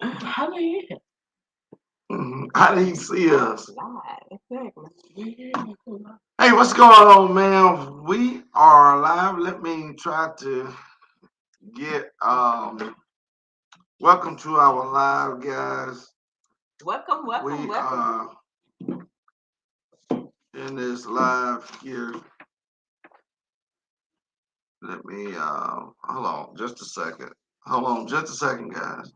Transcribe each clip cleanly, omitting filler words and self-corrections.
How do you? How do you see us? Exactly. Hey, what's going on, man? We are live. Let me try to get welcome to our live, guys. Welcome. We are in this live here. Let me hold on just a second. Hold on just a second, guys.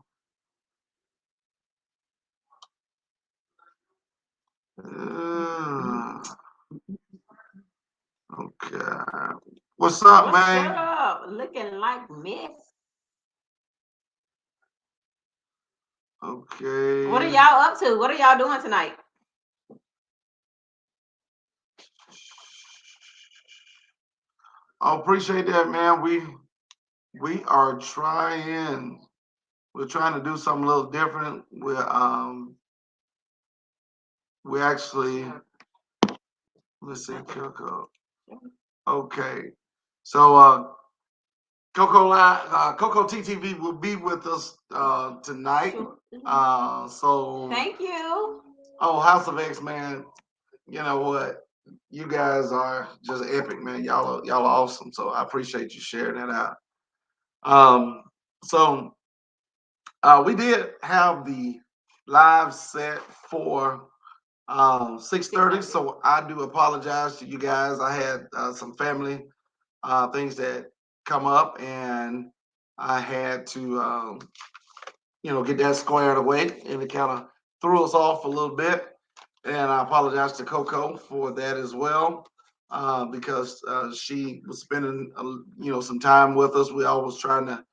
Okay. What's up, man? What's up? Looking like mess. Okay. What are y'all up to? What are y'all doing tonight? I appreciate that, man. We are trying. We're trying to do something a little different. We actually, let's see, Coco. Okay, so Coco Teetv will be with us tonight. So thank you. Oh, House of X, man. You know what? You guys are just epic, man. Y'all are awesome. So I appreciate you sharing that out. So we did have the live set for 6:30, so I do apologize to you guys. I had some family things that come up, and I had to get that squared away, and it kind of threw us off a little bit. And I apologize to Coco for that as well, because she was spending some time with us. We always trying to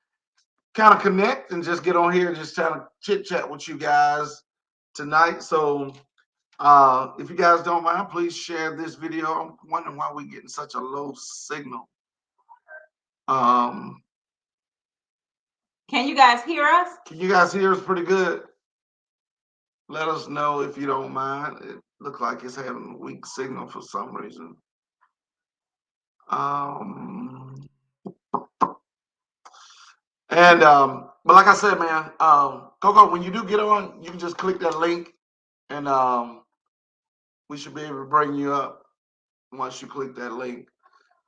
kind of connect and just get on here and just kind of chit chat with you guys tonight. So if you guys don't mind, please share this video. I'm wondering why we're getting such a low signal. Can you guys hear us? Can you guys hear us pretty good? Let us know if you don't mind. It looks like it's having a weak signal for some reason. But like I said, man, Coco, when you do get on, you can just click that link, and we should be able to bring you up once you click that link.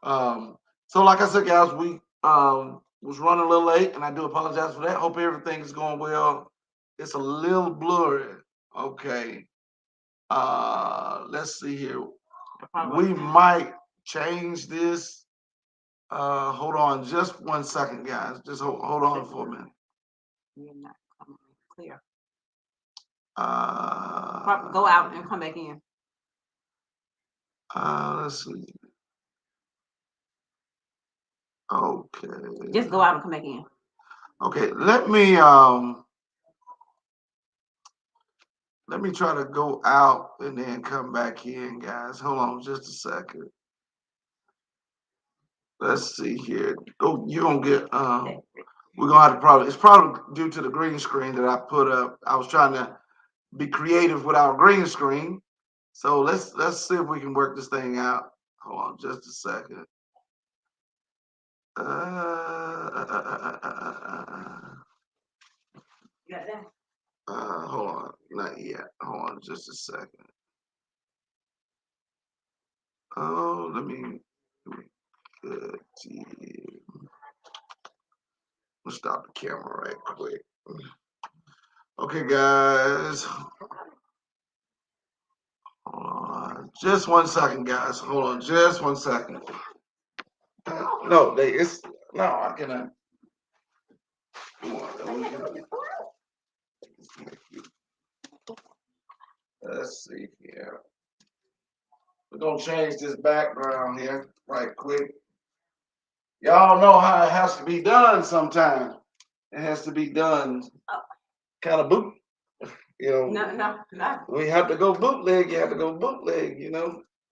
So like I said, guys, we was running a little late, and I do apologize for that. Hope everything is going well. It's a little blurry. Okay. Let's see here. We might change this. Hold on just 1 second, guys. Just hold on for a minute. You're not coming clear. Go out and come back in. Let's see. Okay. Just go out and come back in. Okay, let me try to go out and then come back in, guys. Hold on just a second. Let's see here. Oh, you're gonna get we're gonna have to probably, it's probably due to the green screen that I put up. I was trying to be creative with our green screen. So let's see if we can work this thing out. Hold on just a second. Hold on, not yet. Hold on just a second. Oh, let me let's stop the camera right quick. Okay, guys. Just 1 second, guys. Hold on, just 1 second. No, I cannot. Let's see here. We're gonna change this background here right quick. Y'all know how it has to be done sometimes. It has to be done kind of boot. No. We have to go bootleg. You have to go bootleg. It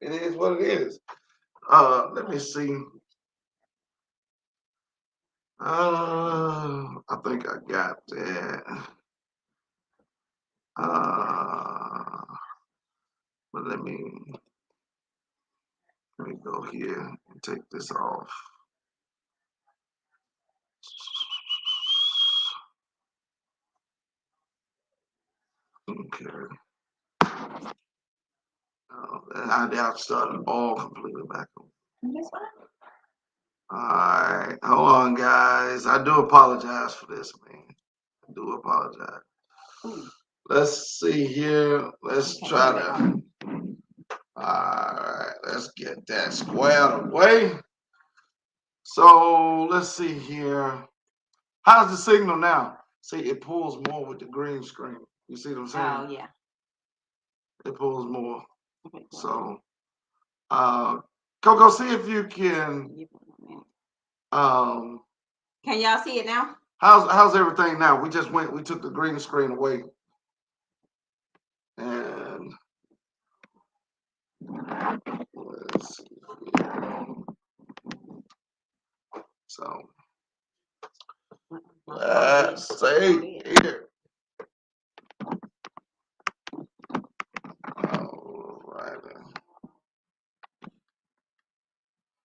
is what it is. Let me see. I think I got that. But let me go here and take this off. Okay. I started the ball completely back on. That's fine. All right, hold on, guys. I do apologize for this, man. I do apologize. Let's see here. Let's try to. All right, let's get that squared away. So let's see here. How's the signal now? See, it pulls more with the green screen. You see what I'm saying? Oh, yeah. It pulls more. Okay, cool. So, Coco, see if you can. Can y'all see it now? How's everything now? We took the green screen away, and let's see here. So let's see here. All right.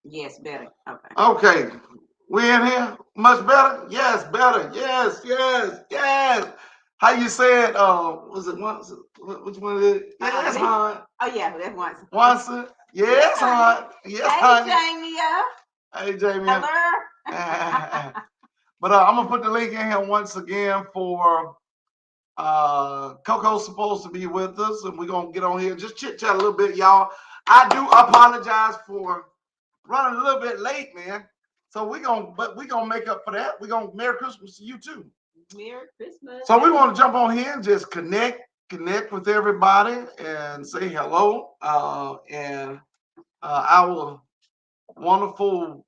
Yes, better. Okay. Okay. We in here? Much better? Yes, better. Yes, yes, yes. How you said, was it once? Which one is it? Yes, hon. Oh, yeah, that's once. Once. Yes, hon. Yes, honey. Hey, Jamie. Hey, Jamie. Hello. But I'm going to put the link in here once again for Coco's supposed to be with us, and we're going to get on here. Just chit-chat a little bit, y'all. I do apologize for running a little bit late, man. So we're gonna make up for that. We're gonna Merry Christmas to you too. Merry Christmas. So we want to jump on here and just connect with everybody and say hello. And our wonderful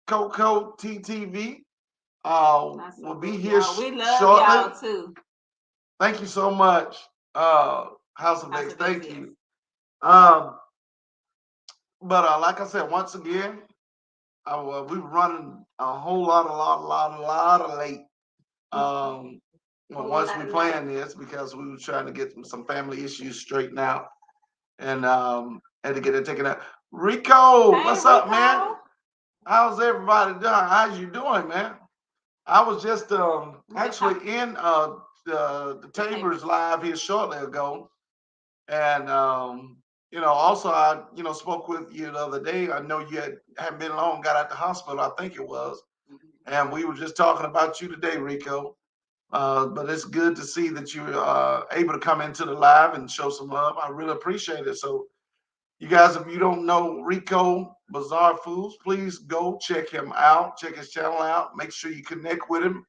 Coco Teetv will be here we love shortly. Y'all too. Thank you so much, House of X. Thank you. But like I said, once again, we were running a whole lot of late. Once we planned this, because we were trying to get some family issues straightened out, and had to get it taken out. Rico, hey, what's up, man? How's everybody doing? How's you doing, man? I was just actually in the Tabor's live here shortly ago, and also I spoke with you the other day. I know you hadn't been long, got out the hospital, I think it was, and we were just talking about you today, Rico. But it's good to see that you're able to come into the live and show some love. I really appreciate it. So, you guys, if you don't know Rico Bizarre Foods, please go check him out. Check his channel out. Make sure you connect with him.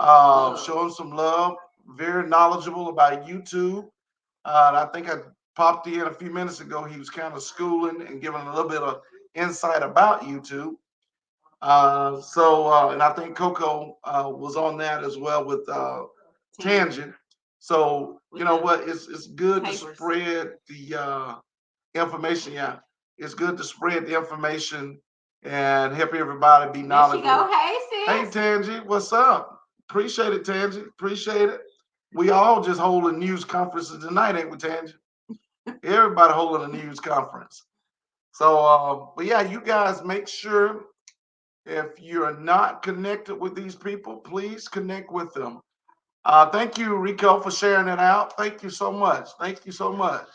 Show him some love. Very knowledgeable about YouTube. And I think I popped in a few minutes ago. He was kind of schooling and giving a little bit of insight about YouTube. And I think Coco was on that as well with Tangent. So you know what? It's good to spread the information. Yeah, it's good to spread the information and help everybody be knowledgeable. There she go. Hey, sis. Hey, Tangent, what's up? Appreciate it, Tangent. Appreciate it. We all just holding news conferences tonight, ain't we, Tangent? Everybody holding a news conference. So, but yeah, you guys make sure, if you're not connected with these people, please connect with them. Thank you, Rico, for sharing it out. Thank you so much. Thank you so much.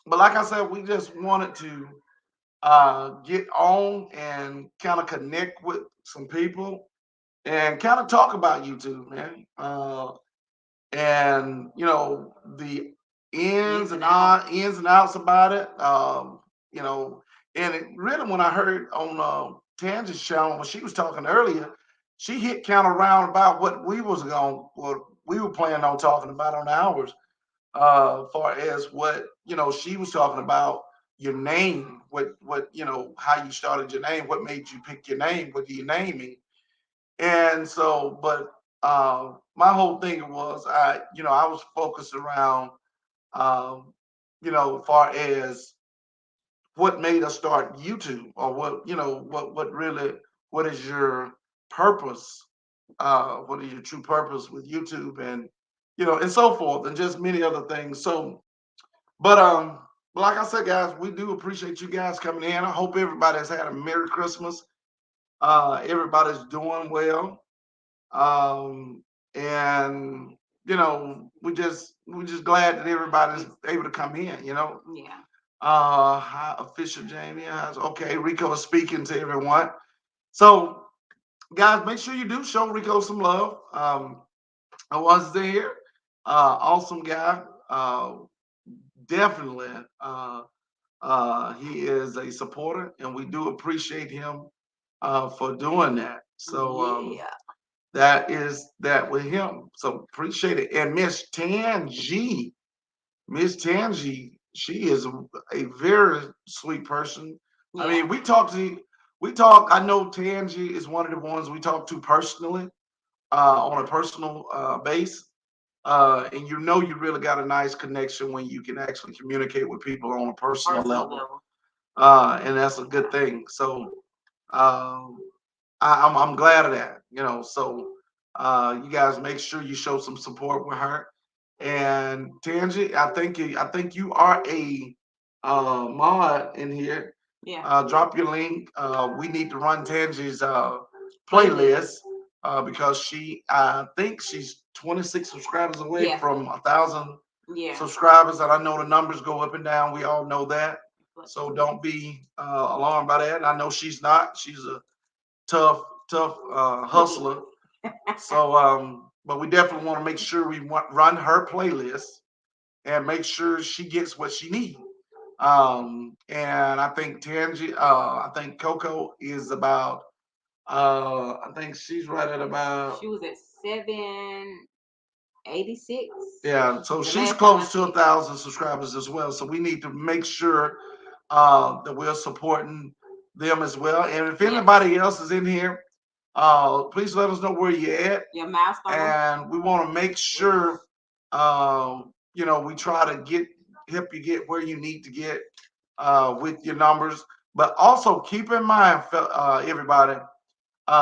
But like I said, we just wanted to get on and kind of connect with some people and kind of talk about YouTube, man. And the ins and outs about it. And it really, when I heard on Tangi's channel when she was talking earlier, she hit kind of round about what we were planning on talking about on ours. Far as what she was talking about your name, what how you started your name, what made you pick your name, what do you naming, and so, but my whole thing was I was focused around far as what made us start YouTube, or what really, what is your purpose, what is your true purpose with YouTube, and and so forth, and just many other things. So, but like I said, guys, we do appreciate you guys coming in. I hope everybody has had a Merry Christmas. Everybody's doing well, and you know, we're just glad that everybody's able to come in, you know. Yeah. Hi, official Jamie. Okay, Rico is speaking to everyone. So, guys, make sure you do show Rico some love. I was there. Awesome guy. Definitely. He is a supporter, and we do appreciate him for doing that. So Yeah. that is that with him. So appreciate it. And Miss Tangi, she is a very sweet person. I Yeah. mean, we talk. I know Tangi is one of the ones we talk to personally, on a personal base. And you know you really got a nice connection when you can actually communicate with people on a personal level. And that's a good thing. So um, I'm glad of that. You know, so you guys make sure you show some support with her. And Tangi, I think you are a mod in here. Yeah. Drop your link. We need to run Tangi's playlist because I think she's 26 subscribers away Yeah. from 1,000 Yeah. subscribers, and I know the numbers go up and down. We all know that, so don't be alarmed by that. I know she's not. She's a tough hustler. So, but we definitely want to make sure run her playlist and make sure she gets what she needs. And I think I think Coco is about, I think she's right at about. She was at 786. Yeah, so The she's last time I close to checked. 1,000 subscribers as well. So we need to make sure that we're supporting them as well. And if Yeah. anybody else is in here, please let us know where you're at. Your milestone. And we want to make sure, you know, we try to help you get where you need to get with your numbers. But also keep in mind, everybody,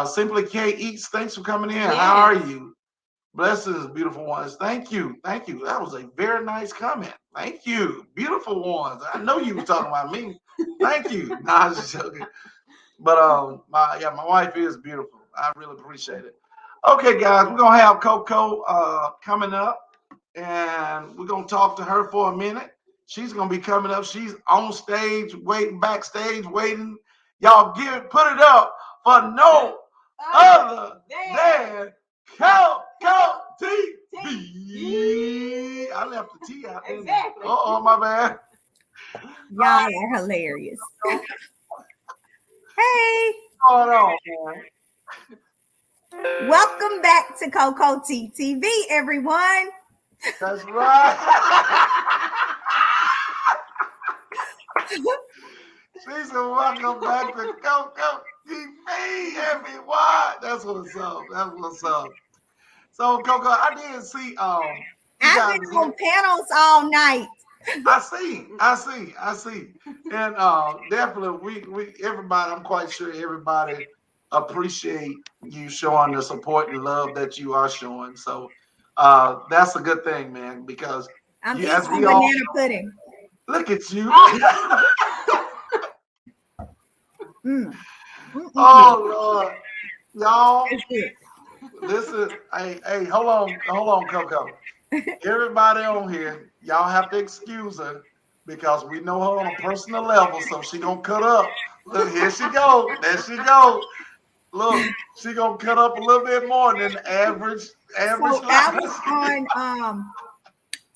Simply K Eats, thanks for coming in. Yes. How are you? Blessings, beautiful ones. Thank you. Thank you. That was a very nice comment. Thank you. Beautiful ones. I know you were talking about me. Thank you. Nah, I was just joking. But my wife is beautiful. I really appreciate it. Okay, guys, we're gonna have Coco coming up, and we're gonna talk to her for a minute. She's gonna be coming up. She's on stage, waiting, backstage, waiting. Y'all put it up for no other than Coco TV. I left the T out there. Exactly. Oh, my bad. Y'all are hilarious. Hey, What's going on, man? welcome back to Coco Teetv, everyone. That's right. She said, welcome back to Coco TV, everyone. That's what's up. That's what's up. So, Coco, I did see I've been on panels all night. I see. And definitely we everybody, I'm quite sure everybody appreciate you showing the support and love that you are showing. So that's a good thing, man, because I'm as eating we all banana pudding. look at you. Oh Lord. Y'all, It's good. this is hey, hold on, Coco. Everybody on here, y'all have to excuse her because we know her on a personal level, so she gonna cut up. Look, here she go. There she go. Look, she gonna cut up a little bit more than the average So I was size. on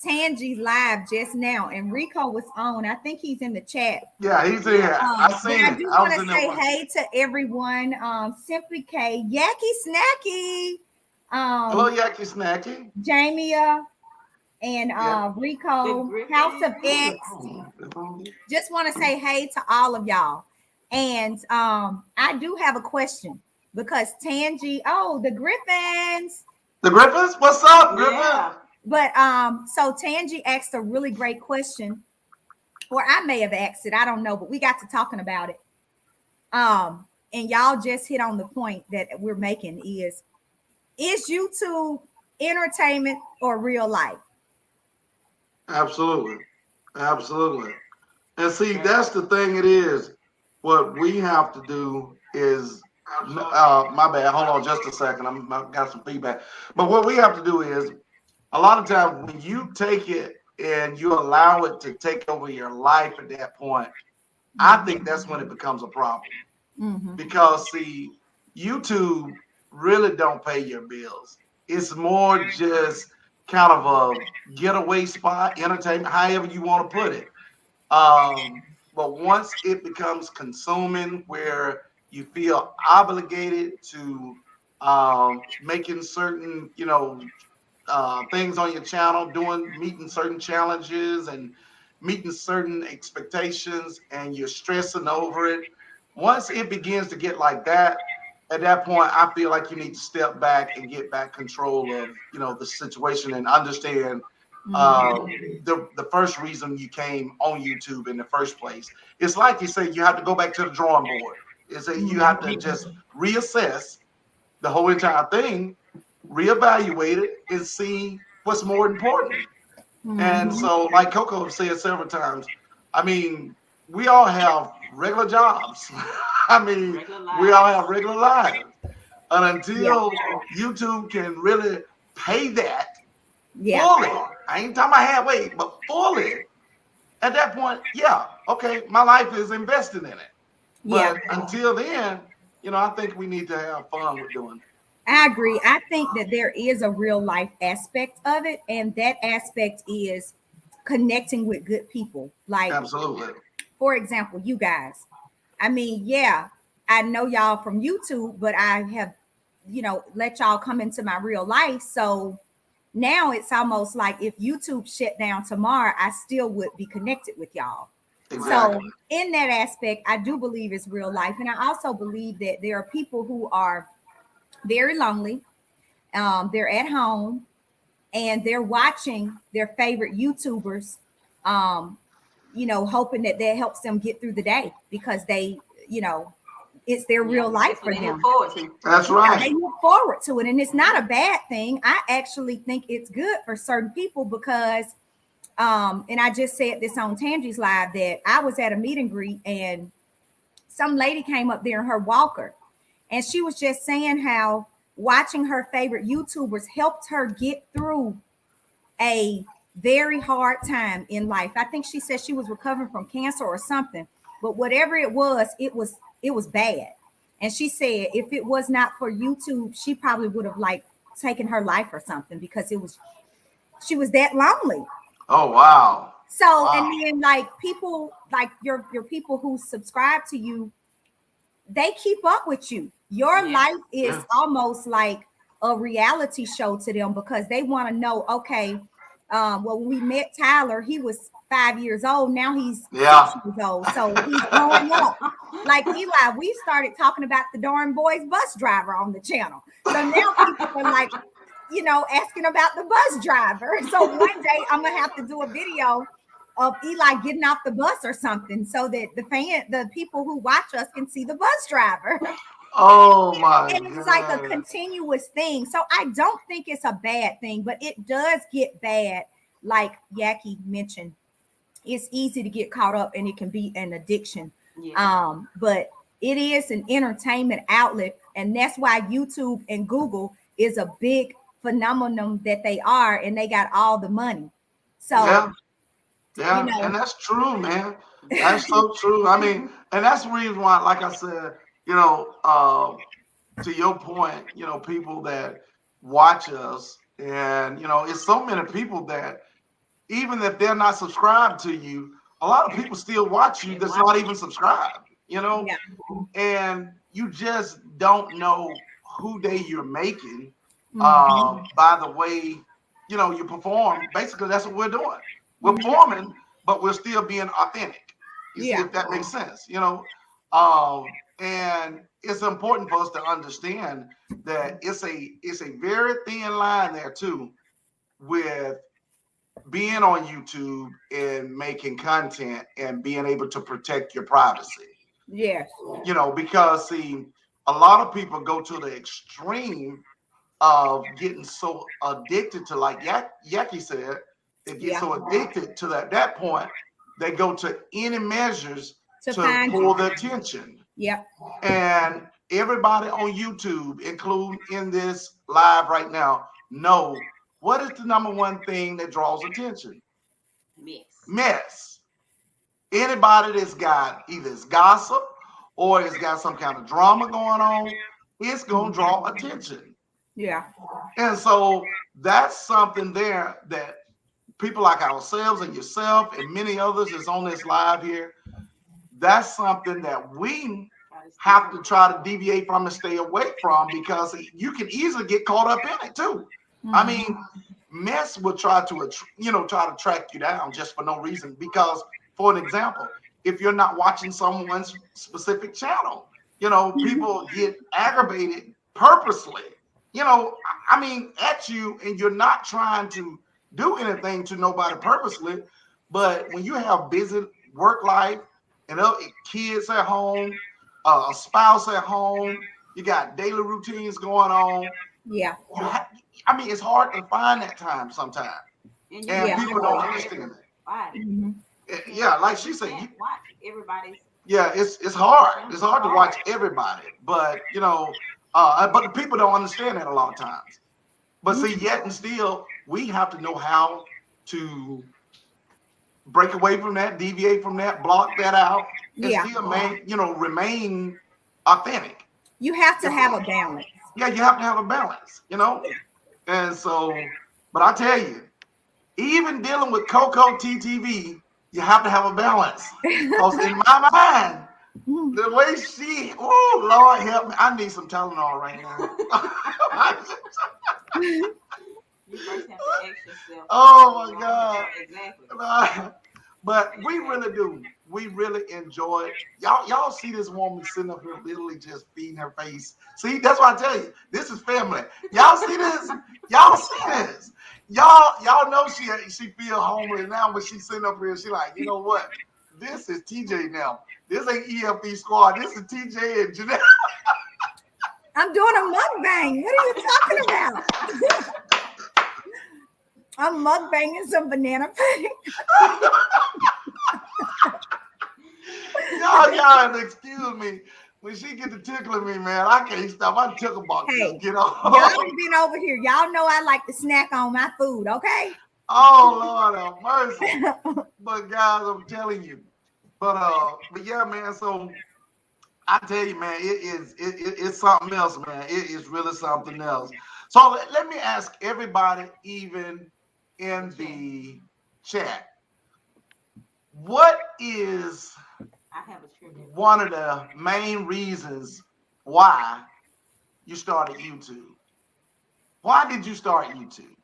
Tangi's live just now, and Rico was on. I think he's in the chat. Yeah, he's in here. I But seen I it. do I want was to in say there. hey to everyone. Simply K, Yacky Snacky, Hello, Yaki Snacky. Jamia, and Rico, House of X. Just want to say hey to all of y'all. And I do have a question because Tangi, the Griffins. The Griffins, what's up, Griffin? Yeah. But so Tangi asked a really great question, or I may have asked it, I don't know, but we got to talking about it. And y'all just hit on the point that we're making is YouTube entertainment or real life? Absolutely. And see, that's the thing. It is what we have to do is my bad. Hold on just a second. I got some feedback. But what we have to do is a lot of times when you take it and you allow it to take over your life at that point, I think that's when it becomes a problem. Because see, YouTube really don't pay your bills. It's more just kind of a getaway spot, entertainment, however you want to put it. But once it becomes consuming, where you feel obligated to making certain, things on your channel, meeting certain challenges and meeting certain expectations, and you're stressing over it. Once it begins to get like that, at that point, I feel like you need to step back and get back control of, the situation and understand the first reason you came on YouTube in the first place. It's like you say, you have to go back to the drawing board. It's that you have to just reassess the whole entire thing, reevaluate it, and see what's more important. And so, like Coco said several times, I mean, we all have regular jobs. I mean, we all have regular lives. And until YouTube can really pay that fully, I ain't talking about halfway, but fully, at that point, okay, my life is invested in it. But until then, I think we need to have fun with doing it. I agree. I think that there is a real life aspect of it, and that aspect is connecting with good people. Like, absolutely. For example, you guys. I mean, I know y'all from YouTube, but I have, let y'all come into my real life. So now it's almost like if YouTube shut down tomorrow, I still would be connected with y'all. Exactly. So in that aspect, I do believe it's real life. And I also believe that there are people who are very lonely. They're at home and they're watching their favorite YouTubers, hoping that helps them get through the day because they, it's their real life for them. That's right. They look forward to it. And it's not a bad thing. I actually think it's good for certain people because, and I just said this on Tangi's Live, that I was at a meet and greet and some lady came up there in her walker. And she was just saying how watching her favorite YouTubers helped her get through a very hard time in life. I think she said she was recovering from cancer or something, but whatever it was bad. And she said if it was not for YouTube, she probably would have taken her life or something because she was that lonely. Oh, wow. So, wow. And then people your people who subscribe to you, they keep up with you. Your life is almost like a reality show to them because they want to know, okay, when we met Tyler, he was 5 years old. Now he's 6 years old. So he's growing up. Like Eli, we started talking about the Darn Boys bus driver on the channel. So now people are asking about the bus driver. So one day I'm going to have to do a video of Eli getting off the bus or something so that the people who watch us can see the bus driver. Oh my God. And it's like a continuous thing. So I don't think it's a bad thing, but it does get bad. Like Yaki mentioned, it's easy to get caught up and it can be an addiction. But it is an entertainment outlet. And that's why YouTube and Google is a big phenomenon that they are, and they got all the money. So and that's true, man. That's so true. I mean, and that's the reason why, like I said, to your point, people that watch us, and it's so many people that even if they're not subscribed to you, a lot of people still watch you that's not even subscribed, and you just don't know who you're making by the way you perform. Basically, that's what we're doing. We're performing, but we're still being authentic. You see if that makes sense, and it's important for us to understand that it's a very thin line there too with being on YouTube and making content and being able to protect your privacy. Yes. Because see, a lot of people go to the extreme of getting so addicted to, like Yaki said, they get so addicted to that point, they go to any measures to pull the attention. Yep. And everybody on YouTube, including in this live right now, know what is the number one thing that draws attention? Mess. Anybody that's got either it's gossip or it's got some kind of drama going on, it's going to draw attention. Yeah. And so that's something there that people like ourselves and yourself and many others is on this live here. That's something that we have to try to deviate from and stay away from, because you can easily get caught up in it too. Mm-hmm. I mean, mess will try to track you down just for no reason. Because, for an example, if you're not watching someone's specific channel, people get aggravated purposely, I mean, at you, and you're not trying to do anything to nobody purposely. But when you have busy work life and kids at home, a spouse at home, you got daily routines going on. Yeah. I mean, it's hard to find that time sometimes. And people don't understand it. Mm-hmm. Yeah, like she said, watch everybody's. Yeah, it's hard. It's hard to watch everybody, but but the people don't understand that a lot of times. But see, yet and still, we have to know how to break away from that, deviate from that, block that out, and still remain authentic. You have to have a balance. Yeah, you have to have a balance, And so, but I tell you, even dealing with Coco Teetv, you have to have a balance. Because in my mind, the way she, oh Lord help me, I need some Tylenol right now. You first have to ask yourself. Oh my God. Exactly. But we really do. We really enjoy it. Y'all see this woman sitting up here literally just feeding her face. See, that's why I tell you, this is family. Y'all see this? Y'all see this? Y'all know she feel homeless now, but she's sitting up here. She like, you know what? This is TJ now. This ain't E.F.E. Squad. This is TJ and Jeanette. I'm doing a mukbang. What are you talking about? I'm mukbanging some banana pudding. Y'all excuse me. When she get to tickling me, man, I can't stop. I tickle box. Hey, Get off. Y'all been over here. Y'all know I like to snack on my food, okay? Oh Lord have mercy. But guys, I'm telling you. But yeah, man. So I tell you, man, it's something else, man. It is really something else. So let me ask everybody, even in the chat, what is one of the main reasons why you started YouTube? Why did you start YouTube?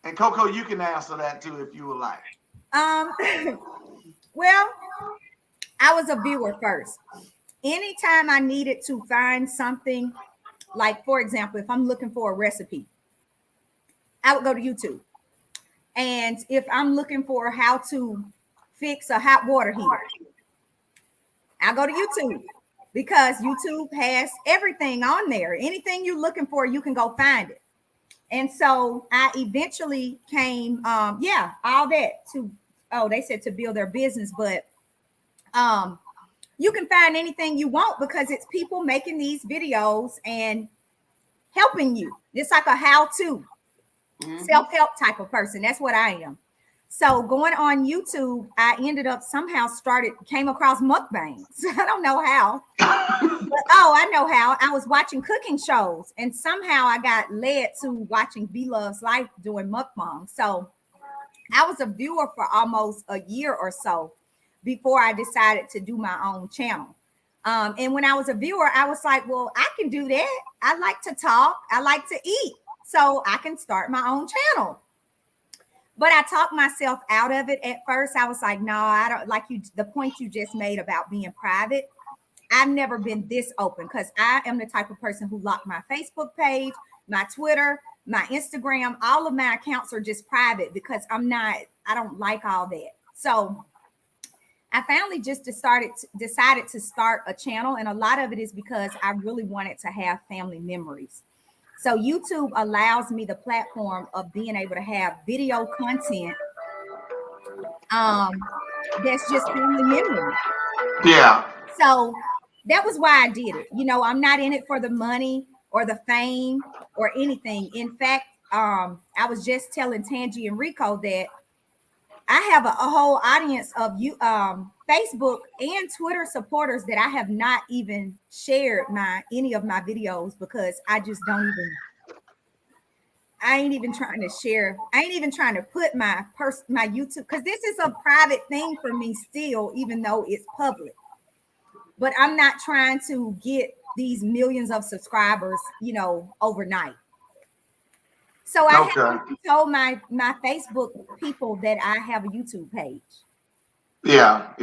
And Coco, you can answer that too if you would like. Well, I was a viewer first. Anytime I needed to find something, like for example, if I'm looking for a recipe, I would go to YouTube. And if I'm looking for how to fix a hot water heater, I go to YouTube, because YouTube has everything on there. Anything you're looking for, you can go find it. And so I eventually came, all that to, they said to build their business, but you can find anything you want, because it's people making these videos and helping you. It's like a how-to, self-help type of person. That's what I am. So going on YouTube, I ended up somehow came across mukbangs. I don't know how, but I know how. I was watching cooking shows, and somehow I got led to watching V-Love's Life doing mukbang. So I was a viewer for almost a year or so before I decided to do my own channel. And when I was a viewer, I was like, well, I can do that. I like to talk. I like to eat. So I can start my own channel. But I talked myself out of it at first. I was like, no, I don't like you. The point you just made about being private. I've never been this open, because I am the type of person who locked my Facebook page, my Twitter, my Instagram. All of my accounts are just private, because I don't like all that. So I finally just decided to start a channel. And a lot of it is because I really wanted to have family memories. So YouTube allows me the platform of being able to have video content that's just family memory. Yeah. So that was why I did it. I'm not in it for the money or the fame or anything. In fact, I was just telling Tangi and Rico that I have a whole audience of you, Facebook and Twitter supporters that I have not even shared any of my videos because I just don't even. I ain't even trying to share. I ain't even trying to put my YouTube because this is a private thing for me still, even though it's public. But I'm not trying to get these millions of subscribers, overnight. So I haven't told my Facebook people that I have a YouTube page. Yeah.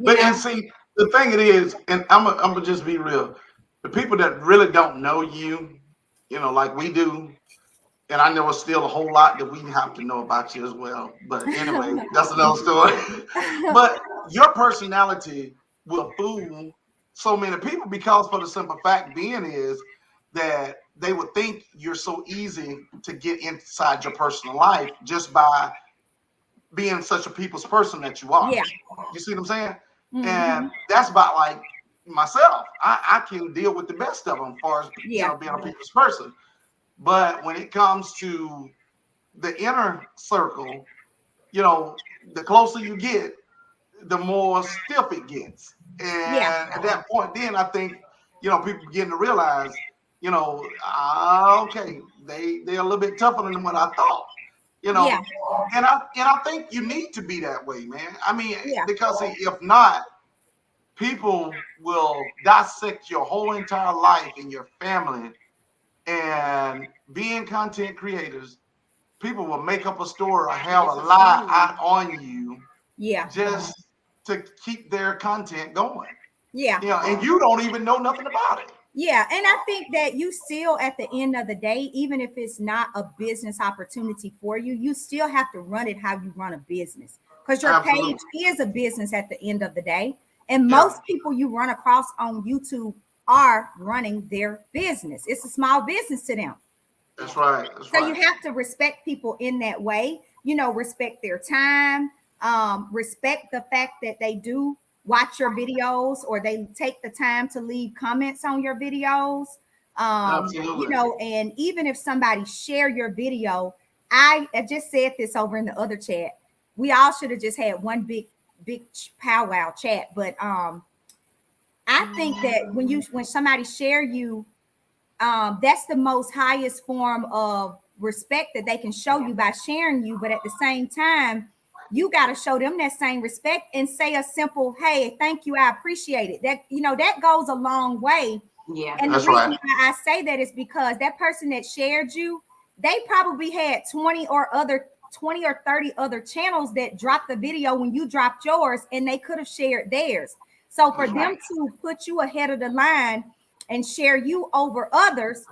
But and see, the thing it is, and I'm gonna just be real. The people that really don't know you, like we do, and I know it's still a whole lot that we have to know about you as well. But anyway, that's another story. But your personality will fool so many people because for the simple fact being is that they would think you're so easy to get inside your personal life just by being such a people's person that you are. Yeah. You see what I'm saying? Mm-hmm. And that's about like myself. I can deal with the best of them as far as being a people's person. But when it comes to the inner circle, the closer you get, the more stiff it gets. And at that point, then I think, people begin to realize, okay, they're a little bit tougher than what I thought. And I think you need to be that way, man. I mean, because if not, people will dissect your whole entire life and your family. And being content creators, people will make up a story or have a lie out on you, just to keep their content going. And you don't even know nothing about it. Yeah, and I think that you still, at the end of the day, even if it's not a business opportunity for you, you still have to run it how you run a business, because your page is a business at the end of the day. And most people you run across on YouTube are running their business. It's a small business to them. That's right. So you have to respect people in that way, respect their time, respect the fact that they do watch your videos or they take the time to leave comments on your videos. And even if somebody share your video, I just said this over in the other chat. We all should have just had one big powwow chat. But I think that when somebody share you, that's the most highest form of respect that they can show you by sharing you. But at the same time, you got to show them that same respect and say a simple, hey, thank you, I appreciate it. That, that goes a long way. Yeah. And the reason why I say that is because that person that shared you, they probably had 20 or 30 other channels that dropped the video when you dropped yours, and they could have shared theirs. So for them to put you ahead of the line and share you over others,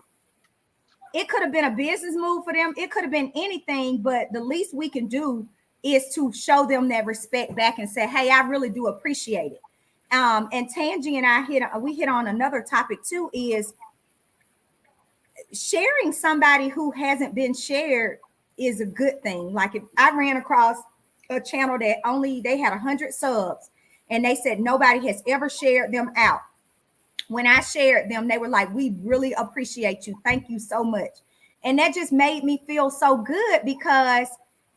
it could have been a business move for them. It could have been anything, but the least we can do is to show them that respect back and say, hey, I really do appreciate it. And Tangi and I hit on another topic too, is sharing somebody who hasn't been shared is a good thing. Like if I ran across a channel that they had 100 subs and they said nobody has ever shared them out. When I shared them, they were like, we really appreciate you. Thank you so much. And that just made me feel so good because,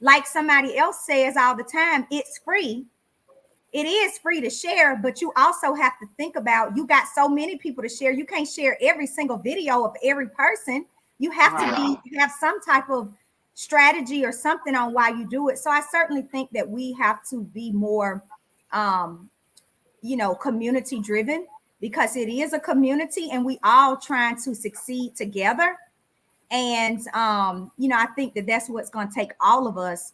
like somebody else says all the time, it's free. It is free to share, but you also have to think about, you got so many people to share. You can't share every single video of every person. You have to have some type of strategy or something on why you do it. So I certainly think that we have to be more, community driven, because it is a community and we all trying to succeed together. And, I think that that's what's going to take all of us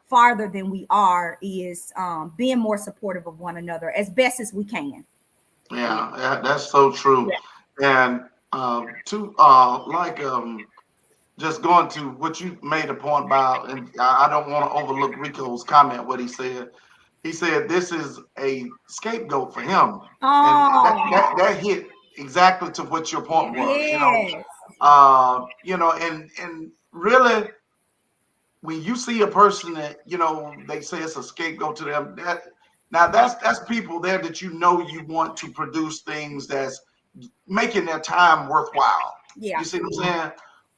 farther than we are, is being more supportive of one another as best as we can. Yeah, that's so true. And just going to what you made a point about, and I don't want to overlook Rico's comment, what he said. He said this is a scapegoat for him. And that hit exactly to what your point was. Yes. And really, when you see a person that, they say it's a scapegoat to them, that's people there that you want to produce things that's making their time worthwhile. Yeah. You see what I'm saying?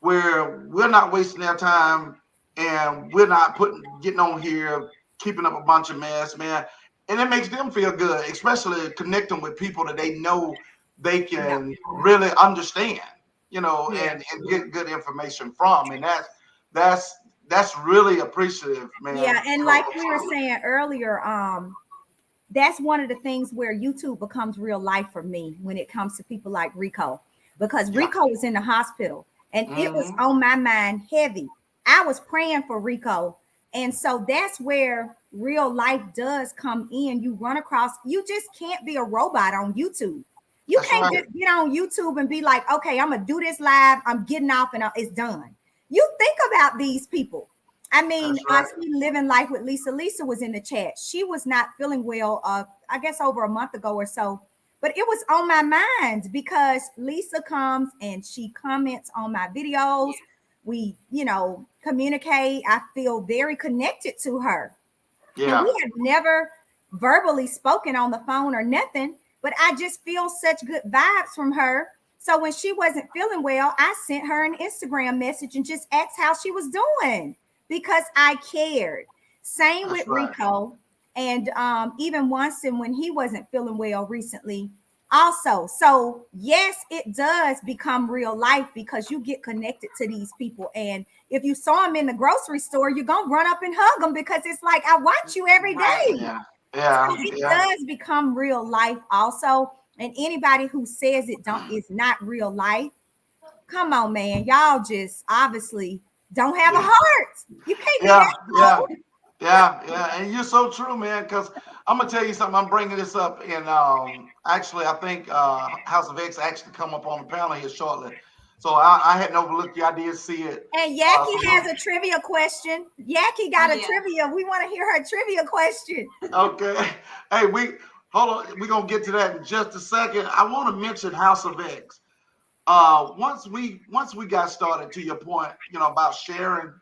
where we're not wasting their time and we're not getting on here, keeping up a bunch of mess, man. And it makes them feel good, especially connecting with people that they know they Yeah. can really understand, you know, Yeah. and get good information from. And that's really appreciative, man. Yeah, and like we were saying earlier, that's one of the things where YouTube becomes real life for me when it comes to people like Rico, because Yeah. Rico was in the hospital and it was Mhm. on my mind heavy. I was praying for Rico. And so that's where real life does come in. You run across, you just can't be a robot on YouTube. You That's can't right. just get on YouTube and be like, okay, I'm going to do this live. I'm getting off and it's done. You think about these people. I mean, That's I right. see Living Life with Lisa. Lisa was in the chat. She was not feeling well, I guess over a month ago or so. But it was on my mind because Lisa comes and she comments on my videos. We, communicate. I feel very connected to her. And Yeah. we have never verbally spoken on the phone or nothing, but I just feel such good vibes from her. So when she wasn't feeling well, I sent her an Instagram message and just asked how she was doing because I cared. Same That's with right. Rico. And even once and when he wasn't feeling well recently, also. So yes, it does become real life because you get connected to these people. And if you saw them in the grocery store, you're gonna run up and hug them because it's like I watch you every Right. day. Yeah. So Yeah. it Yeah. does become real life also. And anybody who says it don't is not real life, come on, man. Y'all just obviously don't have a Yeah. heart. You can't be Yeah. that Yeah. cold. Yeah. And you're so true, man. Because I'm gonna tell you something. I'm bringing this up, and actually, I think House of X actually come up on the panel here shortly. So I hadn't overlooked you. I did see it. And Uh, Yaki has a trivia question. Yaki Oh got a yeah. trivia. We want to hear her trivia question. okay. Hey, we hold on. We're gonna get to that in just a second. I want to mention House of X. Once we got started, to your point, about sharing.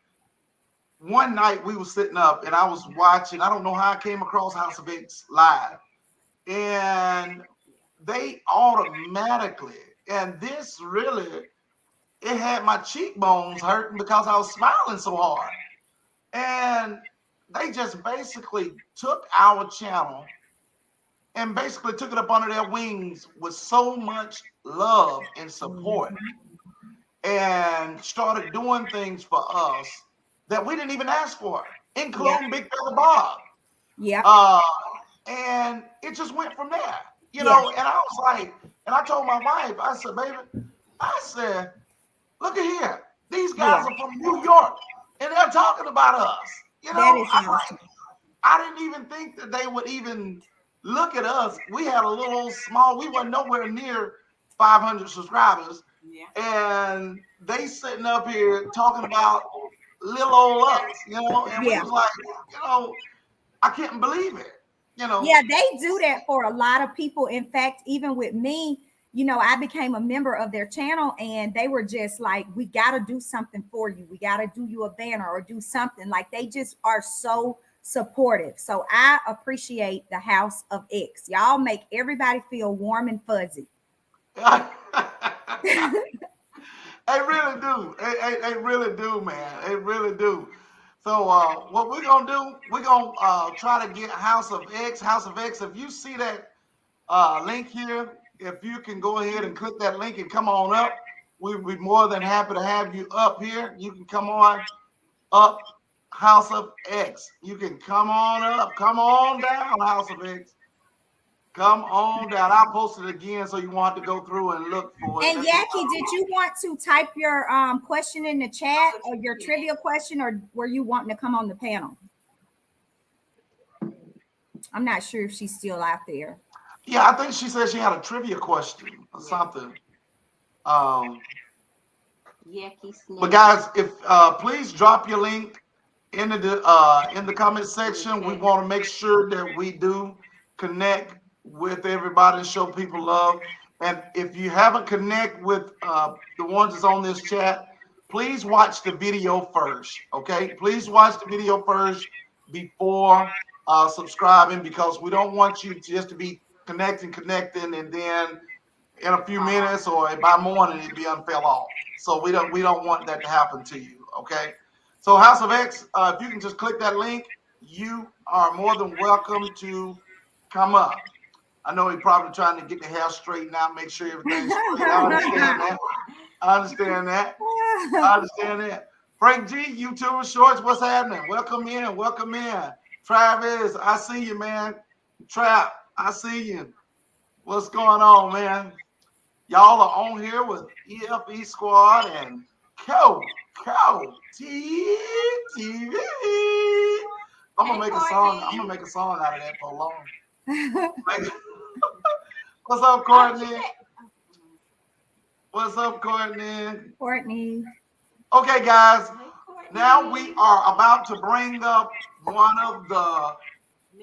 One night we were sitting up and I was watching. I don't know how I came across House of X live, and they automatically, and this really, it had my cheekbones hurting because I was smiling so hard. And they just basically took our channel and basically took it up under their wings with so much love and support, and started doing things for us that we didn't even ask for, Yep. including Big Brother Bob. Yep. Uh, and it just went from there, Yeah. And I was like, and I told my wife, I said, baby, I said, look at here. These Yeah. guys are from New York and they're talking about us. That is I'm awesome. like, I didn't even think that they would even look at us. We had a little old small, we were nowhere near 500 subscribers. Yeah. And they sitting up here talking about little old us, and we Yeah. was like, I couldn't believe it, Yeah, they do that for a lot of people. In fact, even with me, I became a member of their channel and they were just like, we got to do something for you. We got to do you a banner or do something. Like they just are so supportive. So I appreciate the House of X. Y'all make everybody feel warm and fuzzy. They really do. They really do, man. They really do. So what we're gonna do, we're gonna try to get House of X. House of X. If you see that link here, if you can go ahead and click that link and come on up, we'd be more than happy to have you up here. You can come on up, House of X. You can come on up, come on down, House of X. Come on down. I'll post it again so you won't have to go through and look for it. And Yaki, did you want to type your question in the chat or your trivia question, or were you wanting to come on the panel? I'm not sure if she's still out there. Yeah, I think she said she had a trivia question or something. But guys, if please drop your link in the comment section. We want to make sure that we do connect with everybody and show people love. And if you haven't connect with the ones that's on this chat, please watch the video first. Okay, please watch the video first before subscribing, because we don't want you just to be connecting, and then in a few minutes, or by morning it be unfell off. So we don't want that to happen to you. Okay. So House of X, if you can just click that link, you are more than welcome to come up. I know he's probably trying to get the hair straightened out, make sure everything's straight. I understand that. I understand that. I understand that. Frank G, YouTuber Shorts, what's happening? Welcome in, welcome in. Travis, I see you, man. Trap, I see you. What's going on, man? Y'all are on here with E.F.E. Squad and Coco Teetv. I'm gonna make a song. I'm gonna make a song out of that for long. What's up, Courtney? What's up, Courtney? Courtney. Okay, guys. Now we are about to bring up one of the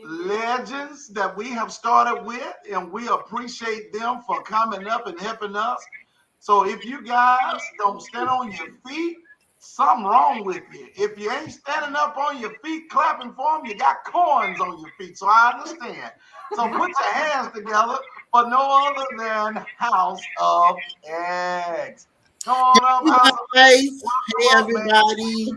legends that we have started with, and we appreciate them for coming up and helping us. So if you guys don't stand on your feet, something wrong with you. If you ain't standing up on your feet clapping for them, you got corns on your feet. So I understand. So put your hands together for no other than House of X. Come on up, House of Guys, X. hey everybody.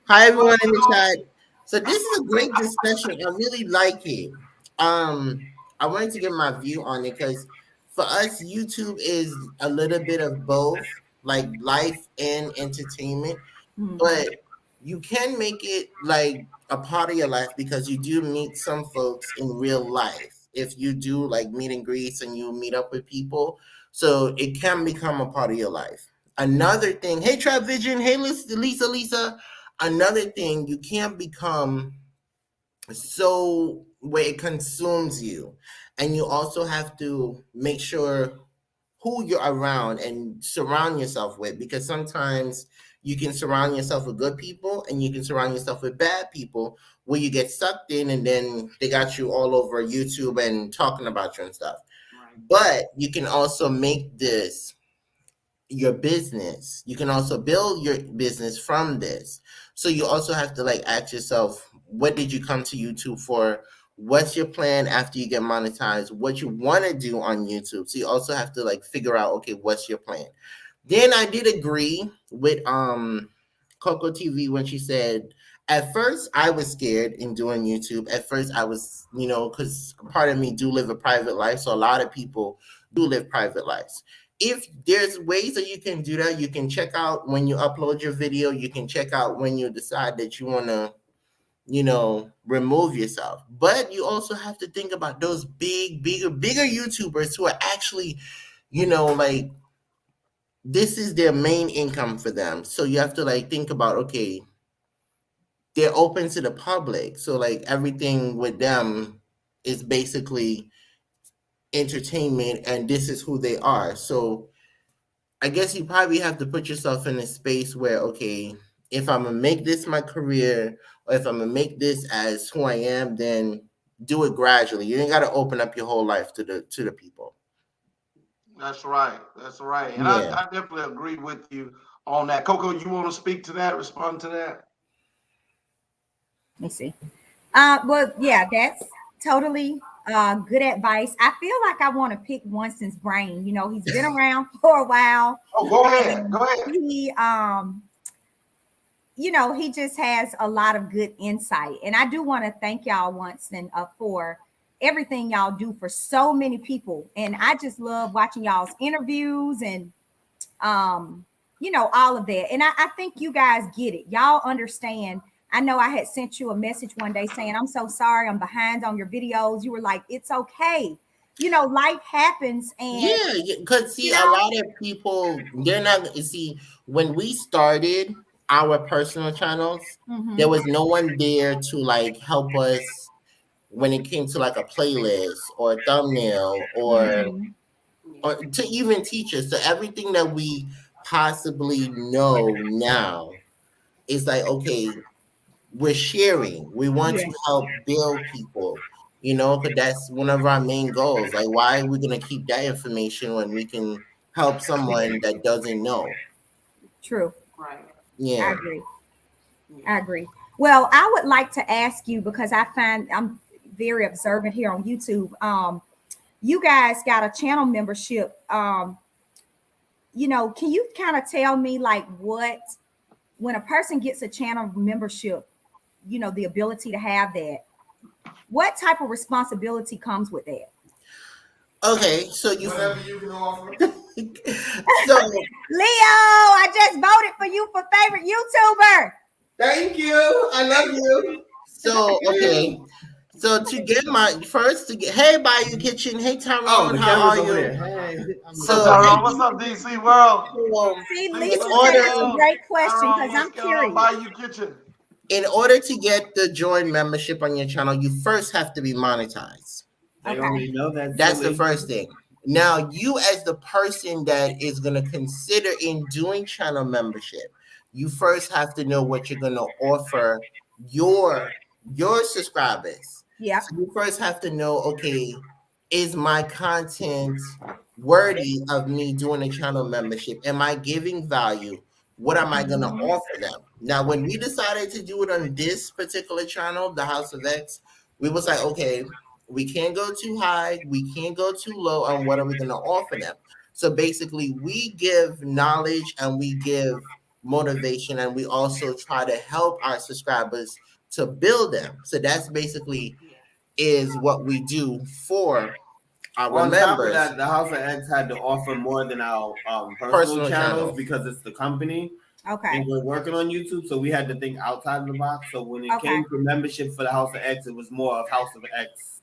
Hi everyone in the chat. So this is a great discussion. I really like it. I wanted to get my view on it because for us, YouTube is a little bit of both, like life and entertainment. But you can make it like a part of your life because you do meet some folks in real life. If you do like meet and greets and you meet up with people, so it can become a part of your life. Another thing, hey Trap Vision, hey Lisa. Another thing, you can't become so where it consumes you, and you also have to make sure who you're around and surround yourself with, because sometimes you can surround yourself with good people and you can surround yourself with bad people where you get sucked in and then they got you all over YouTube and talking about you and stuff. But you can also make this your business. You can also build your business from this. So you also have to like ask yourself, what did you come to YouTube for? What's your plan after you get monetized? What you want to do on YouTube? So you also have to like figure out, okay, what's your plan? Then I did agree with Coco TV when she said at first I was scared in doing YouTube. At first I was, because part of me do live a private life. So a lot of people do live private lives. If there's ways that you can do that, you can check out when you upload your video. You can check out when you decide that you want to, remove yourself. But you also have to think about those bigger YouTubers who are actually, like this is their main income for them. So you have to like think about, okay, they're open to the public. So like everything with them is basically entertainment and this is who they are. So I guess you probably have to put yourself in a space where, okay, if I'm gonna make this my career, or if I'm gonna make this as who I am, then do it gradually. You ain't gotta open up your whole life to the people. That's right. That's right. And Yeah. I definitely agree with you on that. Coco, you want to speak to that, respond to that? Let me see. Well, yeah, that's totally good advice. I feel like I want to pick Winston's brain. He's been around for a while. Oh, go ahead. Go ahead. He just has a lot of good insight. And I do want to thank y'all, Winston, for everything y'all do for so many people. And I just love watching y'all's interviews and all of that. And I think you guys get it. Y'all understand. I know I had sent you a message one day saying, I'm so sorry, I'm behind on your videos. You were like, it's okay. Life happens. And yeah, because see, a lot of people, they're not, see, when we started our personal channels, there was no one there to like help us when it came to like a playlist or a thumbnail or to even teach us. So everything that we possibly know now is like, okay, we're sharing. We want to help build people, because that's one of our main goals. Like, why are we going to keep that information when we can help someone that doesn't know? True. Right. Yeah. I agree. Well, I would like to ask you, because I find I'm very observant here on YouTube. you guys got a channel membership. You know, can you kind of tell me like what, when a person gets a channel membership, you know, the ability to have that, what type of responsibility comes with that? Okay, so you Whatever you can offer. so Leo, I just voted for you for favorite YouTuber. thank you. I love you. So okay. So to get my first to get hey Bayou Kitchen, hey Tyrone, Oh, the how are camera's over you? there. Hey, I'm What's up, So Tyrone? What's up, DC World? See, DC Lisa in said order that's a World. great question Tyrone, because what's I'm going on? curious. Bayou Kitchen. in order to get the join membership on your channel, you first have to be monetized. They Okay. already know that. That's the silly. first thing. Now, you as the person that is going to consider in doing channel membership, you first have to know what you're going to offer your subscribers. Yeah. So you first have to know, okay, is my content worthy of me doing a channel membership? Am I giving value? What am I going to offer them? Now, when we decided to do it on this particular channel, the House of X, we was like, okay, we can't go too high, we can't go too low on what are we going to offer them. So basically, we give knowledge and we give motivation, and we also try to help our subscribers to build them. So that's basically is what we do for our On top of members. that, the House of X had to offer more than our personal channels because it's the company. Okay. And we're working on YouTube, so we had to think outside of the box. So when it came to membership for the House of X, it was more of House of X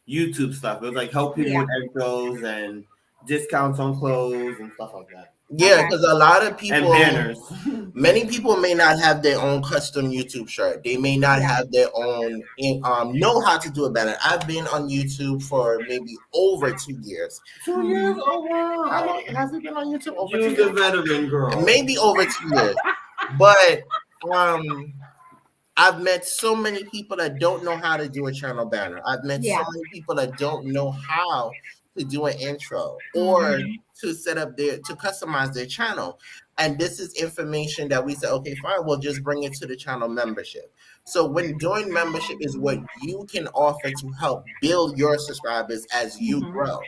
YouTube stuff. It was like help people with intros and discounts on clothes and stuff like that. Yeah, because a lot of people and banners. Many people may not have their own custom YouTube shirt. They may not have their own know how to do a banner. I've been on YouTube for maybe over 2 years. 2 years? Oh wow! How long has it been on YouTube? Over You're 2 years? the veteran girl. Maybe over 2 years. But I've met so many people that don't know how to do a channel banner. I've met so many people that don't know how to do an intro or to set up to customize their channel. And this is information that we say, okay, fine, we'll just bring it to the channel membership. So when doing membership is what you can offer to help build your subscribers as you grow.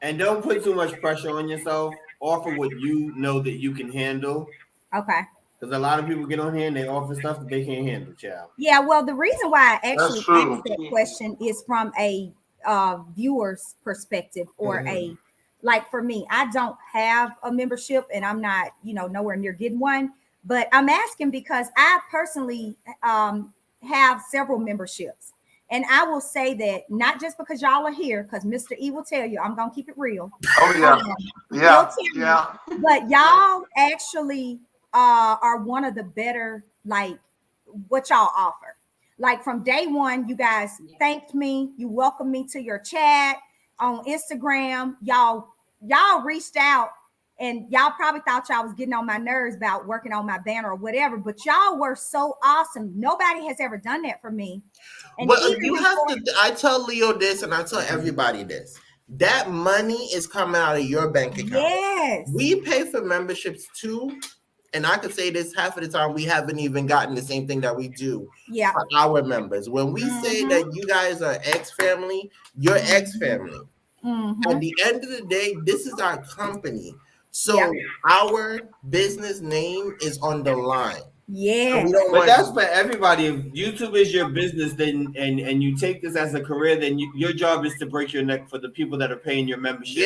And don't put too much pressure on yourself. Offer what you know that you can handle. Okay. Because a lot of people get on here and they offer stuff that they can't handle, child. Yeah, well, the reason why I actually asked that question is from a viewer's perspective or a, like for me, I don't have a membership and I'm not, you know, nowhere near getting one, but I'm asking because I personally have several memberships. And I will say that not just because y'all are here, because Mr. E will tell you, I'm going to keep it real. Oh, yeah. Yeah. But y'all actually are one of the better, like what y'all offer. Like from day one, you guys thanked me. You welcomed me to your chat on Instagram. Y'all reached out and y'all probably thought y'all was getting on my nerves about working on my banner or whatever, but y'all were so awesome. Nobody has ever done that for me. And but you have to, I tell Leo this and I tell everybody this. That money is coming out of your bank account. Yes. We pay for memberships too. And I could say this half of the time, we haven't even gotten the same thing that we do for our members. When we say that you guys are X family, you're X family. At the end of the day, this is our company. So our business name is on the line. Yeah. So but that's for everybody. If YouTube is your business, then and you take this as a career, then your job is to break your neck for the people that are paying your membership.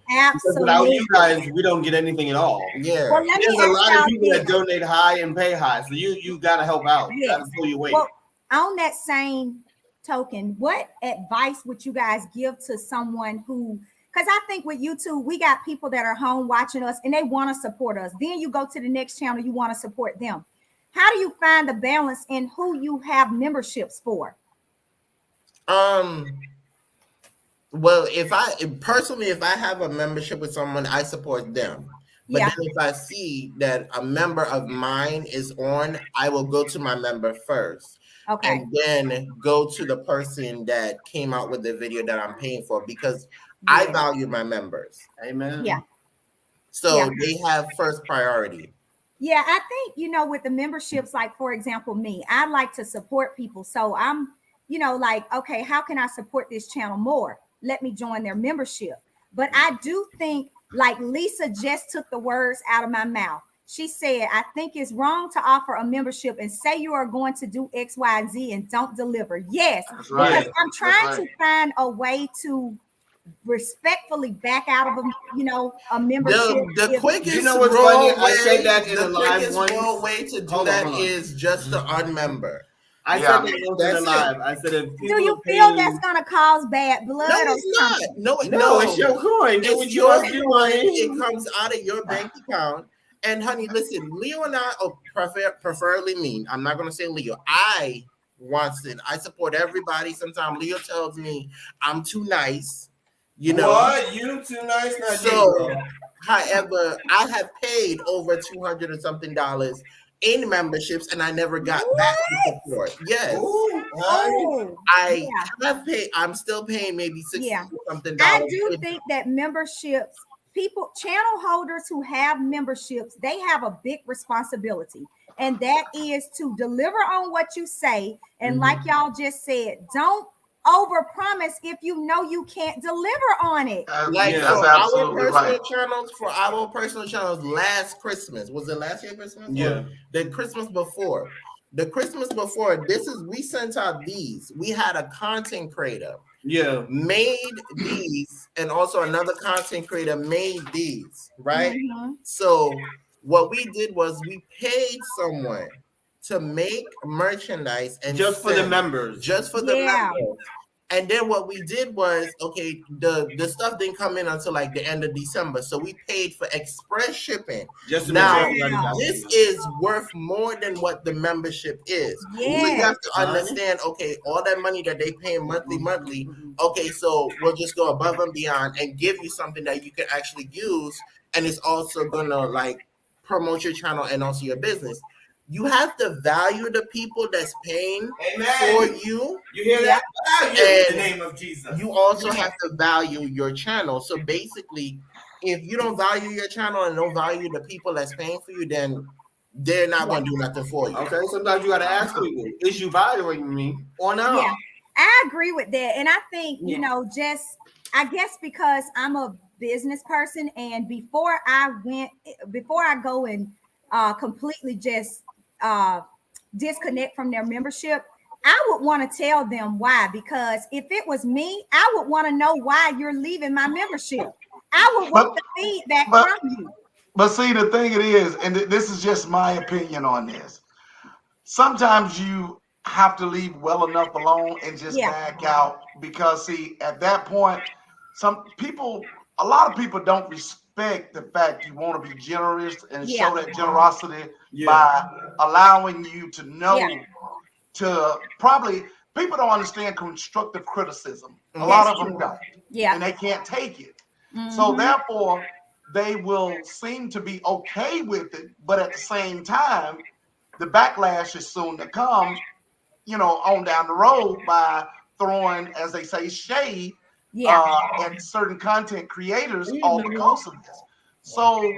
Yeah. Because without you guys, we don't get anything at all. Yeah. Well, there's a lot of people that donate high and pay high. So you gotta help out. You gotta pull your weight. Well, on that same token, what advice would you guys give to someone who, because I think with YouTube, we got people that are home watching us and they want to support us. Then you go to the next channel, you want to support them. How do you find the balance in who you have memberships for? Well, if I have a membership with someone, I support them. But then if I see that a member of mine is on, I will go to my member first. Okay. And then go to the person that came out with the video that I'm paying for because I value my members. Amen. Yeah. So they have first priority. Yeah, I think, you know, with the memberships, like, for example, me, I like to support people. So I'm, you know, like, okay, how can I support this channel more? let me join their membership. But I do think, like Lisa just took the words out of my mouth. She said, I think it's wrong to offer a membership and say you are going to do X, Y, and Z and don't deliver. Yes, That's right. because I'm trying That's to right. find a way to respectfully back out of a membership. The quickest You know what's raw funny? I way, said that in the a live quickest once. raw way to do Hold on, that hold on. is just to unmember. I Yeah. said that once in a That's it. live. I said if people Do you are feel paying, that's going to cause bad blood No, or it's not. something? no, it's your coin. Do what It's you your want to do, coin. honey. It comes out of your bank account. And honey, listen, Leo and I, preferably me. I'm not gonna say Leo. I wants it. I support everybody. Sometimes Leo tells me I'm too nice. You know. What? You too nice, not So, you, girl. however, I have paid over $200 and something in memberships, and I never got back the support. Yes. Ooh, honey. Oh, I yeah. have paid. I'm still paying maybe $60 Yeah. something. I do think that memberships, channel holders who have memberships, they have a big responsibility. And that is to deliver on what you say. And like y'all just said, don't overpromise if you know you can't deliver on it. Like Yeah. for That's absolutely our personal channels, last Christmas, was it last year Christmas? Yeah. Or the Christmas before. The Christmas before, we sent out these. We had a content creator Yeah. made these, and also another content creator made these, right? Mhm. So what we did was we paid someone to make merchandise and Just for the send, members. just for the Yeah. members. And then what we did was, okay, the stuff didn't come in until like the end of December, so we paid for express shipping. Just to Now, make sure everybody got this it. is worth more than what the membership is. We Yes. have to understand, okay, all that money that they pay monthly, okay, so we'll just go above and beyond and give you something that you can actually use, and it's also gonna like promote your channel and also your business. You have to value the people that's paying for you. You hear that? Value in the And name of Jesus. you also have to value your channel. So basically, if you don't value your channel and don't value the people that's paying for you, then they're not going to do nothing for you. Okay, sometimes you got to ask people, is you valuing me or not? Yeah, I agree with that. And I think, I guess because I'm a business person, and before I go and completely just disconnect from their membership, I would want to tell them why. Because if it was me, I would want to know why you're leaving my membership. I would want the feedback from you. But see, the thing it is, and this is just my opinion on this. Sometimes you have to leave well enough alone and just back out, because see, at that point, a lot of people don't respect the fact you want to be generous and show that generosity by allowing you to know to probably, people don't understand constructive criticism. A lot of them don't. Yeah. And they can't take it. So therefore, they will seem to be okay with it, but at the same time, the backlash is soon to come, on down the road by throwing, as they say, shade at certain content creators all because of this. So,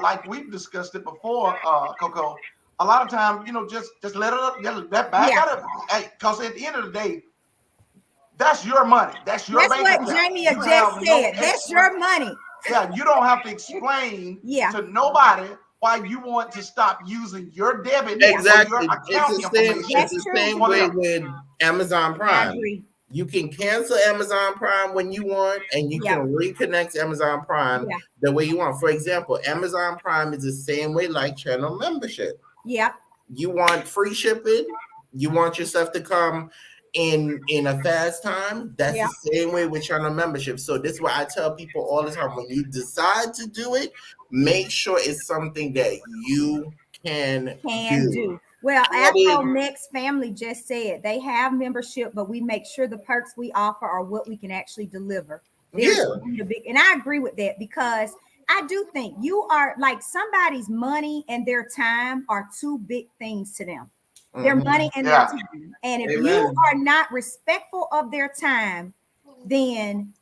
like we've discussed it before, Coco, a lot of times, just let it up, let back out of it. Hey, because at the end of the day, that's your money. That's your bank account. That's what Jamie just said. That's your money. Yeah, you don't have to explain to nobody why you want to stop using your debit. Exactly. Or your account It's the same way with Amazon Prime. I agree. You can cancel Amazon Prime when you want, and you can reconnect Amazon Prime the way you want. For example, Amazon Prime is the same way like channel membership. Yep. You want free shipping, you want your stuff to come in a fast time. That's the same way with channel membership. So this is why I tell people all the time, when you decide to do it, make sure it's something that you can do. Well, Afro Next Family just said they have membership, but we make sure the perks we offer are what we can actually deliver. And I agree with that, because I do think you are like, somebody's money and their time are two big things to them. Their money and their time. And if you are not respectful of their time, then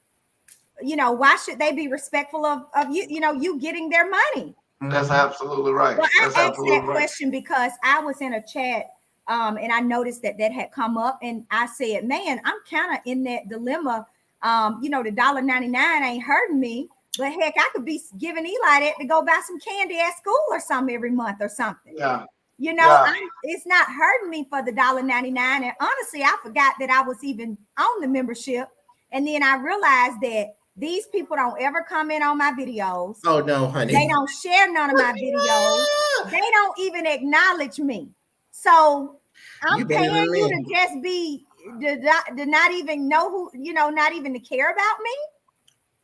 why should they be respectful of you, you getting their money? That's absolutely right. Well, I asked that question because I was in a chat and I noticed that had come up, and I said, man, I'm kind of in that dilemma You know, the $1.99 ain't hurting me, but heck, I could be giving Eli that to go buy some candy at school or something every month or something. Yeah. You know, Yeah. it's not hurting me for the $1.99. And honestly, I forgot that I was even on the membership. And then I realized that these people don't ever comment on my videos. Oh no, honey. They don't share none of my videos. They don't even acknowledge me. So I'm paying you to just be to not even know who, you know, not even to care about me.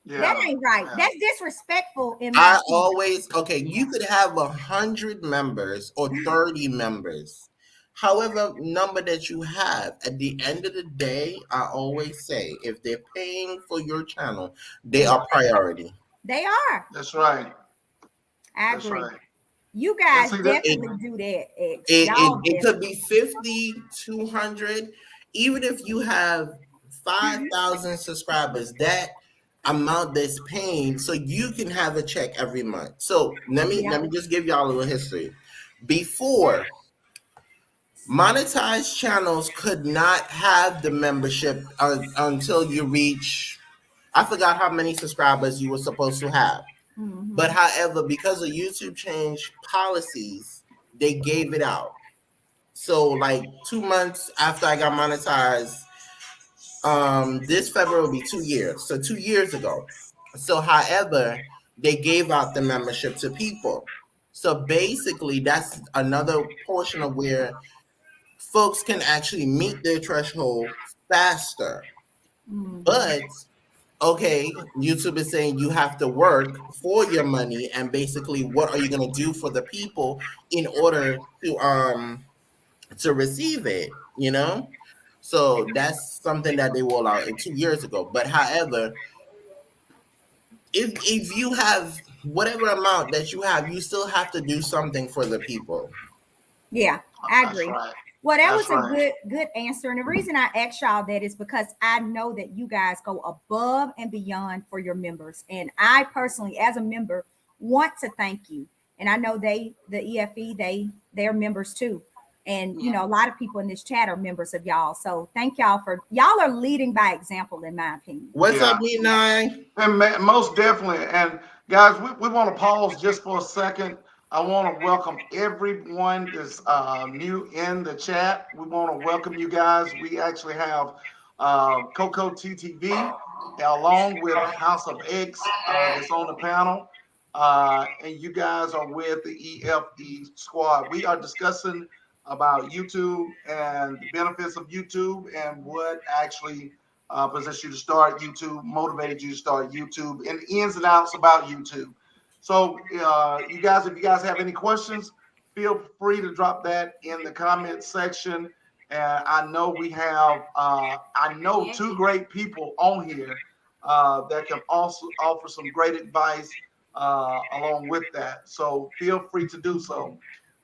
Yeah. That ain't right. Yeah. That's disrespectful in my I opinion. always you could have 100 members or 30 members. However, number that you have, at the end of the day, I always say if they're paying for your channel, they are priority. They are. That's right. I That's agree. right. You guys see, definitely do that. It could be 50, 200, even if you have 5,000 subscribers, that amount that's paying so you can have a check every month. So let me just give y'all a little history. Before, monetized channels could not have the membership until you reach, I forgot how many subscribers you were supposed to have. But however, because of YouTube changed policies, they gave it out. So like 2 months after I got monetized, this February will be 2 years. So 2 years ago. So however, they gave out the membership to people. So basically that's another portion of where folks can actually meet their threshold faster. But okay, YouTube is saying you have to work for your money, and basically what are you going to do for the people in order to receive it, you know? So that's something that they rolled out 2 years ago. But however, if you have whatever amount that you have, you still have to do something for the people. Yeah, I That's agree. right. Well, that That's was a right. good answer. And the reason I asked y'all that is because I know that you guys go above and beyond for your members. And I personally, as a member, want to thank you. And I know the EFE, they're members too. And you know, a lot of people in this chat are members of y'all. So thank y'all y'all are leading by example, in my opinion. What's Yeah. up, E9? And most definitely. And guys, we want to pause just for a second. I want to welcome everyone that's new in the chat. We want to welcome you guys. We actually have Coco Teetv along with House of X that's on the panel. And you guys are with the E.F.E. squad. We are discussing about YouTube and the benefits of YouTube and what actually possessed you to start YouTube, motivated you to start YouTube, and the ins and outs about YouTube. So, you guys, if you guys have any questions, feel free to drop that in the comment section. And I know we have, two great people on here that can also offer some great advice along with that. So feel free to do so.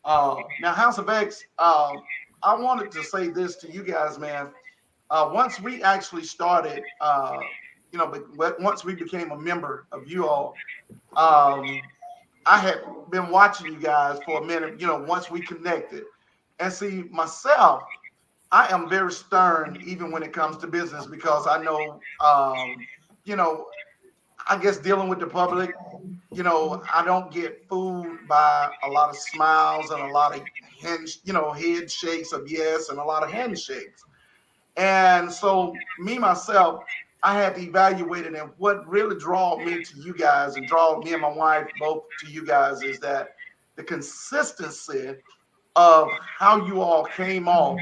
Now, House of X, I wanted to say this to you guys, man. Once we actually started, but once we became a member of you all, I had been watching you guys for a minute, once we connected. And see, myself, I am very stern even when it comes to business because I know, I guess dealing with the public, I don't get fooled by a lot of smiles and a lot of head shakes of yes and a lot of handshakes. And so me, myself, I had to evaluate it. And what really drawed me to you guys and drawed me and my wife both to you guys is that the consistency of how you all came off.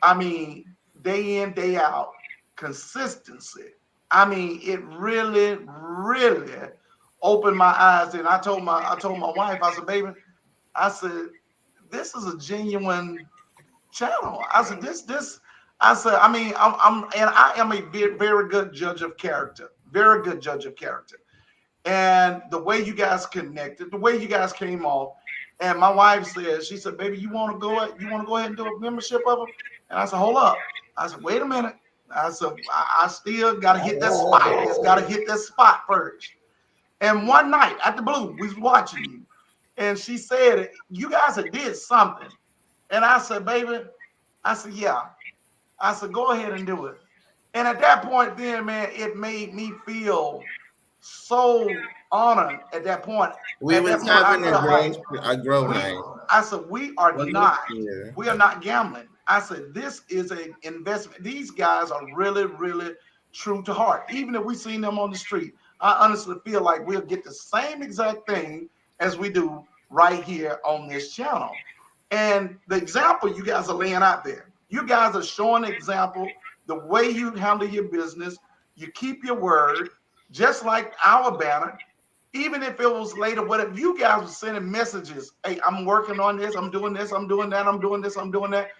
I mean, day in, day out, consistency. I mean, it really, really opened my eyes. And I told my wife, I said, baby, I said, this is a genuine channel. I said, I said, I mean, and I am a very good judge of character, very good judge of character. And the way you guys connected, the way you guys came off, and my wife said, she said, baby, you want to go ahead and do a membership of them? And I said, hold up. I said, wait a minute. I said, I still got to hit that spot. It's got to hit that spot first. And one night at the Blue, we was watching you, and she said, you guys had did something. And I said, baby, I said, yeah. I said, go ahead and do it. And at that point, then, man, it made me feel so honored at that point. We At that was point, I having felt like a grow we, night. I said, Was it? Yeah. we are not gambling. I said, this is an investment. These guys are really, really true to heart. Even if we seen them on the street, I honestly feel like we'll get the same exact thing as we do right here on this channel. And the example you guys are laying out there, you guys are showing example, the way you handle your business, you keep your word, just like our banner. Even if it was later, whatever, you guys were sending messages. Hey, I'm working on this, I'm doing this, I'm doing that, I'm doing this, I'm doing that.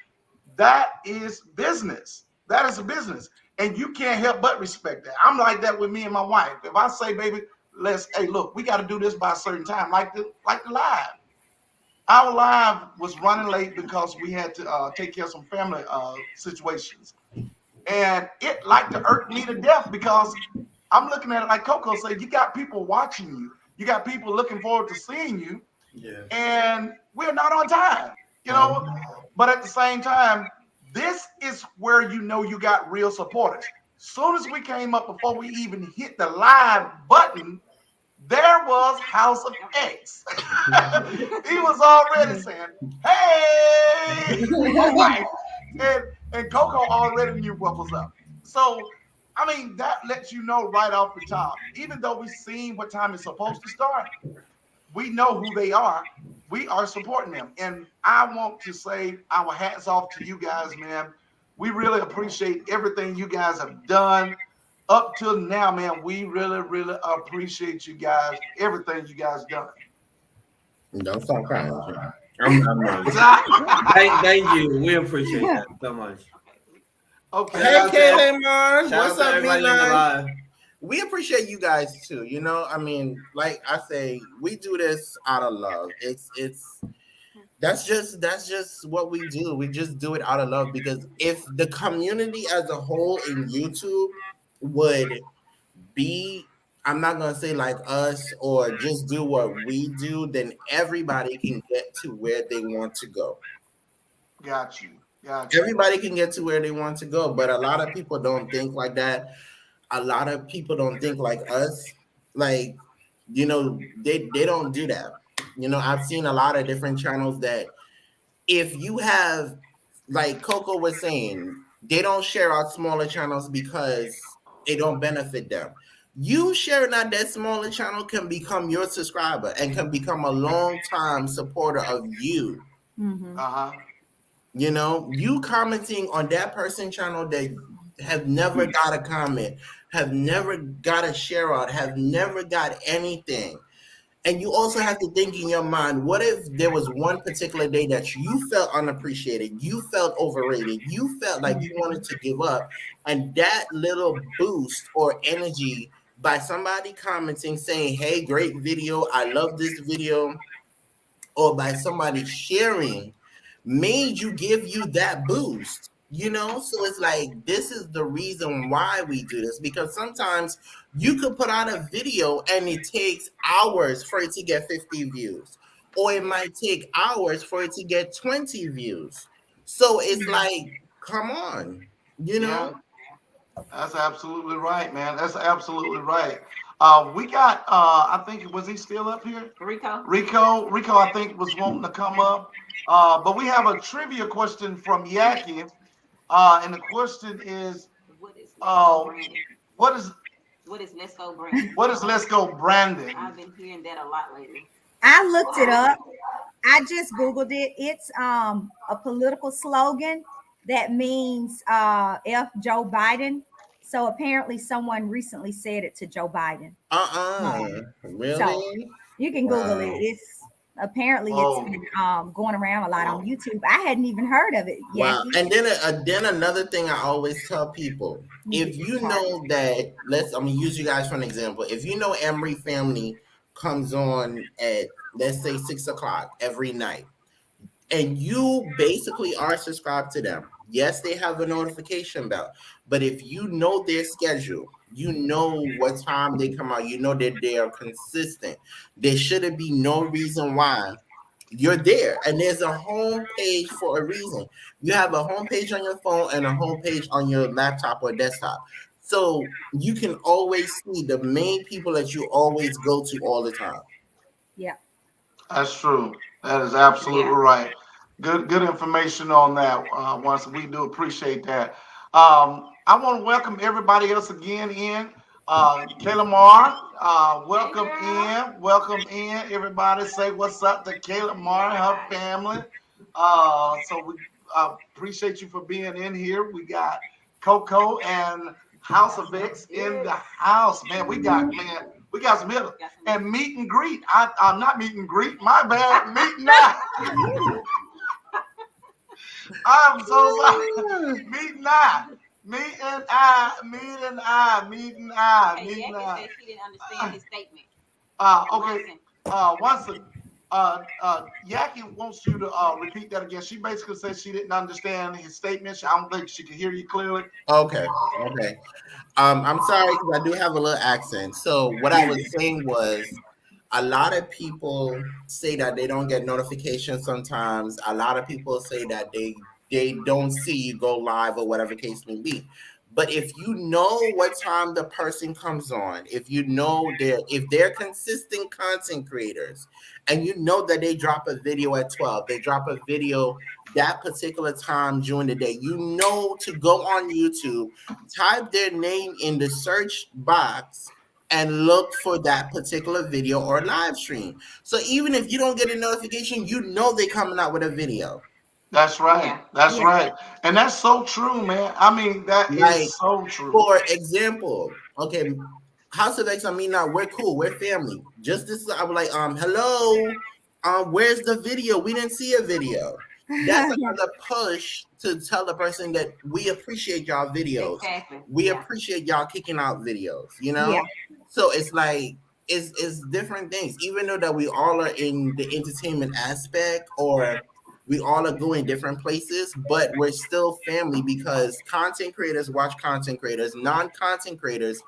That is business. That is a business. And you can't help but respect that. I'm like that with me and my wife. If I say, baby, hey, look, we got to do this by a certain time, like the live. Our live was running late because we had to take care of some family situations. And it like to irk me to death because I'm looking at it like Coco said, you got people watching you. You got people looking forward to seeing you. Yeah. And we're not on time, you know. But at the same time, this is where you know you got real supporters. Soon as we came up, before we even hit the live button, there was House of X. He was already saying, hey, and Coco already knew what was up. So, I mean, that lets you know right off the top, even though we've seen what time it's supposed to start, we know who they are. We are supporting them. And I want to say our hats off to you guys, man. We really appreciate everything you guys have done up till now, man. We really, really appreciate you guys, everything you guys done. Don't stop crying. I'm not. Thank you. We appreciate that so much. Okay. Hey, Kayla Mars. Shout What's out to up, everybody in the Milan? live. We appreciate you guys too. You know, I mean, like I say, we do this out of love. That's just what we do. We just do it out of love because if the community as a whole in YouTube would be, I'm not gonna say like us or just do what we do, then everybody can get to where they want to go. Got you. Got you. Everybody can get to where they want to go, but a lot of people don't think like that. A lot of people don't think like us. Like, you know, they don't do that. You know, I've seen a lot of different channels that if you have, like Coco was saying, they don't share out smaller channels because it don't benefit them. You sharing out that smaller channel can become your subscriber and can become a long time supporter of you. Mm-hmm. You know, you commenting on that person channel that have never got a comment, have never got a share out, have never got anything. And you also have to think in your mind, what if there was one particular day that you felt unappreciated, you felt overrated, you felt like you wanted to give up, and that little boost or energy by somebody commenting saying, hey, great video, I love this video, or by somebody sharing made you give you that boost, you know? So it's like, this is the reason why we do this, because sometimes you could put out a video and it takes hours for it to get 50 views, or it might take hours for it to get 20 views. So it's like, come on, you know? That's absolutely right, man. That's absolutely right. We got I think, was he still up here? Rico, I think, was wanting to come up. But we have a trivia question from Yaki. And the question is, what is Let's Go Brandon? What is Let's Go Brandon? I've been hearing that a lot lately. I looked it up. I just Googled it. It's a political slogan that means F Joe Biden. So apparently someone recently said it to Joe Biden. Really? So you can Google it. It's apparently it's been, going around a lot on YouTube. I hadn't even heard of it yet. Wow. And then another thing I always tell people, if you know that, I'm gonna use you guys for an example. If you know Embry Family comes on at, let's say, 6:00 every night, and you basically are subscribed to them. Yes, they have a notification bell, but if you know their schedule, you know what time they come out, you know that they are consistent. There shouldn't be no reason why you're there. And there's a home page for a reason. You have a home page on your phone and a home page on your laptop or desktop. So you can always see the main people that you always go to all the time. Yeah. That's true. That is absolutely Yeah. right. Good information on that. Once we do appreciate that. I want to welcome everybody else again in. Kayla Mar, Hey, welcome girl. in. Welcome in. Everybody say what's up to Kayla Mar and her family. So we appreciate you for being in here. We got Coco and House of X in the house. We got some hitters. Got some And meet and greet. I'm not meet and greet. My bad. Meet and I. I'm so sorry. Meet and I. Meet and I. Meet and I. Meet and I. Okay, Meet and Jackie I. said she didn't understand his statement. Okay. Yaki wants you to repeat that again. She basically said she didn't understand his statement. I don't think she could hear you clearly. Okay. Okay. I'm sorry because I do have a little accent. So what I was saying was a lot of people say that they don't get notifications sometimes. A lot of people say that they don't see you go live or whatever case may be. But if you know what time the person comes on, if you know if they're consistent content creators and you know that they drop a video at 12, they drop a video that particular time during the day, you know to go on YouTube, type their name in the search box and look for that particular video or live stream. So even if you don't get a notification, you know they're coming out with a video. That's right. Yeah. That's Yeah. right. And that's so true, man. I mean, that Like, is so true. for example, okay, House of X, I mean, now we're cool, we're family. Just this, I was like, hello, where's the video? We didn't see a video. That's another push to tell the person that we appreciate y'all videos. Exactly. We Yeah. appreciate y'all kicking out videos, you know? Yeah. So it's like, it's different things. Even though that we all are in the entertainment aspect or we all are going different places, but we're still family because content creators watch content creators, non-content creators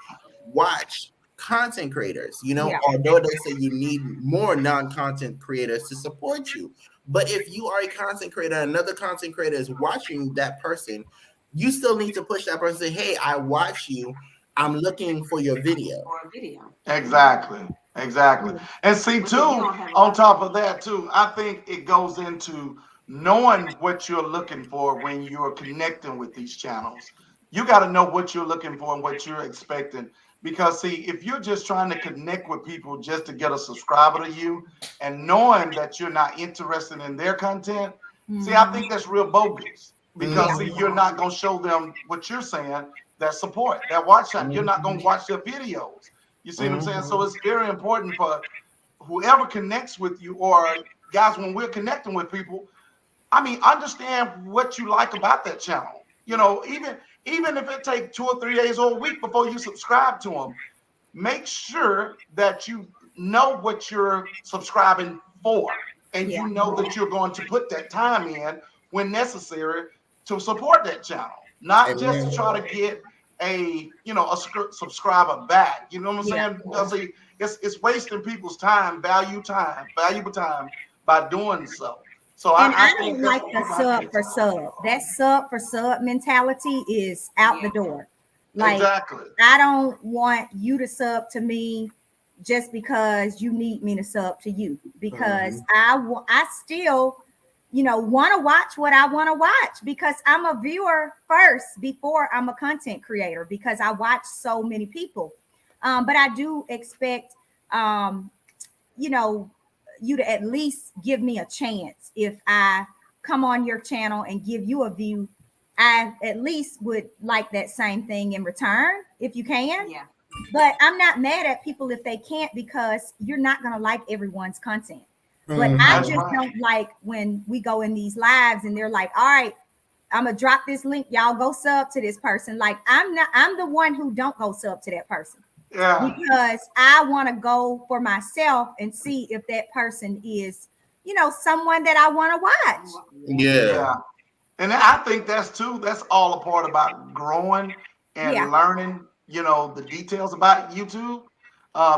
watch content creators. You know, Yeah. although they say you need more non-content creators to support you. But if you are a content creator, another content creator is watching that person, you still need to push that person, say, hey, I watch you. I'm looking for your video. Or a video. Exactly. Exactly. And see, But too, see, you don't have a on lot top of that, too, I think it goes into knowing what you're looking for when you're connecting with these channels. You got to know what you're looking for and what you're expecting. Because, see, if you're just trying to connect with people just to get a subscriber to you and knowing that you're not interested in their content, see, I think that's real bogus. Because, see, you're not going to show them what you're saying, that support, that watch time. You're not going to watch their videos. You see what I'm saying? So it's very important for whoever connects with you, or guys, when we're connecting with people, I mean, understand what you like about that channel. You know, even if it takes 2 or 3 days or a week before you subscribe to them, make sure that you know what you're subscribing for, and Yeah. you know that you're going to put that time in when necessary to support that channel, not just to try to get a subscriber back. You know what I'm Yeah. saying? Because it's wasting people's time, valuable time by doing so. So And I think don't that's like what the people have to sub for sub. That sub for sub mentality is out the Yeah. door. Like, exactly. I don't want you to sub to me just because you need me to sub to you, because I still, want to watch what I want to watch, because I'm a viewer first before I'm a content creator, because I watch so many people. But I do expect, you know, you to at least give me a chance. If I come on your channel and give you a view, I at least would like that same thing in return, if you can. Yeah. But I'm not mad at people if they can't, because you're not going to like everyone's content. But I That's just right. don't like when we go in these lives and they're like, all right, I'm gonna drop this link, y'all go sub to this person. Like, I'm the one who don't go sub to that person, Yeah. because I want to go for myself and see if that person is, someone that I want to watch. Yeah. And I think that's all a part about growing and Yeah. learning, the details about YouTube.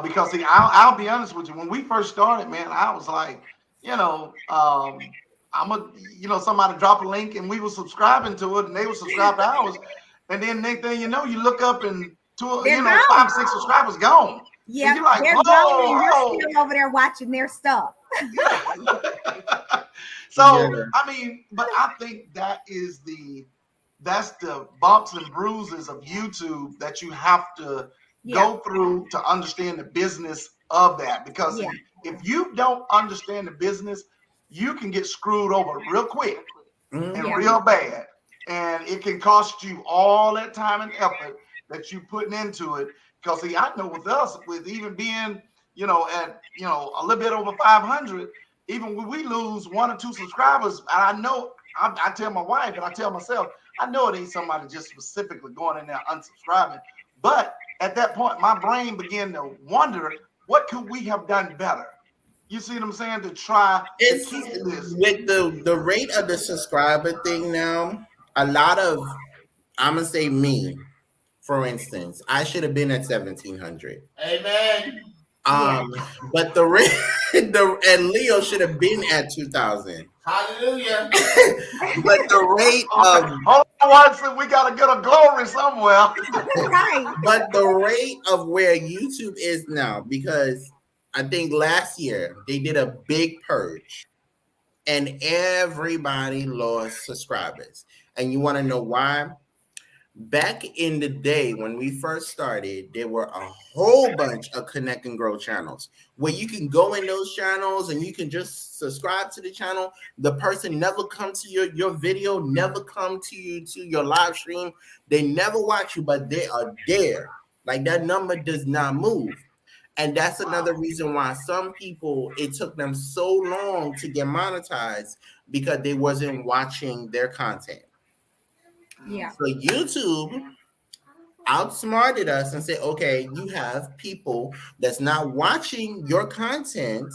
Because see, I'll be honest with you. When we first started, man, I was like, I'm somebody drop a link and we were subscribing to it and they were subscribed to ours. And then next thing you know, you look up and They're gone. 5, 6 subscribers gone. Yeah, you're like, they're whoa, gone and whoa. you're still over there watching their stuff. So, I mean, but I think that's the bumps and bruises of YouTube that you have to go through to understand the business of that. Because if you don't understand the business, you can get screwed over real quick and real bad. And it can cost you all that time and effort that you putting into it. Because see, I know with us, with even being, at a little bit over 500, even when we lose 1 or 2 subscribers, and I know I tell my wife and I tell myself, I know it ain't somebody just specifically going in there unsubscribing. But at that point, my brain began to wonder, what could we have done better? You see what I'm saying? To try to keep this. With the rate of the subscriber thing now, a lot of, I'm gonna say me, for instance, I should have been at 1,700. Amen. But the rate, and Leo should have been at 2,000. Hallelujah. But the rate of, hold on, we gotta get a glory somewhere. Right. But the rate of where YouTube is now, because I think last year they did a big purge and everybody lost subscribers. And you want to know why? Back in the day when we first started, there were a whole bunch of Connect and Grow channels where you can go in those channels and you can just subscribe to the channel. The person never come to your video, never come to you to your live stream. They never watch you, but they are there. Like that number does not move. And that's another reason why some people, it took them so long to get monetized because they wasn't watching their content. Yeah. So YouTube outsmarted us and said, okay, you have people that's not watching your content.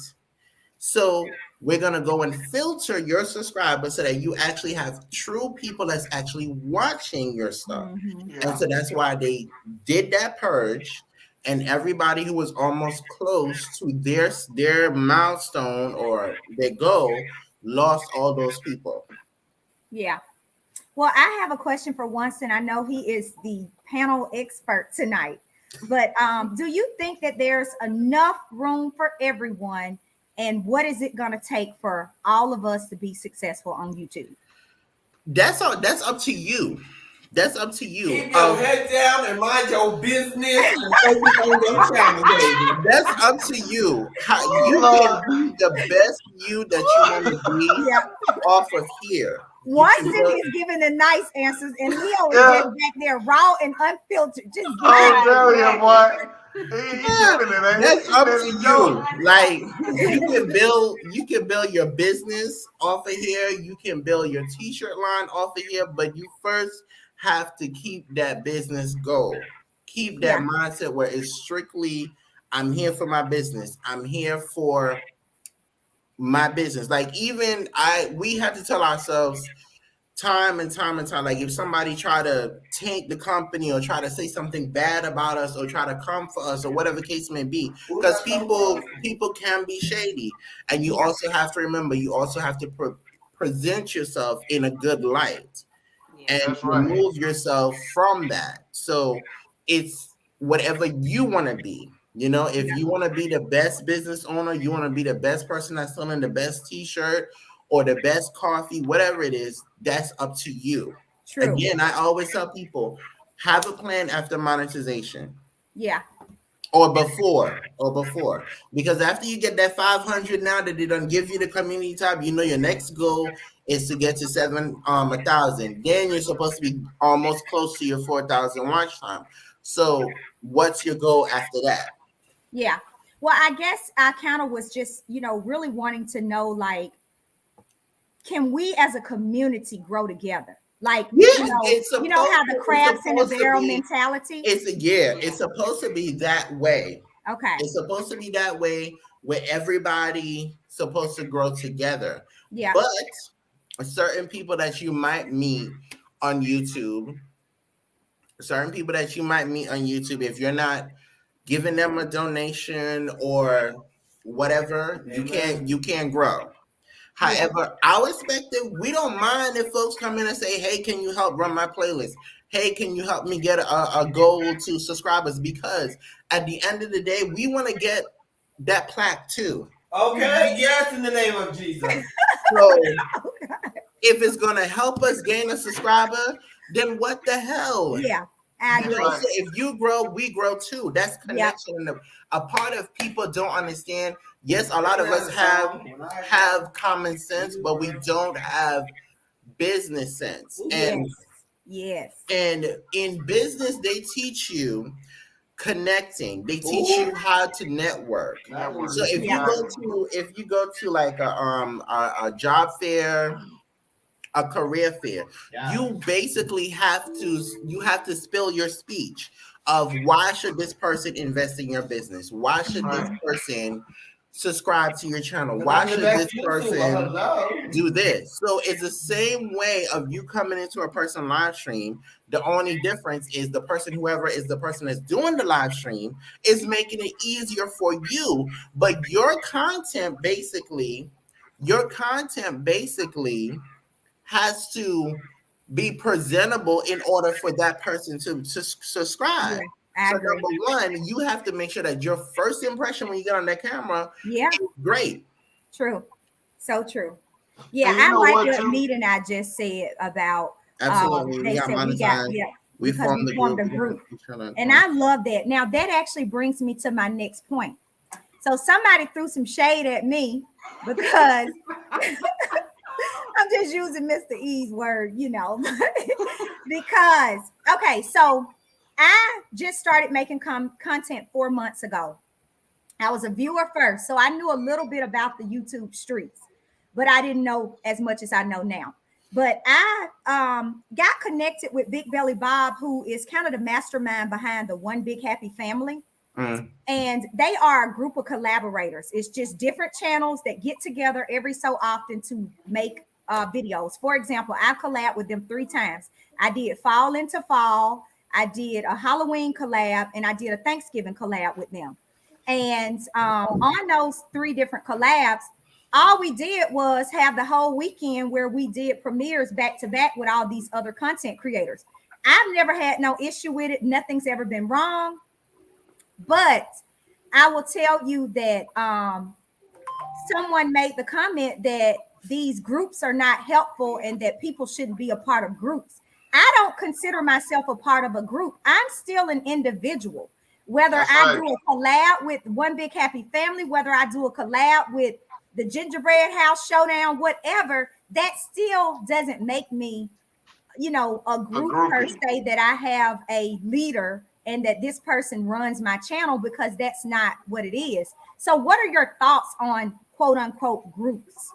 So we're going to go and filter your subscribers so that you actually have true people that's actually watching your stuff. And so that's why they did that purge. And everybody who was almost close to their milestone or their goal lost all those people. Yeah. Well, I have a question for Winston. I know he is the panel expert tonight, but do you think that there's enough room for everyone? And what is it going to take for all of us to be successful on YouTube? That's up to you. That's up to you. Keep your head down and mind your business and focus on your channel, baby. That's up to you. You can be the best you that you want to be off of here. Winston is giving the nice answers, and Leo is just back there raw and unfiltered. Just tell you, boy. That's up to you. Like you can build your business off of here. You can build your t-shirt line off of here, but you first have to keep that business goal. Keep that mindset where it's strictly, I'm here for my business. I'm here for my business. Like even we have to tell ourselves time and time, like if somebody try to tank the company or try to say something bad about us or try to come for us or whatever case may be, because people can be shady. And you also have to remember, you also have to present yourself in a good light and remove yourself from that. So it's whatever you want to be. If you want to be the best business owner, you want to be the best person that's selling the best t-shirt or the best coffee, whatever it is, that's up to you. True. Again, I always tell people, have a plan after monetization. Yeah. Or before. Because after you get that 500 now that they don't give you the community tab, your next goal is to get to 1,000. Then you're supposed to be almost close to your 4,000 watch time. So what's your goal after that? Yeah. Well, I guess I kind of was just, really wanting to know, like, can we as a community grow together? Like, it's how the crabs in the barrel mentality. It's supposed to be that way. Okay. It's supposed to be that way where everybody supposed to grow together. Yeah. But certain people that you might meet on YouTube, if you're not giving them a donation or whatever, you can't grow. However, our perspective, we don't mind if folks come in and say, hey, can you help run my playlist? Hey, can you help me get a goal to subscribers? Because at the end of the day, we want to get that plaque too. Okay, yes, in the name of Jesus. So if it's going to help us gain a subscriber, then what the hell? Yeah, I agree. So if you grow, we grow too. That's connection. Yep. A part of people don't understand. Yes, a lot of us have common sense, but we don't have business sense. And and in business, they teach you connecting. They teach you how to network. So if you go to like a job fair, a career fair, you basically have to spill your speech of why should this person invest in your business? Why should this person subscribe to your channel? Why should this person do this? So it's the same way of you coming into a person live stream. The only difference is whoever is the person that's doing the live stream is making it easier for you, but your content basically has to be presentable in order for that person to subscribe. So number one, you have to make sure that your first impression when you get on that camera is great. True. So true. Yeah, I like what Meet and I just said about absolutely. We formed a group. And I love that. Now that actually brings me to my next point. So somebody threw some shade at me because I'm just using Mr. E's word, because, okay, so I just started making content 4 months ago. I was a viewer first, so I knew a little bit about the YouTube streets, but I didn't know as much as I know now. But I got connected with Big Belly Bob, who is kind of the mastermind behind the One Big Happy Family. And they are a group of collaborators. It's just different channels that get together every so often to make videos. For example, I've collabed with them 3 times. I did Fall into Fall, I did a Halloween collab, and I did a Thanksgiving collab with them. And on those 3 different collabs, all we did was have the whole weekend where we did premieres back to back with all these other content creators. I've never had no issue with it. Nothing's ever been wrong. But I will tell you that someone made the comment that these groups are not helpful and that people shouldn't be a part of groups. I don't consider myself a part of a group. I'm still an individual. Whether I do a collab with One Big Happy Family, whether I do a collab with the Gingerbread House Showdown, whatever, that still doesn't make me, a group per se, that I have a leader and that this person runs my channel, because that's not what it is. So what are your thoughts on quote unquote groups?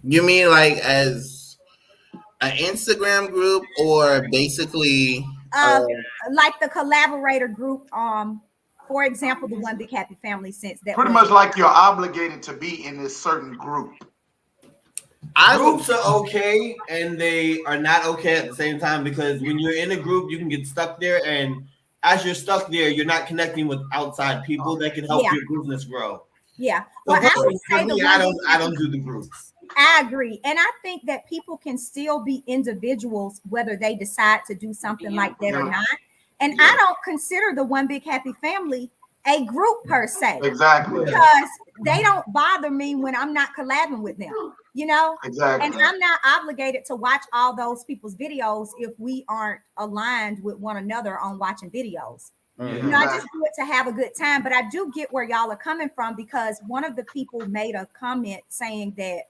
You mean like as an Instagram group, or basically like the collaborator group, for example, the One Big Happy Family, since that pretty much like you're obligated to be in this certain group. Groups are okay and they are not okay at the same time, because when you're in a group, you can get stuck there, and as you're stuck there, you're not connecting with outside people that can help your business grow. Yeah. Well, I don't do the groups. I agree. And I think that people can still be individuals, whether they decide to do something like that or not. And I don't consider the One Big Happy Family a group per se. Exactly. Because they don't bother me when I'm not collabing with them, Exactly. And I'm not obligated to watch all those people's videos if we aren't aligned with one another on watching videos. I just do it to have a good time. But I do get where y'all are coming from, because one of the people made a comment saying that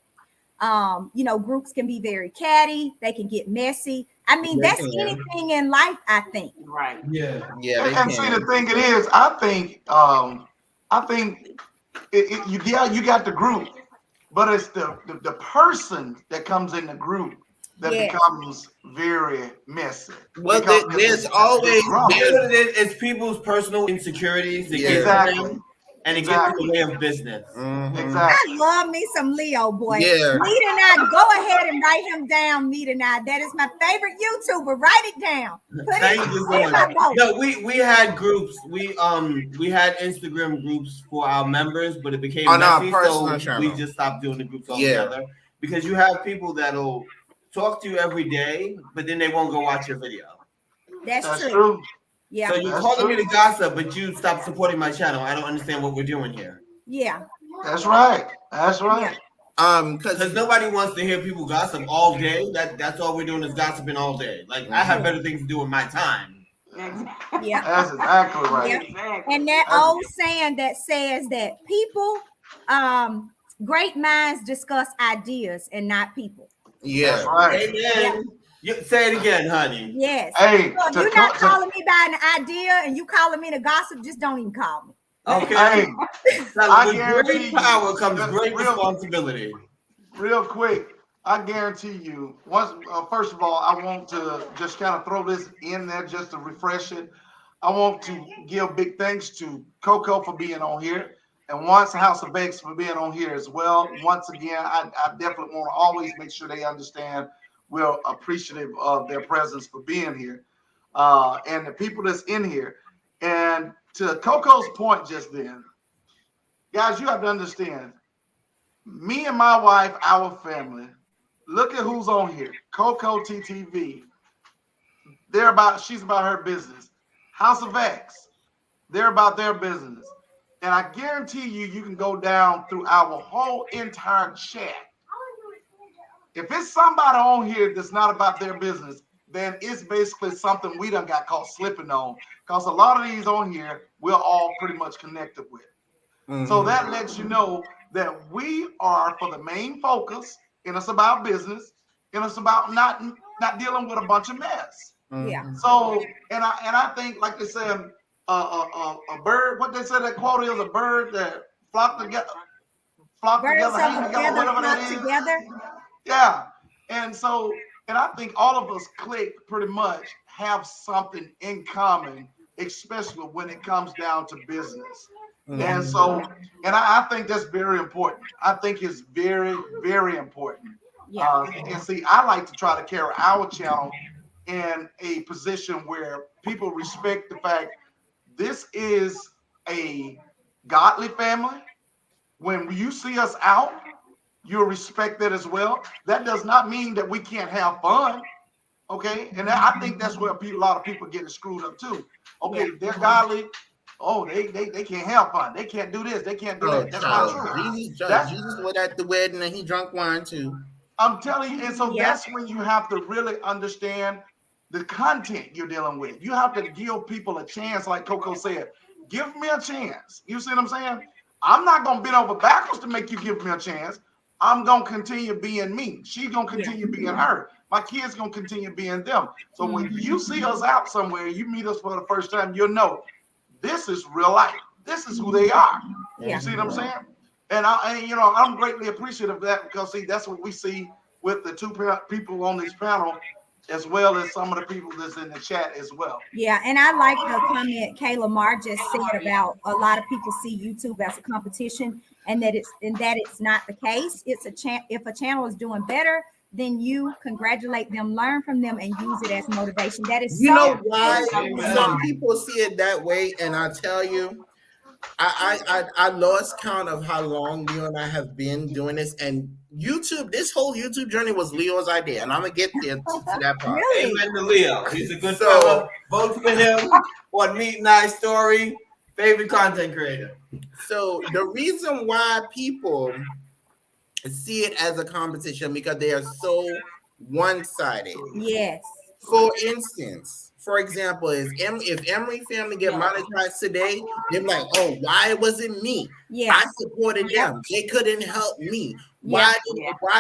groups can be very catty, they can get messy. I mean, that's anything in life, I think. Right. Yeah. And see, the thing it is, I think you got the group, but it's the person that comes in the group that becomes very messy. Well, there's always it's people's personal insecurities that get to them, and it gets in the way of business. Exactly. I love me some Leo, boy. Yeah. Meet and I, go ahead and write him down. Meet and I. That is my favorite YouTuber. Write it down. Thank you so much. No, we had groups. We had Instagram groups for our members, but it became messy, so we just stopped doing the groups altogether. because you have people that'll talk to you every day, but then they won't go watch your video. That's true. true. Yeah. So you're That's calling true. me to gossip, but you stop supporting my channel. I don't understand what we're doing here. Yeah. That's right. That's right. Because nobody wants to hear people gossip all day. That's all we're doing is gossiping all day. Like I have better things to do with my time. Yeah. That's exactly right. Yeah. Exactly. And that old saying that says that people, great minds discuss ideas and not people. Yeah. That's right. Amen. You, say it again, honey. Yes. Hey, So you're not calling me by an idea and you calling me to gossip, just don't even call me. Okay. Hey, Now, with guarantee great you, power comes great real- responsibility. real quick, I guarantee you. Once, first of all, I want to just kind of throw this in there just to refresh it. I want to give big thanks to Coco for being on here, and once House of X for being on here as well. Once again, I definitely want to always make sure they understand we're appreciative of their presence for being here, and the people that's in here. And to Coco's point just then, guys, you have to understand, me and my wife, our family, look at who's on here. Coco Teetv. She's about her business. House of X, they're about their business. And I guarantee you can go down through our whole entire chat. If it's somebody on here that's not about their business, then it's basically something we done got caught slipping on. Because a lot of these on here, we're all pretty much connected with. So that lets you know that we are for the main focus, and it's about business, and it's about not dealing with a bunch of mess. Yeah. So, and I think, like they said, a bird. What they said that quote is, a bird that flock together, Birds hang of together, together, whatever that flock is. together. Yeah, and so, and I think all of us click pretty much have something in common, especially when it comes down to business. And so, and I think that's very important. I think it's very, very important. Yeah. And see, I like to try to carry our channel in a position where people respect the fact this is a godly family. When you see us out, you'll respect that as well. That does not mean that we can't have fun. Okay. And I think that's where a lot of people get screwed up too. Okay, they're godly. Oh, they can't have fun. They can't do this. They can't do that. That's not true. Jesus was at the wedding and he drank wine too. I'm telling you, and so that's when you have to really understand the content you're dealing with. You have to give people a chance, like Coco said. Give me a chance. You see what I'm saying? I'm not gonna bend over backwards to make you give me a chance. I'm gonna continue being me. She's gonna continue being her. My kids gonna continue being them. So when you see us out somewhere, you meet us for the first time, you'll know this is real life. This is who they are. Yeah. You see what I'm saying? And I'm greatly appreciative of that, because see, that's what we see with the two people on this panel, as well as some of the people that's in the chat as well. Yeah, and I like the comment Kayla Mar just said about a lot of people see YouTube as a competition, and that it's not the case. It's if a channel is doing better, then you congratulate them, learn from them, and use it as motivation. That is know why some people see it that way, and I tell you, I lost count of how long Leo and I have been doing this, and YouTube. This whole YouTube journey was Leo's idea, and I'm gonna get there to that part. Really? Amen to Leo. He's a good fella. Vote for him on Meet Nice Story. Favorite content creator. So the reason why people see it as a competition, because they are so one-sided. Yes. For instance, for example, if Emory family get monetized today, they're like, oh, why wasn't me? Yeah. I supported them. They couldn't help me. Why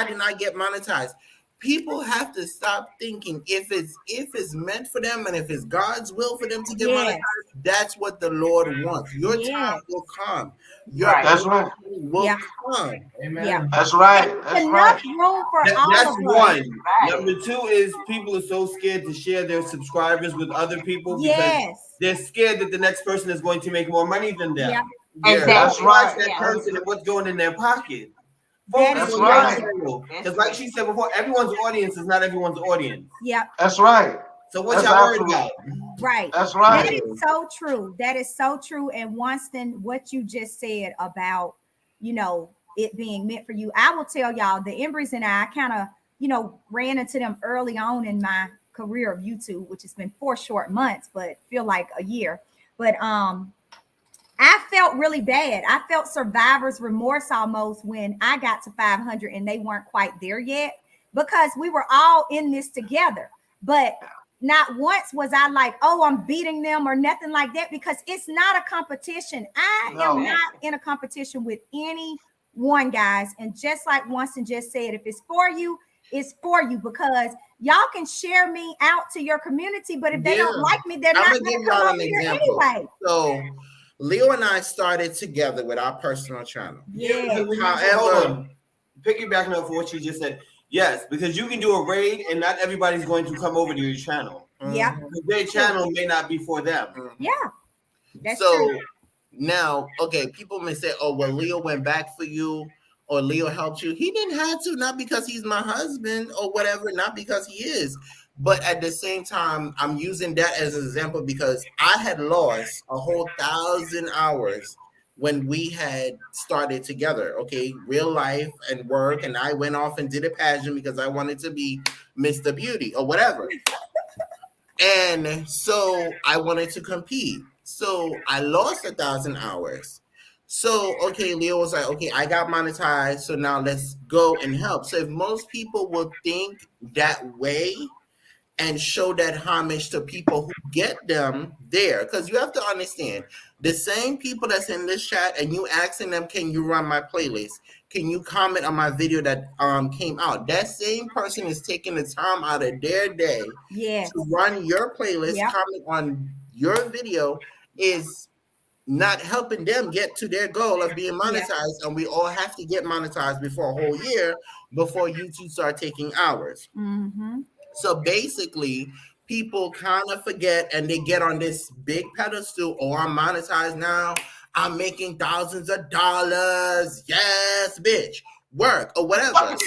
didn't I get monetized? People have to stop thinking if it's meant for them and if it's God's will for them to get monetized, that's what the Lord wants. Your time will come. That's right. Will come. Amen. Yeah. That's right. That's right. Room for all That's of us. one. Number two is people are so scared to share their subscribers with other people because they're scared that the next person is going to make more money than them. Yeah. Exactly. That's right. That person and what's going in their pocket. That's right. Because like she said before, everyone's audience is not everyone's audience. Yeah. That's right. So what y'all worried about? Right. That's right. That is so true. That is so true. And Winston, what you just said about, it being meant for you. I will tell y'all, the Embry's and I kind of, you know, ran into them early on in my career of YouTube, which has been 4 short months, but feel like a year. But I felt really bad. I felt survivor's remorse almost when I got to 500 and they weren't quite there yet, because we were all in this together. But not once was I like, oh, I'm beating them or nothing like that, because it's not a competition. I am not in a competition with anyone, guys. And just like Winston just said, if it's for you, it's for you, because y'all can share me out to your community, but if they don't like me, they're not going to come over here anyway. So Leo and I started together with our personal channel. Yeah. However, piggybacking off what you just said, yes, because you can do a raid and not everybody's going to come over to your channel. Yeah. Their channel may not be for them. Yeah. That's so true. Now, okay, people may say, oh, well, Leo went back for you or Leo helped you. He didn't have to, not because he's my husband or whatever, not because he is. But at the same time, I'm using that as an example because I had lost a whole 1,000 hours when we had started together, okay, real life and work. And I went off and did a pageant because I wanted to be Mr. Beauty or whatever. And so I wanted to compete. So I lost 1,000 hours. So, okay, Leo was like, okay, I got monetized. So now let's go and help. So if most people would think that way and show that homage to people who get them there, because you have to understand, the same people that's in this chat and you asking them, can you run my playlist? Can you comment on my video that came out? That same person is taking the time out of their day to run your playlist, comment on your video, is not helping them get to their goal of being monetized. And we all have to get monetized before a whole year before YouTube start taking hours. Mm-hmm. So basically, people kind of forget and they get on this big pedestal. Oh, I'm monetized now. I'm making thousands of dollars. Yes, bitch. Work or whatever. So,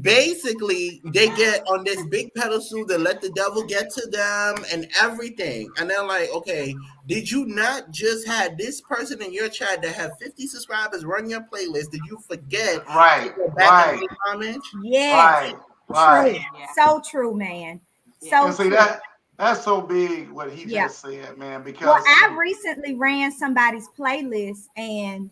basically, they get on this big pedestal to let the devil get to them and everything. And they're like, okay, did you not just have this person in your chat that have 50 subscribers run your playlist? Did you forget to go back and comment? Yes. True. So true, man. So and see true. that's so big what he just said, man. Because well, I recently ran somebody's playlist and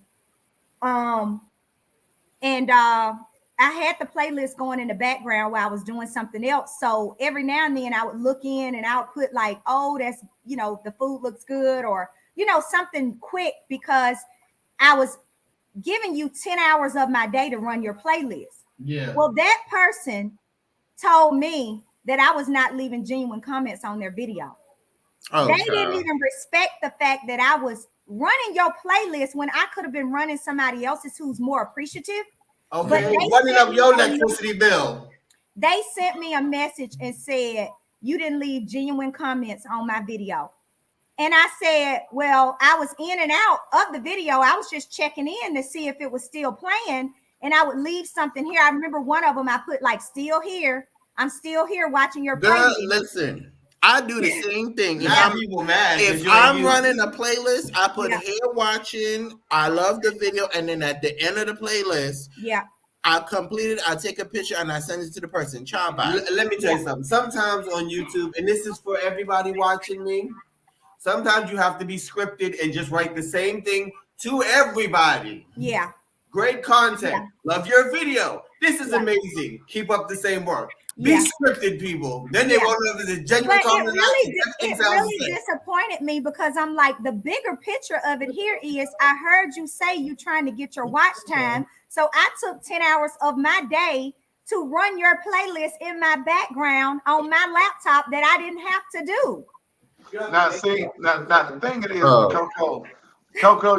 I had the playlist going in the background while I was doing something else. So every now and then I would look in and I would put like, oh, that's, you know, the food looks good, or, you know, something quick, because I was giving you 10 hours of my day to run your playlist. Yeah. Well, that person told me that I was not leaving genuine comments on their video. Oh, they didn't even respect the fact that I was running your playlist when I could have been running somebody else's who's more appreciative. Okay, running up your electricity bill. They sent me a message and said, you didn't leave genuine comments on my video. And I said, well, I was in and out of the video. I was just checking in to see if it was still playing. And I would leave something here. I remember one of them, I put like, still here. I'm still here watching your playlist. Listen, I do the same thing. If I'm running a playlist, I put here watching, I love the video, and then at the end of the playlist, I complete it, I take a picture, and I send it to the person. Let me tell you something. Sometimes on YouTube, and this is for everybody watching me, sometimes you have to be scripted and just write the same thing to everybody. Yeah. Great content. Love your video. This is amazing. Keep up the same work. Be scripted, people. Then they won't know the genuine comment. It really disappointed me, because I'm like, the bigger picture of it here is, I heard you say you trying to get your watch time. So I took 10 hours of my day to run your playlist in my background on my laptop that I didn't have to do. Now, see, now the thing it is, Coco,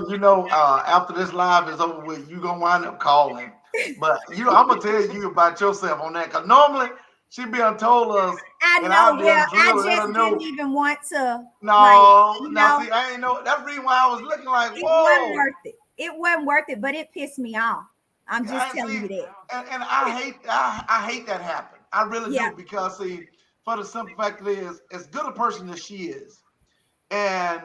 you know, after this live is over with, you gonna wind up calling. But I'm gonna tell you about yourself on that, because normally she be told us. I know. Well, I just didn't even want to. No, see, I ain't know. That's the reason why I was looking like, whoa. It wasn't worth it. It wasn't worth it, but it pissed me off. I'm just telling you that. And I hate that happen. I really do, because see, for the simple fact is, as good a person as she is, and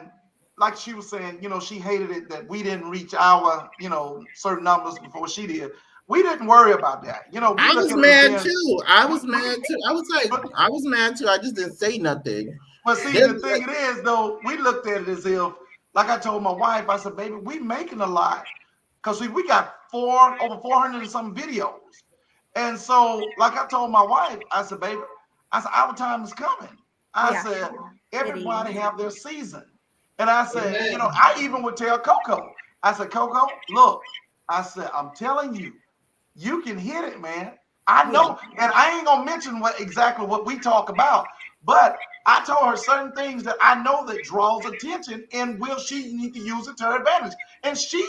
like she was saying, you know, she hated it that we didn't reach our, you know, certain numbers before she did. We didn't worry about that. You know, we I look was at it as mad being, too. I was mad too. I was like, I was mad too. I just didn't say nothing. but see, the thing it is though, we looked at it as if, like I told my wife, I said, baby, we making a lot. Because we got over 400 and some videos. And so, like I told my wife, I said, baby, I said, our time is coming. I said, everybody have their season. And I said, you know, I even would tell Coco, I said, Coco, look, I said, I'm telling you, you can hit it, man. I know. And I ain't gonna mention exactly what we talk about, but I told her certain things that I know that draws attention, and will she need to use it to her advantage. And she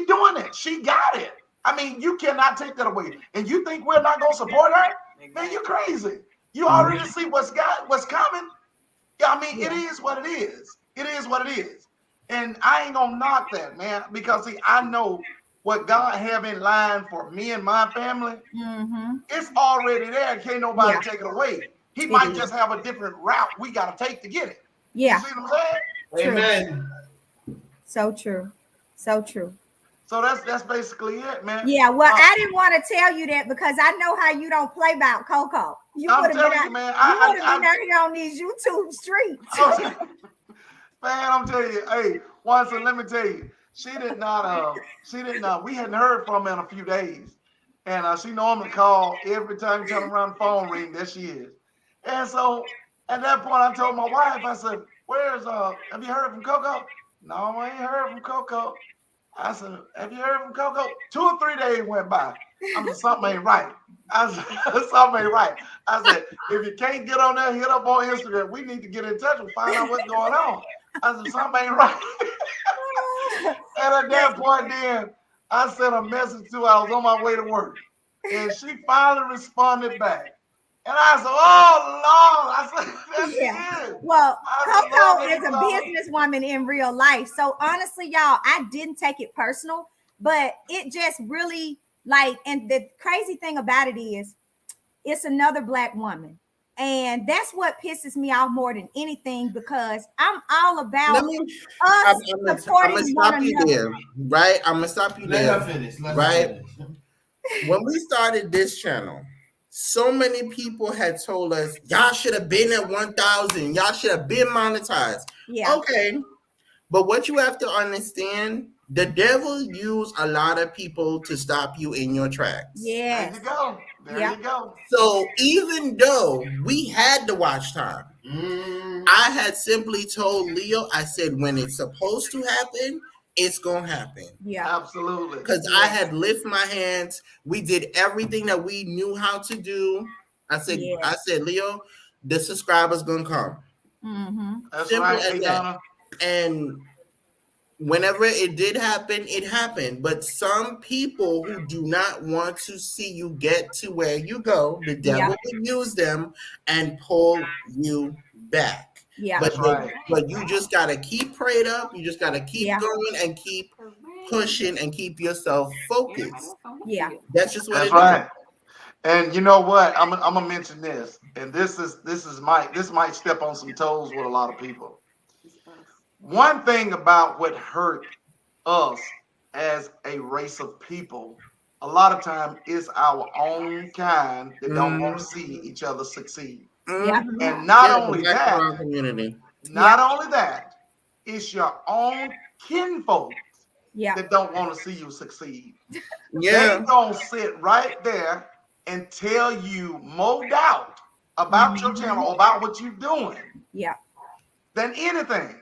doing it. She got it. I mean, you cannot take that away. And you think we're not gonna support her? Man, you crazy. You already see what's coming. Yeah, I mean, it is what it is. It is what it is. And I ain't gonna knock that, man, because see, I know what God have in line for me and my family. It's already there. Can't nobody take it away. He might just have a different route we gotta take to get it. Yeah. You see what I'm saying? Amen. So true. So true. So that's basically it, man. Yeah, well, I didn't want to tell you that because I know how you don't play about Coco. You would have been, been out here on these YouTube streets. Man, I'm telling you, hey, Watson, let me tell you, she did not, we hadn't heard from her in a few days. And she normally call every time you turn around the phone ring, there she is. And so at that point, I told my wife, I said, have you heard from Coco? No, I ain't heard from Coco. I said, have you heard from Coco? 2 or 3 days went by. I said, something ain't right. I said, something ain't right. I said, if you can't get on there, hit up on Instagram. We need to get in touch and find out what's going on. I said, something ain't right. And at that point then, I sent a message to her. I was on my way to work. And she finally responded back. And I said, oh, Lord. I said, that's it. Well, Coco is a businesswoman in real life. So honestly, y'all, I didn't take it personal, but it just really and the crazy thing about it is it's another Black woman. And that's what pisses me off more than anything, because I'm all about us supporting one another. Right? I'm going to stop you there. Let her finish. When we started this channel, so many people had told us, y'all should have been at 1,000. Y'all should have been monetized. Yeah. Okay. But what you have to understand, the devil used a lot of people to stop you in your tracks. Yes. There you go. There you go. So even though we had the watch time, I had simply told Leo, I said, when it's supposed to happen, it's gonna happen. Yeah, absolutely. Because I had lift my hands. We did everything that we knew how to do. I said, Leo, the subscribers gonna come. That's simple right, as that. And whenever it did happen, it happened. But some people who do not want to see you get to where you go, the devil will use them and pull you back. Yeah, but you just gotta keep prayed up. You just gotta keep going and keep pushing and keep yourself focused. Yeah, that's just what that's it right. is. And you know what? I'm gonna mention this, and this might step on some toes with a lot of people. One thing about what hurt us as a race of people, a lot of time is our own kind that don't want to see each other succeed. And not only that, it's your own kinfolk that don't want to see you succeed. They gonna sit right there and tell you more doubt about your channel, about what you're doing, than anything.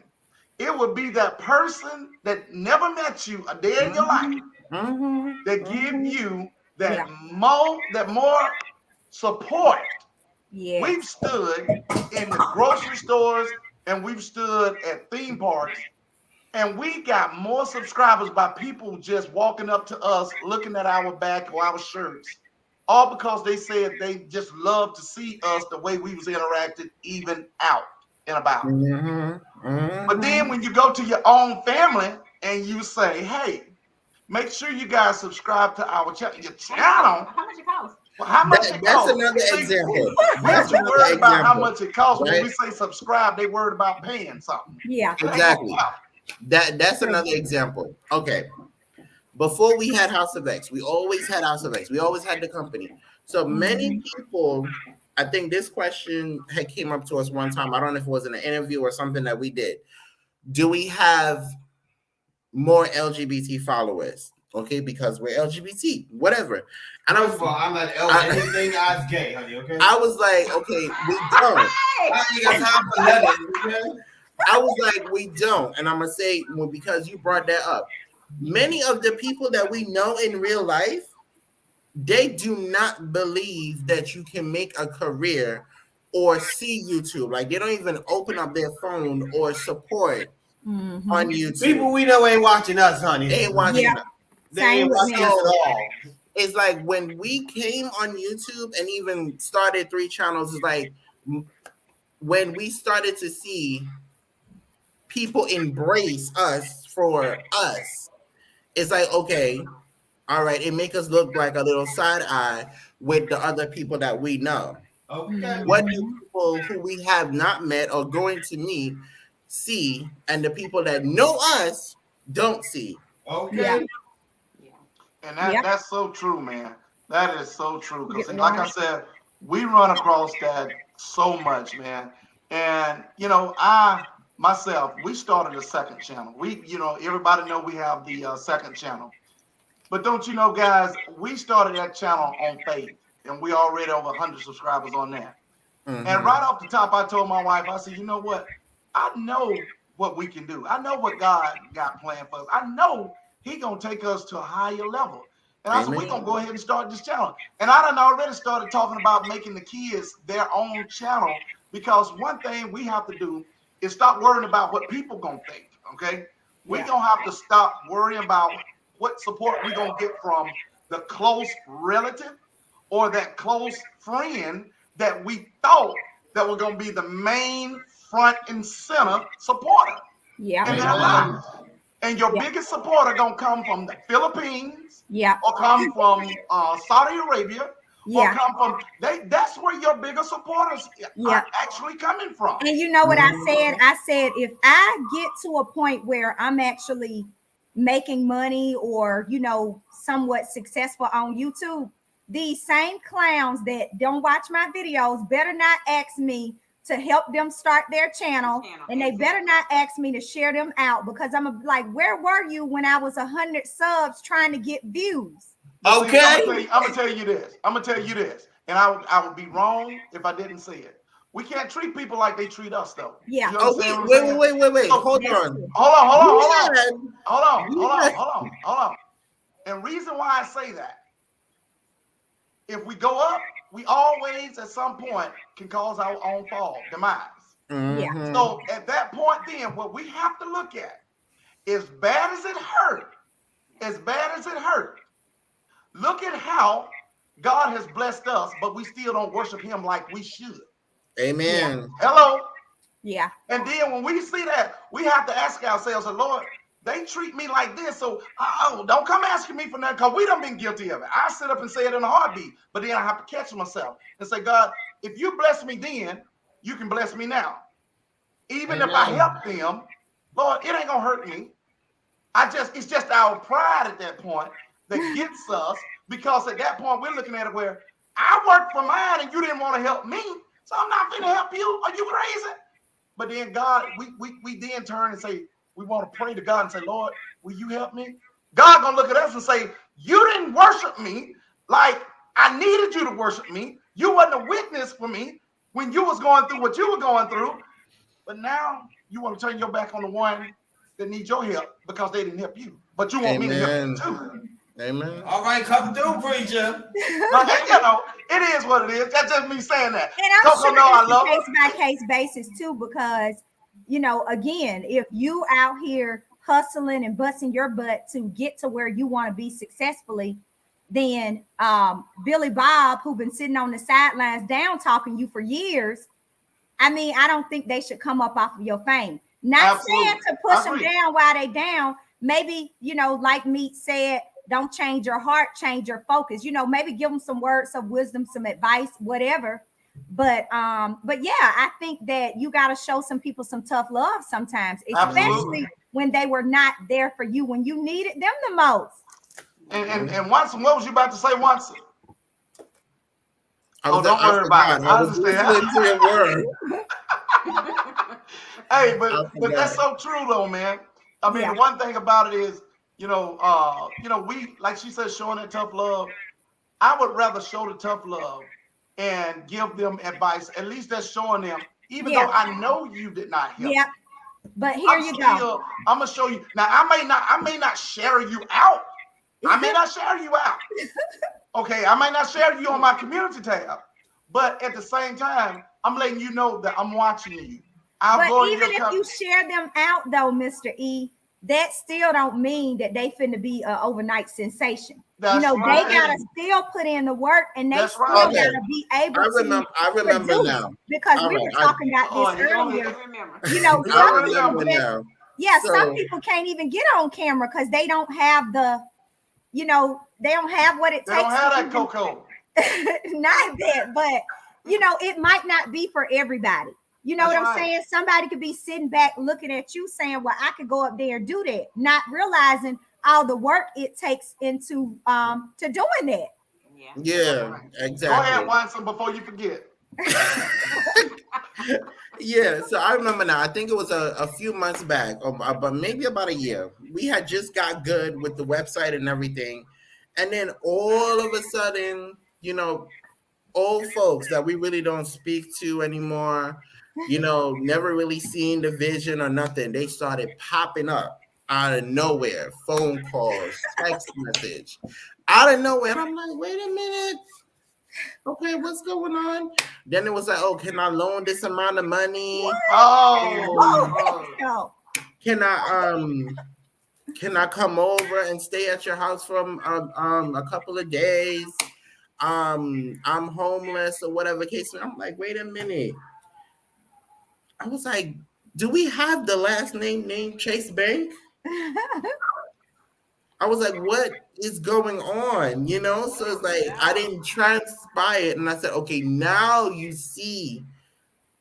It would be that person that never met you a day in your life that give you that more support. Yeah. We've stood in the grocery stores and we've stood at theme parks, and we got more subscribers by people just walking up to us, looking at our back or our shirts, all because they said they just love to see us the way we was interacted, even out and about. But then when you go to your own family and you say, hey, make sure you guys subscribe to our channel. Your channel? How much it cost? Well, how much it That's costs? another See, example. We're That's too another worried about how example. much it costs. When Right? we say subscribe, they worried about paying something. Yeah. It ain't gonna Exactly. happen. That's True. another example. Okay. Before we had House of X, we always had House of X. We always had the company. So many people, I think this question had came up to us one time. I don't know if it was in an interview or something that we did. Do we have more LGBT followers? Okay, because we're LGBT, whatever. And I was, First of all, I'm not anything as gay, honey. Okay. I was like, okay, we don't. You got time for letters, okay? I was like, we don't. And I'm gonna say, well, because you brought that up. Many of the people that we know in real life, they do not believe that you can make a career or see YouTube. Like they don't even open up their phone or support on YouTube. People we know ain't watching us, honey. They ain't watching Yeah. us. They Same ain't with watching me. us at all. It's like when we came on YouTube and even started 3 channels, it's like when we started to see people embrace us for us, it's like, okay, all right, it make us look like a little side eye with the other people that we know. Okay. What do people who we have not met or going to meet see, and the people that know us don't see? Okay. Yeah. And that's so true, man. That is so true. Because You're like I right. said, we run across that so much, man. And I myself, we started a second channel. We, everybody know we have the second channel. But don't you know, guys, we started that channel on faith, and we already over 100 subscribers on that. And right off the top, I told my wife, I said, you know what? I know what we can do. I know what God got planned for us. I know He gonna take us to a higher level. And I said, we're gonna go ahead and start this channel. And I done already started talking about making the kids their own channel, because one thing we have to do is stop worrying about what people gonna think. Okay, we're gonna have to stop worrying about what support we're gonna get from the close relative or that close friend that we thought that were gonna be the main front and center supporter Yeah. in their lives. And your biggest supporter gonna come from the Philippines, Yeah. or come from Saudi Arabia, Yeah. or come from that's where your bigger supporters are actually coming from. And you know what I said? I said, if I get to a point where I'm actually making money or, somewhat successful on YouTube, these same clowns that don't watch my videos better not ask me to help them start their channel, and they better not ask me to share them out, because I'm like, where were you when I was 100 subs trying to get views? Okay. I'm gonna tell you this. And I would be wrong if I didn't say it. We can't treat people like they treat us, though. Yeah. You understand what I'm saying? Wait. So, Hold on. Hold on. And reason why I say that, if we go up, we always at some point can cause our own fall, demise. Yeah. So at that point, then what we have to look at, as bad as it hurt, look at how God has blessed us, but we still don't worship Him like we should. Amen. Hello. Yeah. And then when we see that, we have to ask ourselves, Lord, they treat me like this, so don't come asking me for nothing, because we done been guilty of it. I sit up and say it in a heartbeat, but then I have to catch myself and say, God, if you bless me then, you can bless me now. Even if I help them, Lord, it ain't gonna hurt me. It's just our pride at that point that gets us, because at that point we're looking at it where I worked for mine and you didn't want to help me, so I'm not gonna help you. Are you crazy? But then God, we then turn and say, we want to pray to God and say, Lord, will you help me? God gonna look at us and say, you didn't worship me like I needed you to worship me. You wasn't a witness for me when you was going through what you were going through. But now you want to turn your back on the one that needs your help because they didn't help you. But you want me to help you too. Amen. All right, come through, preacher. It is what it is. That's just me saying that. And I'm Coco, sure no, I it's love a case-by-case basis too, because again, if you out here hustling and busting your butt to get to where you want to be successfully, then Billy Bob, who been sitting on the sidelines down talking you for years, I mean, I don't think they should come up off of your fame. Not saying to push them down while they down. Maybe, like Meat said, don't change your heart, change your focus. You know, maybe give them some words of wisdom, some advice, whatever. But yeah, I think that you got to show some people some tough love sometimes, especially Absolutely. when they were not there for you when you needed them the most. And Watson, what was you about to say, Watson? I Don't worry about it. I was understand. listening to your word. Hey, but that's so true though, man. I mean, Yeah. the one thing about it is, we, like she said, showing that tough love. I would rather show the tough love and give them advice. At least that's showing them, even Yeah. though I know you did not help. Yeah. But here you go. I'm gonna show you. Now, I may not share you out. I may not share you out. Okay, I might not share you on my community tab, but at the same time, I'm letting you know that I'm watching you. But even if you share them out, though, Mr. E, that still don't mean that they finna be an overnight sensation. That's They right. gotta still put in the work, and they That's still right. gotta be able to. I remember produce, now. because All we right, were talking about this earlier. I remember. I remember now. Yeah, So, some people can't even get on camera because they don't have the, they don't have what it They takes. don't have that Coco. Not that, but it might not be for everybody. You know That's what I'm saying? Somebody could be sitting back looking at you saying, well, I could go up there and do that, not realizing all the work it takes into to doing that. Yeah, exactly. Go ahead, Watson, before you forget. Yeah, so I remember now. I think it was a few months back, but maybe about a year. We had just got good with the website and everything, and then all of a sudden, old folks that we really don't speak to anymore, never really seen the vision or nothing. They started popping up out of nowhere, phone calls, text message, out of nowhere. And I'm like, wait a minute. Okay, what's going on? Then it was like, oh, can I loan this amount of money? Oh, Can I come over and stay at your house for a couple of days? I'm homeless or whatever case. I'm like, wait a minute. I was like, do we have the last name Chase Bank? I was like, what is going on? So it's like, I didn't transpire it. And I said, okay, now you see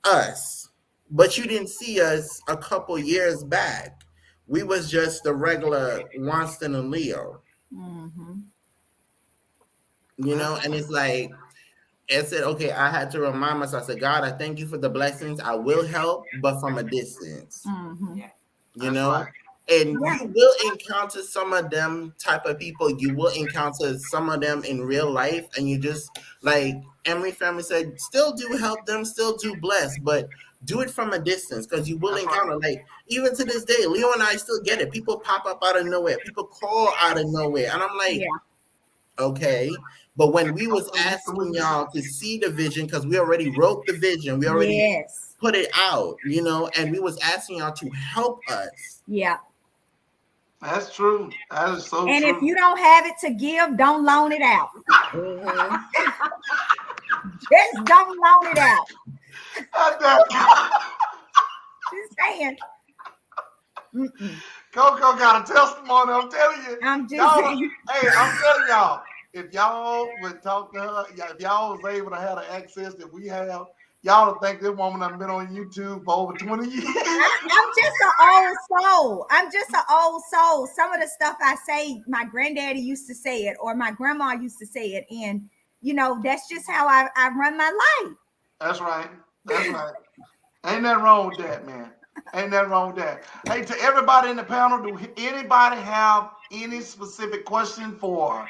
us, but you didn't see us a couple years back. We was just the regular Winston and Leo. Mm-hmm. And it's like, I said, okay, I had to remind myself, I said, God, I thank you for the blessings. I will help, but from a distance. Mm-hmm. Right. And you will encounter some of them type of people. You will encounter some of them in real life. And you just, like Emery family said, still do help them, still do bless, but do it from a distance, because you will encounter, like, even to this day, Leo and I still get it. People pop up out of nowhere. People call out of nowhere. And I'm like, okay. But when we was asking y'all to see the vision, because we already wrote the vision, we already put it out, and we was asking y'all to help us. Yeah. That's true. That is so true. And if you don't have it to give, don't loan it out. Mm-hmm. Just don't loan it out. Just saying. Coco got a testimony. I'm telling you. I'm just saying. Hey, I'm telling y'all, if y'all would talk to her, if y'all was able to have the access that we have, y'all would think this woman has been on YouTube for over 20 years. I'm just an old soul. Some of the stuff I say, my granddaddy used to say it, or my grandma used to say it. And, that's just how I run my life. That's right. That's right. Ain't nothing wrong with that, man. Ain't nothing wrong with that. Hey, to everybody in the panel, do anybody have any specific question for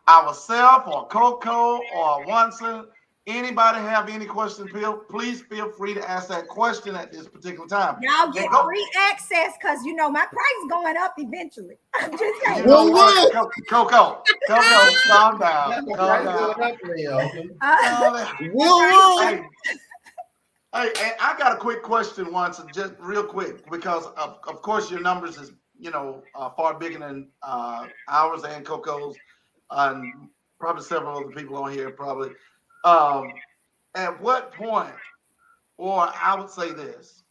ourselves or Coco or Watson? Anybody have any questions? Please feel free to ask that question at this particular time. Y'all get free access because my price is going up eventually. I'm just saying. Coco, calm down. Hey, and I got a quick question, Watson, just real quick, because of course your numbers is far bigger than ours and Coco's, and probably several other people on here probably. At what point, or I would say this,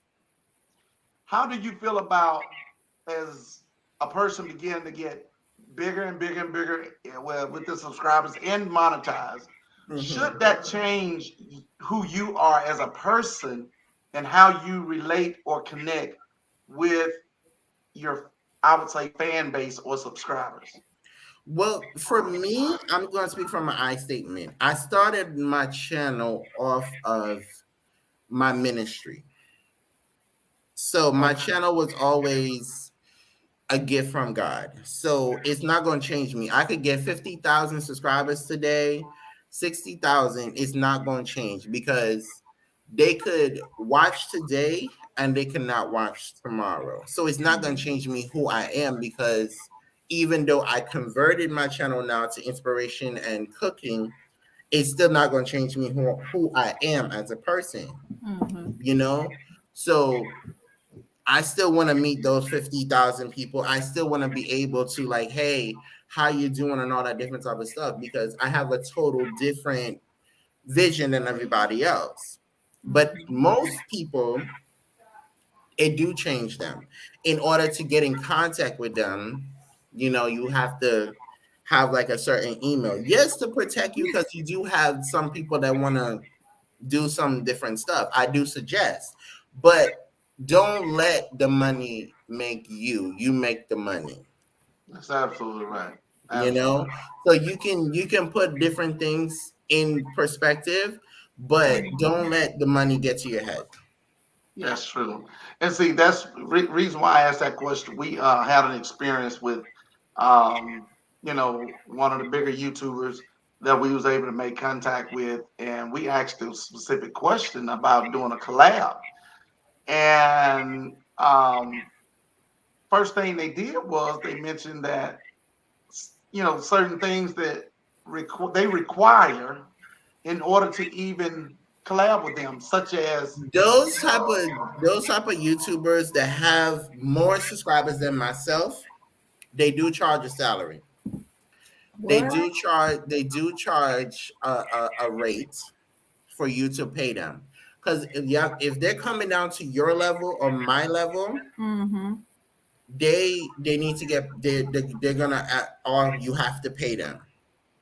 how do you feel about as a person beginning to get bigger and bigger and bigger with the subscribers and monetized, should that change who you are as a person and how you relate or connect with your, I would say, fan base or subscribers? Well, for me, I'm going to speak from my I statement. I started my channel off of my ministry. So my channel was always a gift from God. So it's not going to change me. I could get 50,000 subscribers today, 60,000. It's not going to change because they could watch today and they cannot watch tomorrow. So it's not going to change me who I am because even though I converted my channel now to inspiration and cooking, it's still not going to change me who I am as a person, you know? So I still want to meet those 50,000 people. I still want to be able to like, hey, how you doing and all that different type of stuff because I have a total different vision than everybody else. But most people, it do change them. In order to get in contact with them, you have to have like a certain email. Yes, to protect you because you do have some people that want to do some different stuff. I do suggest, but don't let the money make you. You make the money. That's absolutely right. You know, so you can put different things in perspective, but don't let the money get to your head. That's true. And see, that's reason why I asked that question. We had an experience with, one of the bigger YouTubers that we was able to make contact with, and we asked a specific question about doing a collab. And first thing they did was they mentioned that, certain things that they require in order to even collab with them, such as Those type of YouTubers that have more subscribers than myself, they do charge a salary. They do charge a rate for you to pay them. Because if they're coming down to your level or my level, they need to get they're gonna or you have to pay them.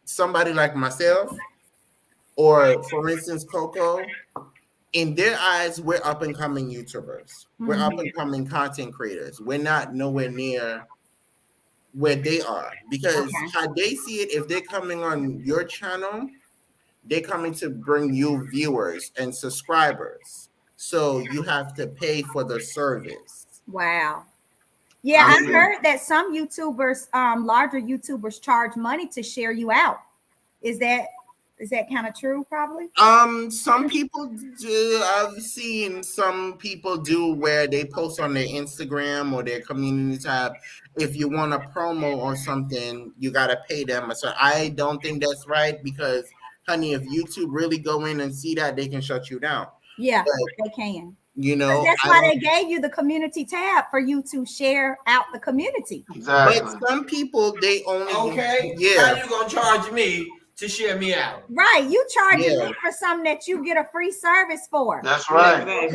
Somebody like myself, or for instance Coco, in their eyes, we're up and coming YouTubers. We're up and coming content creators. We're not nowhere near where they are because how they see it, if they're coming on your channel, they're coming to bring you viewers and subscribers. So you have to pay for the service. Wow. Yeah, I heard that some YouTubers, larger YouTubers, charge money to share you out. Is that kind of true? Probably. Some people do. I've seen some people do where they post on their Instagram or their community tab. If you want a promo or something, you gotta pay them. So I don't think that's right because, honey, if YouTube really go in and see that, they can shut you down. Yeah, but, they can. That's why they gave you the community tab for you to share out the community. Exactly. But some people they only How you gonna charge me to share me out? Right, you charging me for something that you get a free service for. That's right.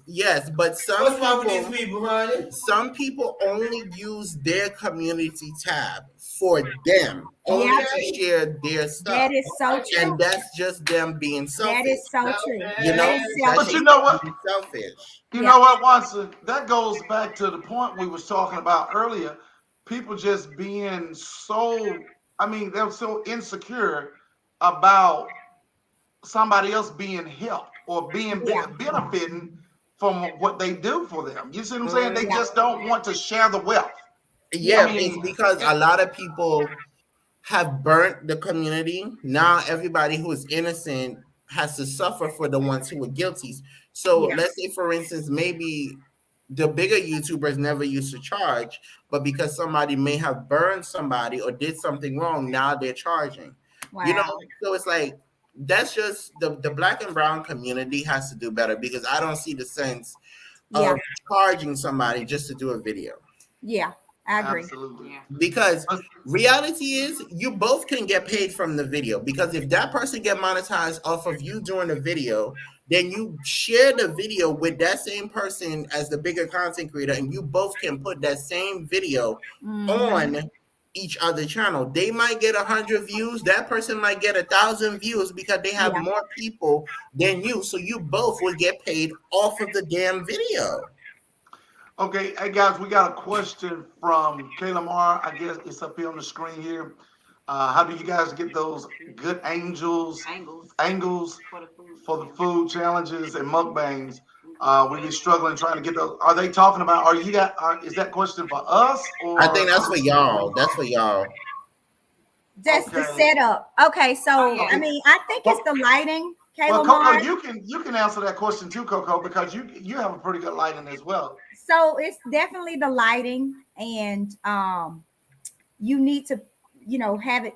Yes, but what's wrong with these people, honey? Some people only use their community tab for them, only to share their stuff. That is so true, and that's just them being selfish. That is so true. But you know what? Selfish. You know what, Watson? That goes back to the point we was talking about earlier. People just being so. I mean, they're so insecure about somebody else being helped or being benefiting from what they do for them. You see what I'm saying? They just don't want to share the wealth. Yeah, it's because a lot of people have burnt the community. Now everybody who is innocent has to suffer for the ones who were guilty. So let's say, for instance, maybe the bigger YouTubers never used to charge, but because somebody may have burned somebody or did something wrong, now they're charging. Wow. So it's like, that's just the black and brown community has to do better because I don't see the sense of charging somebody just to do a video. Yeah, I agree. Absolutely. Because reality is you both can get paid from the video because if that person get monetized off of you doing the video, then you share the video with that same person as the bigger content creator and you both can put that same video on each other channel. They might get 100 views. That person might get 1,000 views because they have more people than you. So you both will get paid off of the damn video. Okay, hey guys, we got a question from Kayla Mar. I guess it's up here on the screen here. How do you guys get those good angles for the food challenges and mukbangs? We've been struggling trying to get those. Are they talking about? Is that question for us or? I think that's for y'all. That's for y'all. That's the setup. Okay, so I mean, I think it's the lighting. Well, Coco, you can answer that question too, Coco, because you have a pretty good lighting as well. So it's definitely the lighting, and you need to, have it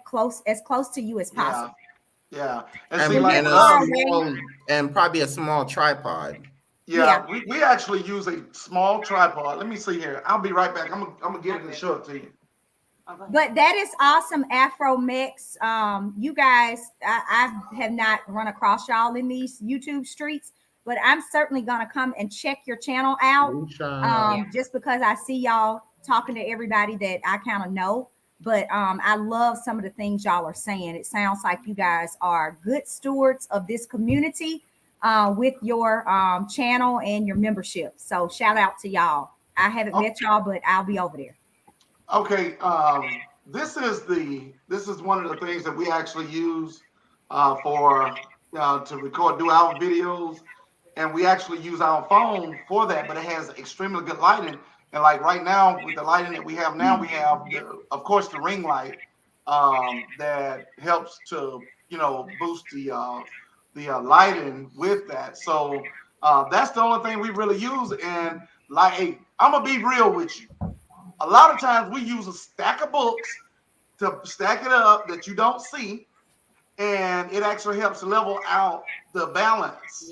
as close to you as possible. Yeah. And probably a small tripod. Yeah. We actually use a small tripod. Let me see here. I'll be right back. I'm gonna get it and show it to you. But that is awesome, Afro Mix. You guys, I have not run across y'all in these YouTube streets, but I'm certainly gonna come and check your channel out. Just because I see y'all talking to everybody that I kind of know. But I love some of the things y'all are saying. It sounds like you guys are good stewards of this community with your channel and your membership. So shout out to y'all. I haven't met y'all, but I'll be over there. Okay, this is one of the things that we actually use for to record, do our videos, and we actually use our phone for that. But it has extremely good lighting, and like right now with the lighting that we have now, we have of course the ring light that helps to boost the lighting with that. So that's the only thing we really use. And like, I'm gonna be real with you. A lot of times we use a stack of books to stack it up that you don't see, and it actually helps level out the balance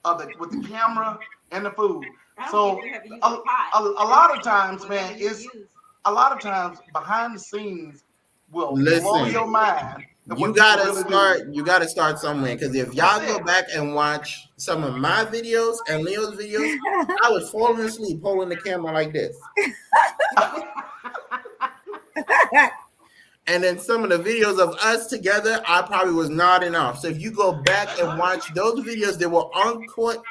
of with the camera and the food. So a lot of times, man, a lot of times behind the scenes will blow your mind. You gotta start somewhere, because if y'all go back and watch some of my videos and Leo's videos, I was falling asleep holding the camera like this. And then some of the videos of us together, I probably was nodding off. So if you go back and watch those videos, they were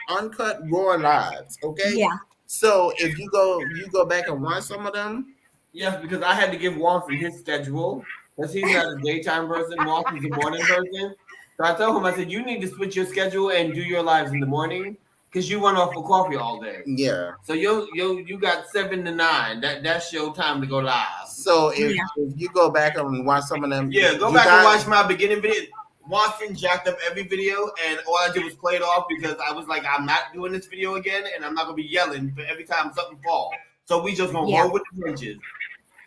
uncut raw lives. Okay. Yeah. So if you go back and watch some of them. Yes, because I had to give Walton his schedule. Because he's not a daytime person, Walton's a morning person. So I told him, I said, you need to switch your schedule and do your lives in the morning, because you went off for coffee all day. Yeah. So you got 7 to 9. That's your time to go live. So if you go back and watch some of them. Yeah, go back and watch my beginning video. Watson jacked up every video, and all I did was play it off because I was like, I'm not doing this video again, and I'm not going to be yelling for every time something falls. So we just going to roll with the punches.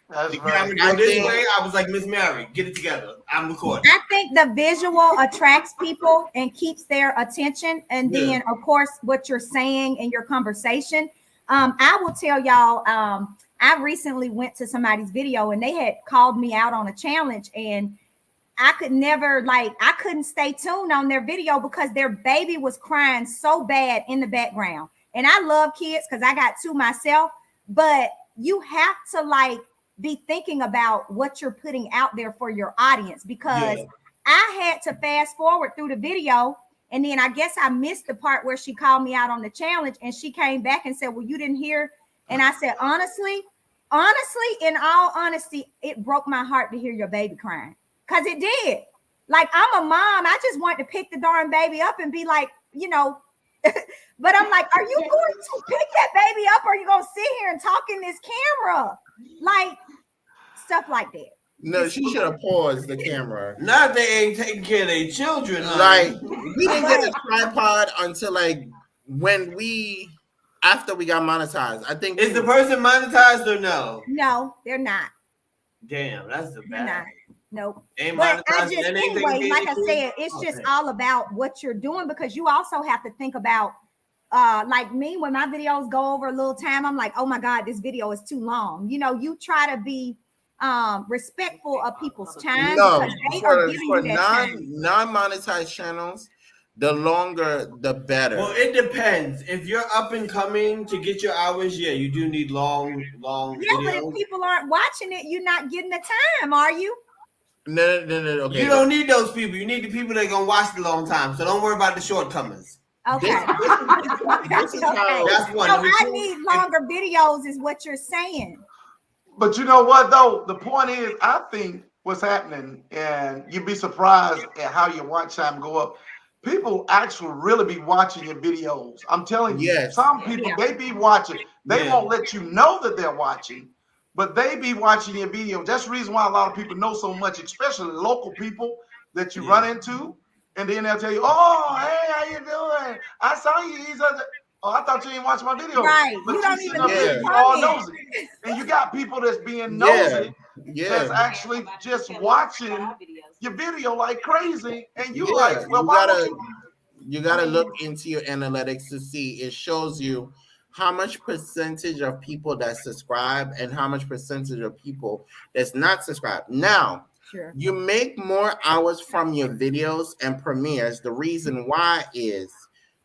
That's right. I was like, Miss Mary, get it together. I'm recording. I think the visual attracts people and keeps their attention. And then, of course, what you're saying in your conversation. I will tell y'all, I recently went to somebody's video and they had called me out on a challenge, and I couldn't stay tuned on their video because their baby was crying so bad in the background. And I love kids because I got 2 myself, but you have to be thinking about what you're putting out there for your audience, because I had to fast forward through the video, and then I guess I missed the part where she called me out on the challenge, and she came back and said, well, you didn't hear. And I said, honestly, in all honesty, it broke my heart to hear your baby crying, because it did. Like, I'm a mom. I just want to pick the darn baby up and be like, but I'm like, are you going to pick that baby up, or are you going to sit here and talk in this camera? Like, stuff like that. No, she should have paused the camera. Not they ain't taking care of their children. Like, we didn't get a tripod until after we got monetized. I think. Is the person monetized or no? No, they're not. Damn, that's the bad. Nope. But anyway, like I said, it's just all about what you're doing, because you also have to think about, like me, when my videos go over a little time, I'm like, oh my God, this video is too long. You try to be respectful of people's time. No, because they are giving for you that time. non-monetized channels, the longer the better. Well, it depends. If you're up and coming to get your hours, yeah, you do need long Yeah, but if videos. people aren't watching it, you're not getting the time, are you? No. Okay. You don't need those people. You need the people that are gonna watch the long time. So don't worry about the shortcomings. Okay. This is how. That's one. So Number I two, need longer videos, is what you're saying. But you know what though? The point is, I think what's happening, and you'd be surprised at how your watch time go up. People actually really be watching your videos. I'm telling you, Yes. some people they be watching. They won't let you know that they're watching, but they be watching your video. That's the reason why a lot of people know so much, especially local people that you run into, and then they'll tell you, "Oh, hey, how you doing? I saw you." Oh, I thought you didn't watch my video. Right. But You don't even up leave here, a you all comment. nosy. And you got people that's being nosy that's actually just watching your video like crazy. And you like, well, why don't you gotta look into your analytics to see. It shows you how much percentage of people that subscribe and how much percentage of people that's not subscribed. Now, you make more hours from your videos and premieres. The reason why is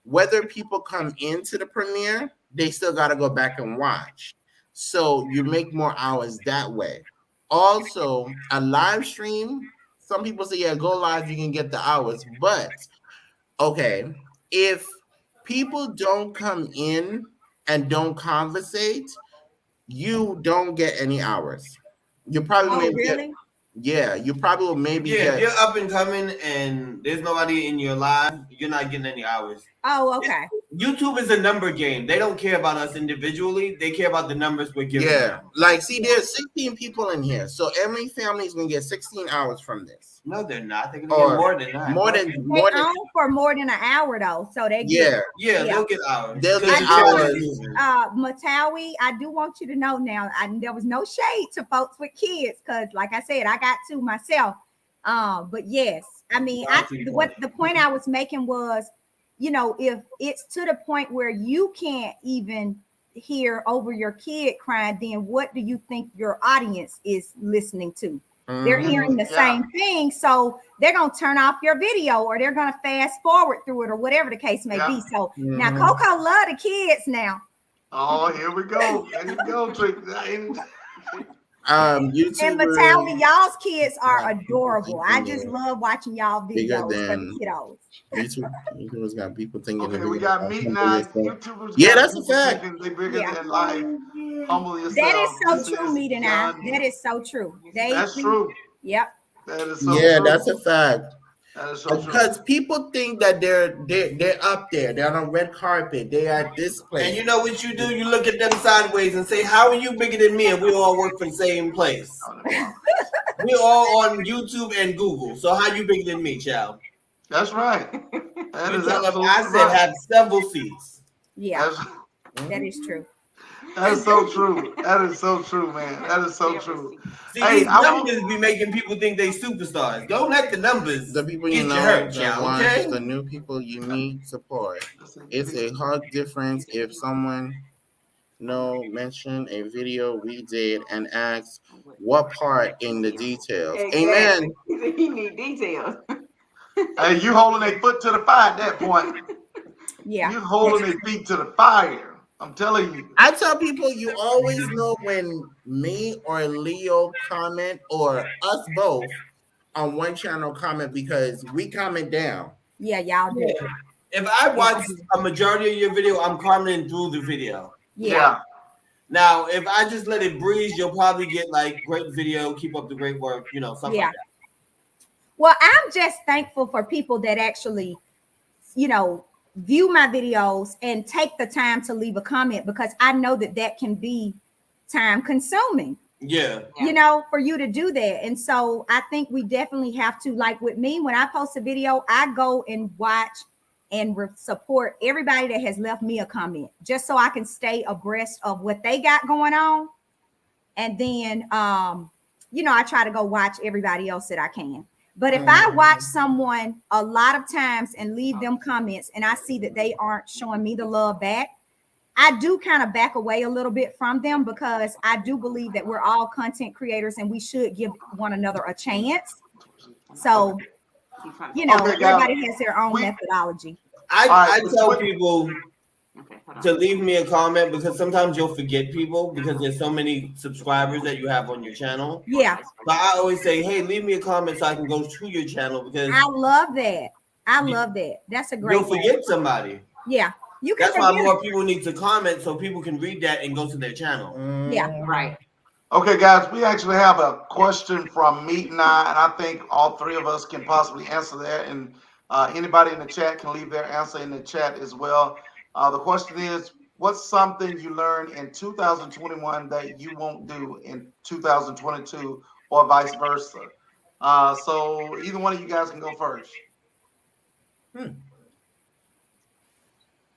whether people come into the premiere, they still got to go back and watch. So you make more hours that way. Also, a live stream, some people say, yeah, go live, you can get the hours. But, okay, if people don't come in and don't conversate, you don't get any hours. You probably you probably will maybe get. If you're up and coming and there's nobody in your live, you're not getting any hours. Oh, okay. YouTube is a number game. They don't care about us individually. They care about the numbers we're giving them. Like, see, there's 16 people in here, so every family is gonna get 16 hours from this. No, they're not. They're gonna get more than that. More than for more than an hour though, so they get they'll get hours. They'll get hours. Matawi, I do want you to know now. There was no shade to folks with kids, because, like I said, I got two myself. But yes, I mean, what the point I was making was, you know, if it's to the point where you can't even hear over your kid crying, then what do you think your audience is listening to? They're hearing the same thing, so they're gonna turn off your video, or they're gonna fast forward through it, or whatever the case may be. So now Coco love the kids now. Oh, here we go. There you go, Trick. YouTubers, and Metallica, y'all's kids are adorable. I just love watching y'all videos for the kiddos. YouTubers got people thinking. Okay, we got meat now. YouTubers. Yeah, that's a fact. They bigger than life. Humble yourself. That is so true, meat and I. That is so true. That's true. Yep. That is so true. That's a fact. That is so true. Because people think that they're up there, they're on a red carpet, they are at this place. And you know what you do? You look at them sideways and say, "How are you bigger than me?" And we all work for the same place. We all on YouTube and Google. So how you bigger than me, child? That's right. That is absolutely I said have several seats. Yeah, that is true. That is so true. That is so true, man. That is so true. See, these numbers be making people think they superstars. Don't let the numbers the people get you know you hurt, that child, okay? the new people you need support. It's a hard difference if someone mention a video we did and ask what part in the details. Amen. He need details. Hey, you holding a foot to the fire at that point. Yeah. You holding their feet to the fire. I'm telling you. I tell people you always know when me or Leo comment, or us both on one channel comment, because we comment down. Yeah, y'all do. If I watch a majority of your video, I'm commenting through the video. Yeah. Now, if I just let it breeze, you'll probably get like great video, keep up the great work, something like that. Well, I'm just thankful for people that actually, view my videos and take the time to leave a comment, because I know that can be time consuming. Yeah. For you to do that. And so I think we definitely have to, like with me, when I post a video, I go and watch and support everybody that has left me a comment, just so I can stay abreast of what they got going on. And then, I try to go watch everybody else that I can. But if I watch someone a lot of times and leave them comments, and I see that they aren't showing me the love back, I do kind of back away a little bit from them, because I do believe that we're all content creators and we should give one another a chance. So You know, Okay, guys. everybody has their own methodology. I tell people Okay, hold on. to leave me a comment because sometimes you'll forget people because there's so many subscribers that you have on your channel. Yeah, But I always say, hey, leave me a comment so I can go to your channel because I love that. I love that. That's a great you'll forget somebody. Yeah, you can That's why forget. more people need to comment so people can read that and go to their channel. Yeah. Right. Okay, guys, we actually have a question from Meet and I think all three of us can possibly answer that. And anybody in the chat can leave their answer in the chat as well. The question is, what's something you learned in 2021 that you won't do in 2022 or vice versa? So either one of you guys can go first.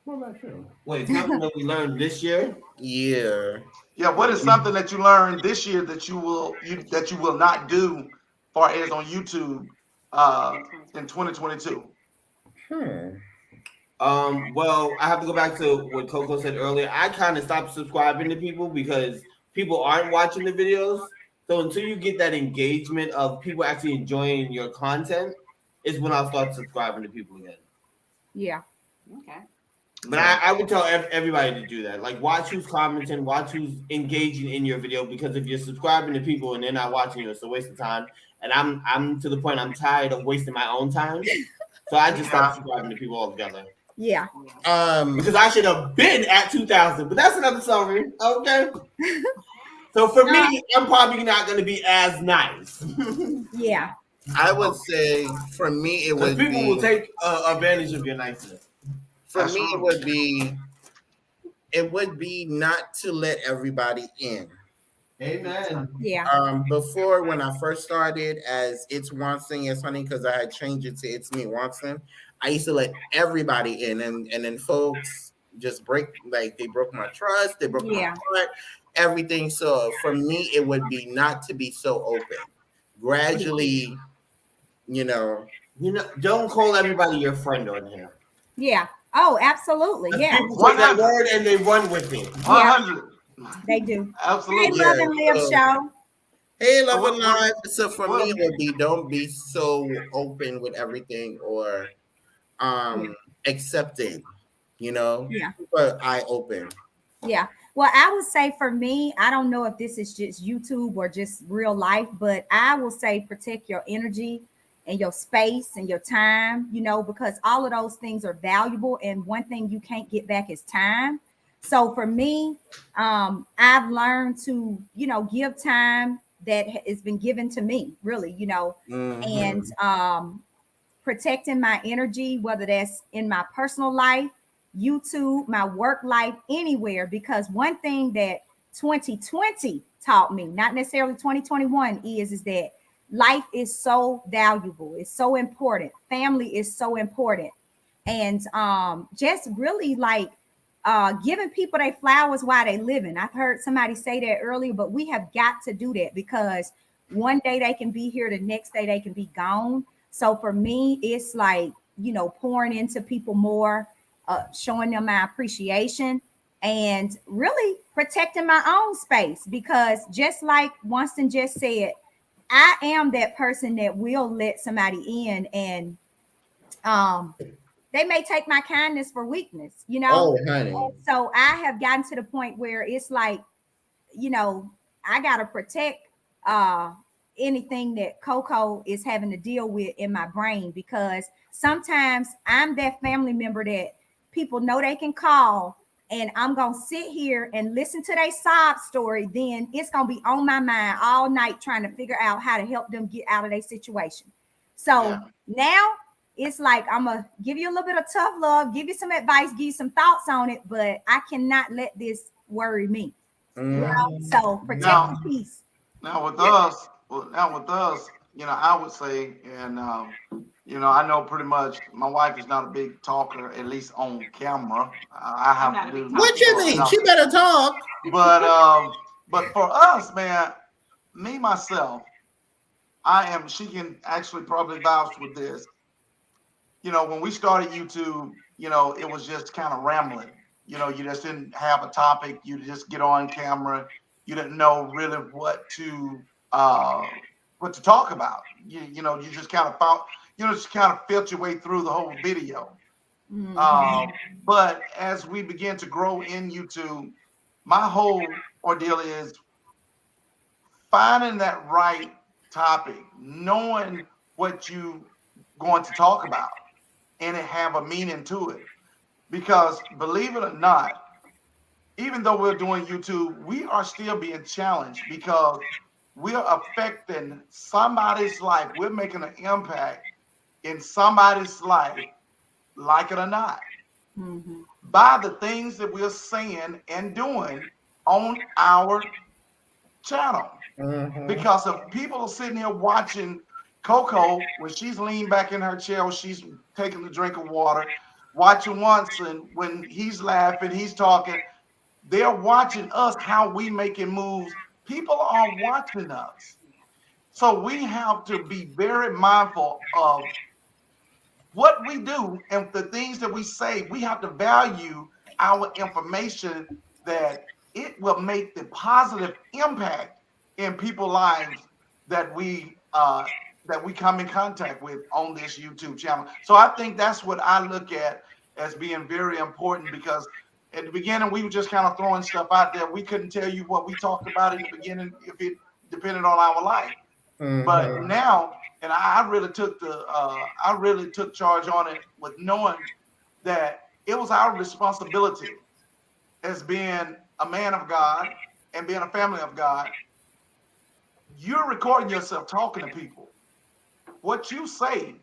What about you? Wait, something that we learned this year? Yeah. Yeah, what is something that you learned this year that you will not do far as on YouTube in 2022? Well, I have to go back to what Coco said earlier. I kind of stopped subscribing to people because people aren't watching the videos. So until you get that engagement of people actually enjoying your content, is when I'll start subscribing to people again. Yeah. Okay. But I would tell everybody to do that. Like, watch who's commenting, watch who's engaging in your video. Because if you're subscribing to people and they're not watching you, it's a waste of time. And I'm to the point I'm tired of wasting my own time. So I just stopped subscribing to people altogether. Yeah. Because I should have been at 2,000, but that's another story. Okay. So for me, I'm probably not going to be as nice. Yeah. I would say for me it would people be, will take advantage of your niceness. for me it would be not to let everybody in. Amen. Yeah. Before, when I first started as It's Watson, it's funny because I had changed it to It's Me Watson. I used to let everybody in, and then folks just broke my trust, they broke my heart, everything. So for me, it would be not to be so open. Gradually, don't call everybody your friend on here. Yeah. Oh, absolutely. Yeah. People take that word and they run with it. 100. They do. Absolutely. Hey, Love and Live show. Hey, Love and Live. So for me, it would be don't be so open with everything or accepting, Yeah. but eye open. Yeah. Well, I would say for me, I don't know if this is just YouTube or just real life, but I will say protect your energy and your space and your time, because all of those things are valuable. And one thing you can't get back is time. So for me, I've learned to, give time that has been given to me, really, and protecting my energy, whether that's in my personal life, YouTube, my work life, anywhere. Because one thing that 2020 taught me, not necessarily 2021, is that life is so valuable. It's so important. Family is so important. And just really giving people their flowers while they living. I've heard somebody say that earlier, but we have got to do that because one day they can be here, the next day they can be gone. So for me, it's pouring into people more, showing them my appreciation and really protecting my own space, because just like Winston just said, I am that person that will let somebody in and they may take my kindness for weakness, Oh, honey. So I have gotten to the point where it's I got to protect anything that Coco is having to deal with in my brain, because sometimes I'm that family member that people know they can call and I'm going to sit here and listen to their sob story. Then it's going to be on my mind all night trying to figure out how to help them get out of their situation. So now it's I'm going to give you a little bit of tough love, give you some advice, give you some thoughts on it, but I cannot let this worry me. So protect the peace. Now with us, I would say, and I know pretty much my wife is not a big talker, at least on camera. I have to do. What you mean? She better talk. But for us, man, me myself, she can actually probably vouch with this. When we started YouTube, it was just kind of rambling. You just didn't have a topic. You just get on camera. You didn't know really what to talk about. You just kind of thought just kind of filter your way through the whole video. Mhm. But as we begin to grow in YouTube, my whole ordeal is finding that right topic, knowing what you going to talk about, and it have a meaning to it. Because believe it or not, even though we're doing YouTube, we are still being challenged because we're affecting somebody's life. We're making an impact in somebody's life, like it or not, Mhm. by the things that we're saying and doing on our channel. Because if people are sitting here watching Coco when she's leaned back in her chair, or she's taking a drink of water, watching Watson when he's laughing, he's talking, they're watching us how we making moves. People are watching us. So we have to be very mindful of what we do and the things that we say. We have to value our information, that it will make the positive impact in people's lives that we come in contact with on this YouTube channel. So I think that's what I look at as being very important, because at the beginning we were just kind of throwing stuff out there. We couldn't tell you what we talked about in the beginning if it depended on our life. But now, and I really took charge on it, with knowing that it was our responsibility as being a man of God and being a family of God. You're recording yourself talking to people. What you say,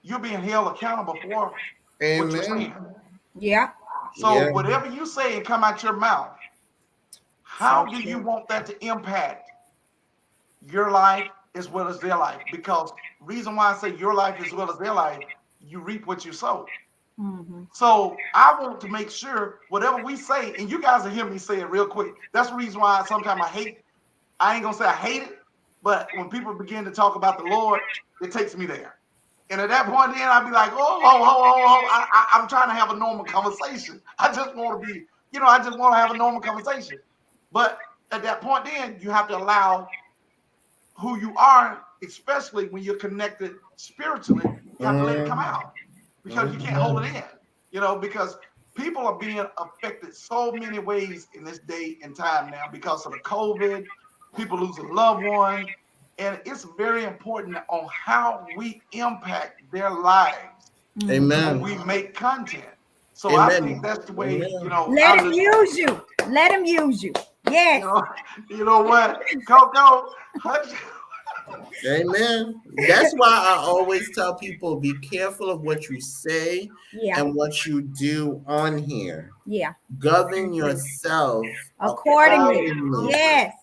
you're being held accountable for what you're saying. Yeah. So whatever you say and come out your mouth, how do you want that to impact your life as well as their life? Because reason why I say your life as well as their life, you reap what you sow. Mhm. So I want to make sure whatever we say, and you guys will hear me say it real quick. That's the reason why sometimes I ain't gonna say I hate it, but when people begin to talk about the Lord, it takes me there. And at that point, then I'd be like, I'm trying to have a normal conversation. I just want to be, I just want to have a normal conversation. But at that point, then you have to allow who you are, especially when you're connected spiritually, you have to let it come out, because you can't hold it in, because people are being affected so many ways in this day and time now because of the COVID, people losing loved ones. And it's very important on how we impact their lives when we make content. So I think that's the way, Let him use you. Let him use you. Yes. You know what, Coco? Amen. That's why I always tell people, be careful of what you say and what you do on here. Yeah. Govern yourself accordingly. Yes.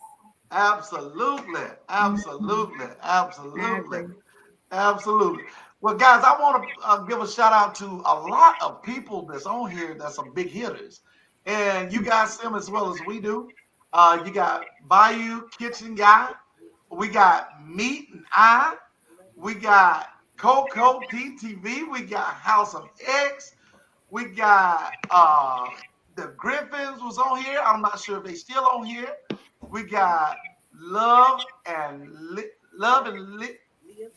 Absolutely. Absolutely. Absolutely. Absolutely. Well, guys, I want to give a shout out to a lot of people that's on here that's some big hitters. And you guys see them as well as we do. You got Bayou Kitchen Guy. We got Meat and I. We got Coco Teetv. We got House of X. We got the Griffins was on here. I'm not sure if they still on here. We got Love and Love and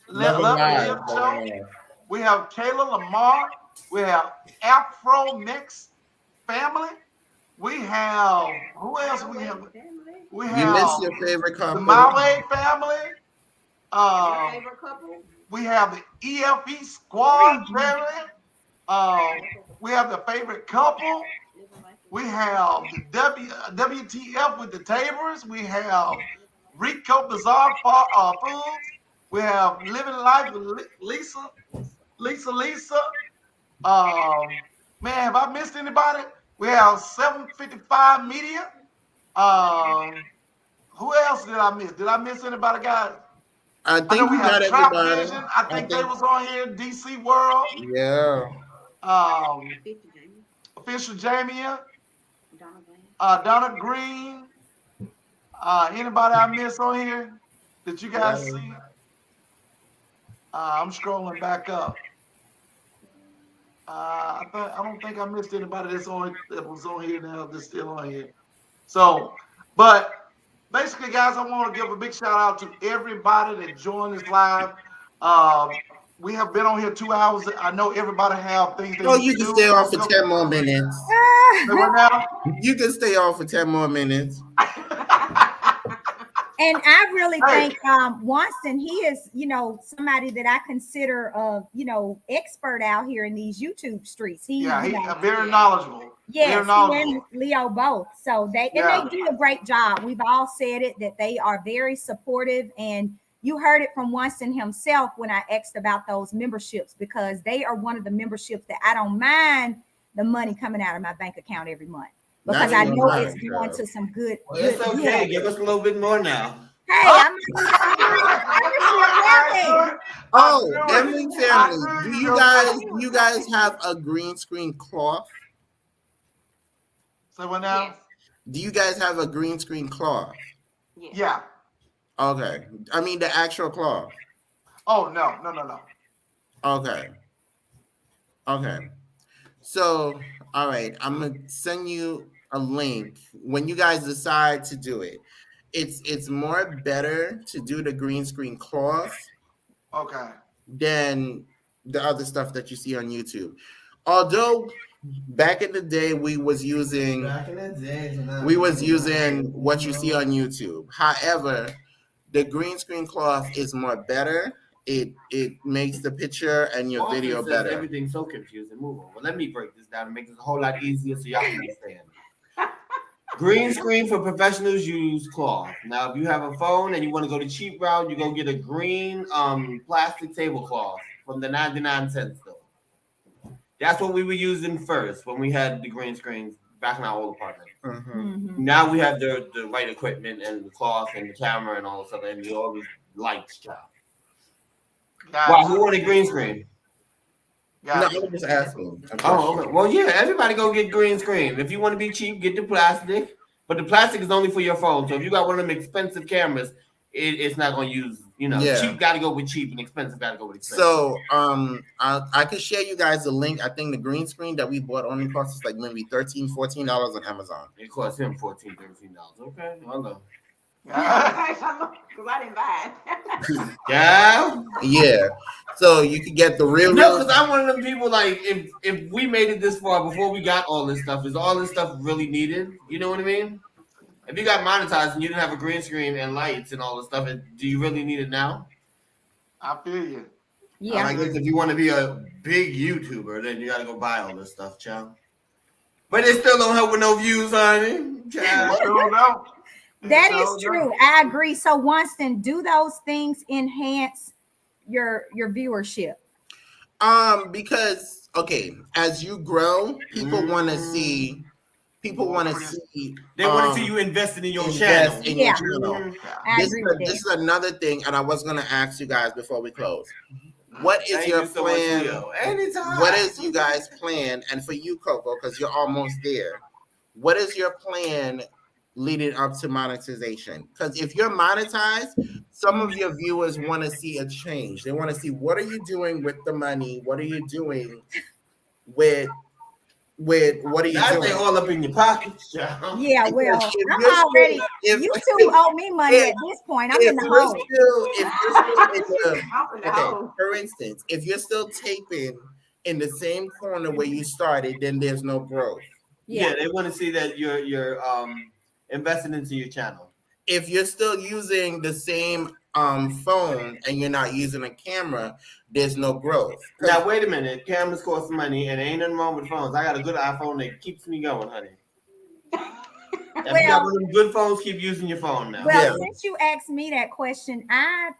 Live Show. We have Kayla Lamar. We have Afro Mix Family. We have, who else we have? We You have miss your favorite the couple. My Way family. Favorite couple? We have the E.F.E. Squad family. We have the favorite couple. We have the WTF with the Tabors. We have Rico Bizarre Foods. We have Living Life with Lisa. Man, have I missed anybody? We have 755 Media. Who else did I miss? Did I miss anybody, guys? I I know think we you have got Trap everybody. Vision. I think they was on here. DC World. Yeah. Official Jamia. Donna Green. Anybody I miss on here that you guys see? I'm scrolling back up. I don't think I missed anybody that was on here now that's still on here. So, but basically, guys, I want to give a big shout out to everybody that joined this live. We have been on here 2 hours. I know everybody have things they No, need you to can do. stay on for 10 more minutes. Say what now? You can stay on for 10 more minutes. And I really Hey. think Wanston, he is, somebody that I consider expert out here in these YouTube streets. He very knowledgeable. Yes, Very he knowledgeable. and Leo both. So they do a great job. We've all said it that they are very supportive, and you heard it from Winston himself when I asked about those memberships, because they are one of the memberships that I don't mind the money coming out of my bank account every month, because I know it's going to some good. Well, it's okay. Give us a little bit more now. Hey, I'm not Oh, Emily family, do you guys have a green screen cloth? Say what now? Yes. Do you guys have a green screen cloth? Yes. Yeah. Okay. I mean the actual cloth. Oh no. Okay. So, all right, I'm gonna send you a link when you guys decide to do it. It's more better to do the green screen cloth Okay. than the other stuff that you see on YouTube. Although back in the day we was using what you see on YouTube. However, the green screen cloth is more better. It makes the picture and your Austin video says better. Everything's so confusing. Move on. Well, let me break this down and make this a whole lot easier so y'all can understand. Green screen for professionals use cloth. Now, if you have a phone and you want to go the cheap route, you go get a green plastic tablecloth from the 99-cent store. That's what we were using first when we had the green screens back in our old apartment. Mm-hmm. Now we have the right equipment and the cloth and the camera and all this stuff and all these lights stuff. Wow, who wanted green screen? No, I was just asking. Oh, okay. Well, yeah, everybody go get green screen. If you want to be cheap, get the plastic. But the plastic is only for your phone. So if you got one of them expensive cameras, it's not going to use, cheap got to go with cheap and expensive got to go with expensive. So I could share you guys the link. I think the green screen that we bought only cost us like maybe $13, $14 on Amazon. It cost him $14, $13. Okay, I'll go. Because I didn't buy it. Yeah. So you could get the real. No, because I'm one of them people, like, if we made it this far before we got all this stuff, is all this stuff really needed? You know what I mean? If you got monetized and you didn't have a green screen and lights and all this stuff, do you really need it now? I feel you. Yeah. I guess if you want to be a big YouTuber, then you got to go buy all this stuff, child. But it still don't help with no views, honey. Child. That is true. I agree. So, Winston, do those things enhance your viewership? Because as you grow, people want to see. People want to see. They want to see you investing in your channel. This is another thing, and I was going to ask you guys before we close. What is your plan? What is you guys' plan? And for you, Coco, because you're almost there. What is your plan leading up to monetization? Because if you're monetized, some of your viewers want to see a change. They want to see, what are you doing with the money? What are you doing with what are you doing? They all up in your pockets. Yeah, well, I'm already. You two owe me money at this point. I'm in the hole. For instance, if you're still taping in the same corner where you started, then there's no growth. Yeah, they want to see that you're investing into your channel. If you're still using the same phone and you're not using a camera, there's no growth. Now wait a minute, cameras cost money and ain't nothing wrong with phones. I got a good iPhone that keeps me going, honey. If you got one of them good phones, keep using your phone now. Well, since you asked me that question, I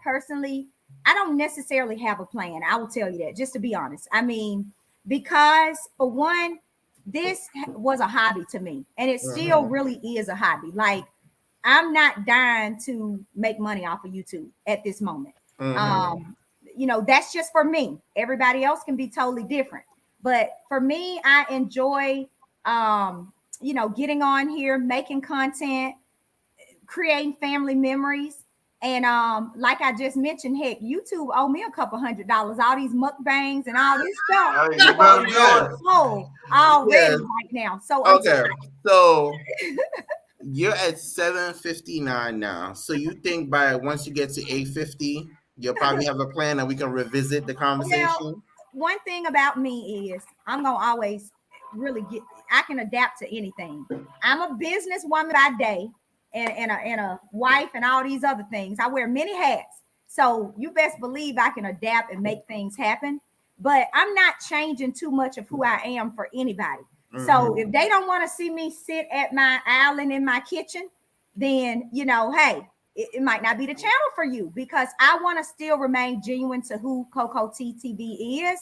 don't necessarily have a plan. I will tell you that, just to be honest. I mean, because for one, this was a hobby to me, and it still really is a hobby. Like, I'm not dying to make money off of YouTube at this moment. That's just for me. Everybody else can be totally different. But for me, I enjoy, getting on here, making content, creating family memories. And like I just mentioned, heck, YouTube owe me a couple $100, all these mukbangs and all this stuff. Already right now. So so you're at 759 now. So you think by once you get to 850, You'll probably have a plan and we can revisit the conversation. One thing about me is I'm gonna always I can adapt to anything. I'm a businesswoman by day and a wife and all these other things. I wear many hats. So you best believe I can adapt and make things happen. But I'm not changing too much of who I am for anybody. So if they don't want to see me sit at my island in my kitchen, then hey, it might not be the channel for you, because I want to still remain genuine to who Coco Teetv is.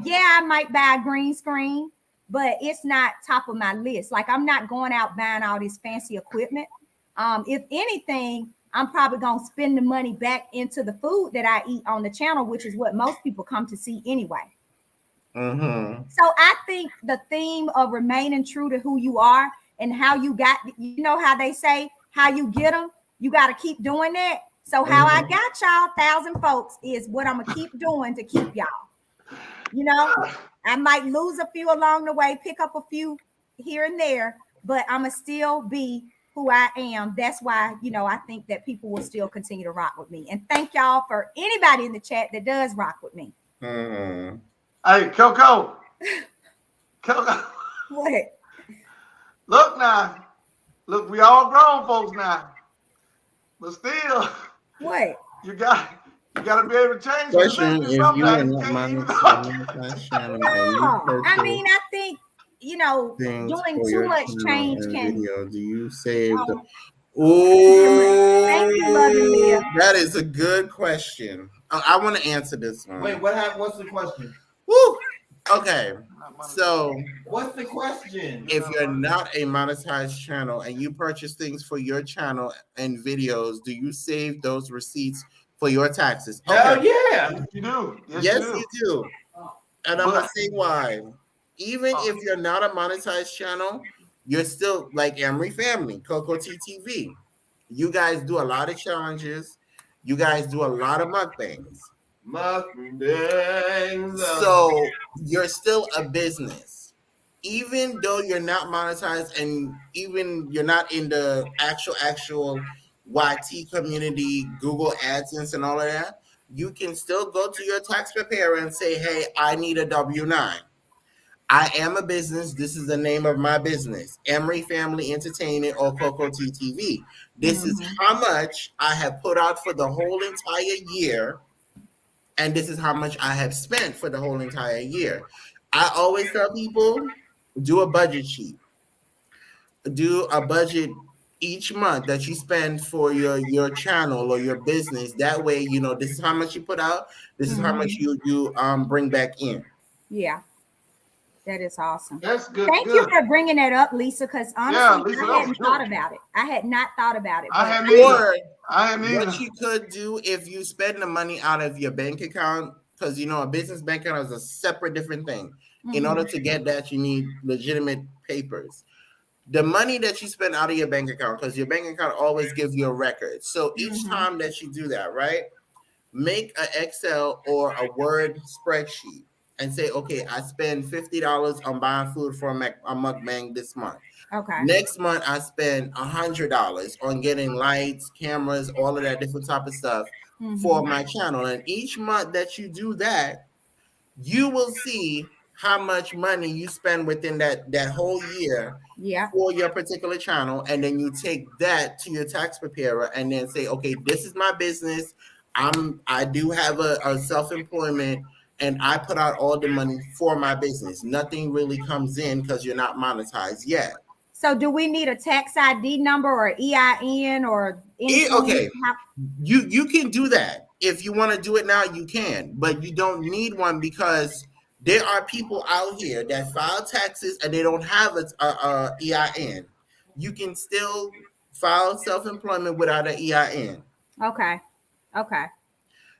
Yeah, I might buy a green screen, but it's not top of my list. Like, I'm not going out buying all this fancy equipment. If anything, I'm probably going to spend the money back into the food that I eat on the channel, which is what most people come to see anyway. So I think the theme of remaining true to who you are and how you got, how they say, how you get them, you got to keep doing that. So how I got y'all 1,000 folks is what I'm going to keep doing to keep y'all. I might lose a few along the way, pick up a few here and there, but I'm going to still be who I am. That's why, I think that people will still continue to rock with me. And thank y'all for anybody in the chat that does rock with me. Hey, Coco. Coco. What? Look now. Look, we all grown folks now. But still, what? You got to be able to change. Question: if you are not monetized channel and you purchase, I mean, I think doing too much change can. Video, do you save the? Oh, thank you, loving Leah. That is a good question. I want to answer this one. Wait, what happened? What's the question? Woo. Okay. So, what's the question? If you're not a monetized channel and you purchase things for your channel and videos, do you save those receipts for your taxes? Okay. Hell yeah, you do. Yes, you do. And I'm gonna say why. Even if you're not a monetized channel, you're still like Emory Family, Coco Teetv. You guys do a lot of challenges. You guys do a lot of mukbangs. So you're still a business, even though you're not monetized and even you're not in the actual YT community, Google AdSense and all of that. You can still go to your tax preparer and say, hey, I need a W-9. I am a business. This is the name of my business, Emory Family Entertainment or Coco Teetv. This is how much I have put out for the whole entire year. And this is how much I have spent for the whole entire year. I always tell people, do a budget sheet. Do a budget each month that you spend for your channel or your business. That way, this is how much you put out. This is how much you bring back in. Yeah. That is awesome. That's good. Thank you for bringing that up, Lisa, because honestly, Lisa, I hadn't thought about it. I had not thought about it. I hadn't either. What you could do if you spend the money out of your bank account, because a business bank account is a separate different thing. In order to get that, you need legitimate papers. The money that you spend out of your bank account, because your bank account always gives you a record. So each time that you do that, right, make an Excel or a Word spreadsheet and say, okay, I spend $50 on buying food for a mukbang this month. Okay. Next month, I spend $100 on getting lights, cameras, all of that different type of stuff for my channel. And each month that you do that, you will see how much money you spend within that whole year for your particular channel. And then you take that to your tax preparer and then say, okay, this is my business. I do have a self-employment. And I put out all the money for my business. Nothing really comes in because you're not monetized yet. So do we need a tax ID number or EIN or anything? Okay, you can do that. If you want to do it now, you can. But you don't need one because there are people out here that file taxes and they don't have a EIN. You can still file self-employment without an EIN. Okay.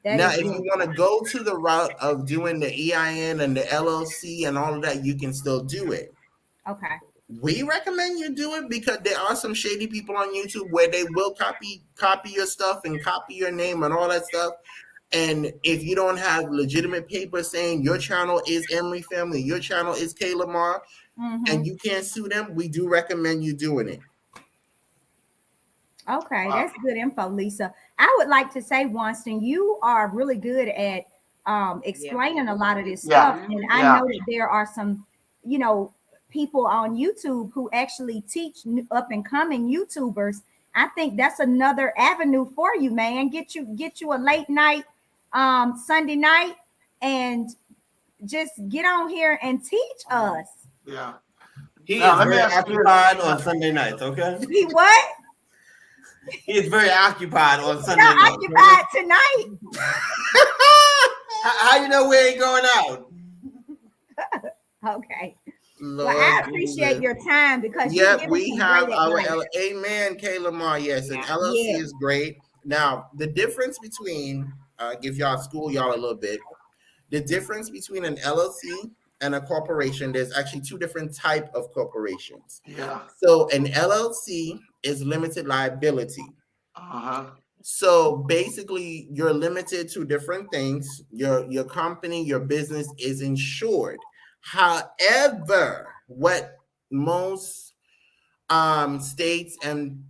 Now, if you want to go to the route of doing the EIN and the LLC and all of that, you can still do it. Okay. We recommend you do it because there are some shady people on YouTube where they will copy your stuff and copy your name and all that stuff. And if you don't have legitimate paper saying your channel is Emory Family, your channel is K Lamar, and you can't sue them, we do recommend you doing it. Okay, that's good info, Lisa. I would like to say, Winston, you are really good at explaining a lot of this Yeah. stuff. And I know that there are some, you know, people on YouTube who actually teach up and coming YouTubers. I think that's another avenue for you, man. Get you a late night Sunday night and just get on here and teach us. Yeah. He Now, is let me very ask you this. occupied on Sunday nights, okay? He what? He is very occupied on Sunday Not nights. occupied tonight. How you know we ain't going out? Okay. Lord, Well, I appreciate your time because yep, you we have our advice. amen, Kayla Mar. Yes, an LLC Yeah. is great. Now, the difference between give y'all school y'all a little bit. The difference between an LLC and a corporation, there's actually two different type of corporations. Yeah. So an LLC is limited liability. Uh-huh. So basically, you're limited to different things. Your company, your business is insured. However, what most states and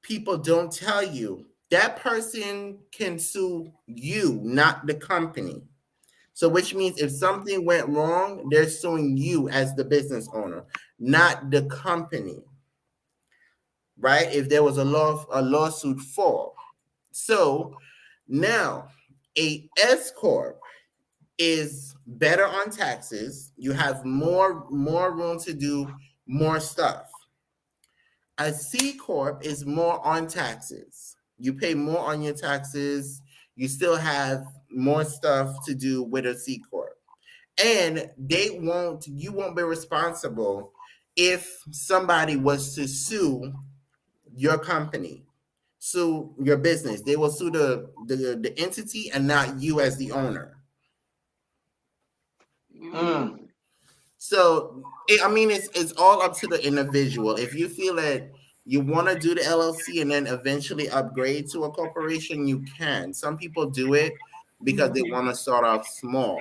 people don't tell you, that person can sue you, not the company. So which means if something went wrong, they're suing you as the business owner, not the company. Right? If there was a lawsuit for. So now a S corp is better on taxes. You have more room to do more stuff. A C corp is more on taxes. You pay more on your taxes. You still have more stuff to do with a C corp. And you won't be responsible if somebody was to sue your company, sue your business. They will sue the entity and not you as the owner. Mm. So it's all up to the individual. If you feel that you want to do the LLC and then eventually upgrade to a corporation, you can. Some people do it because they want to start off small.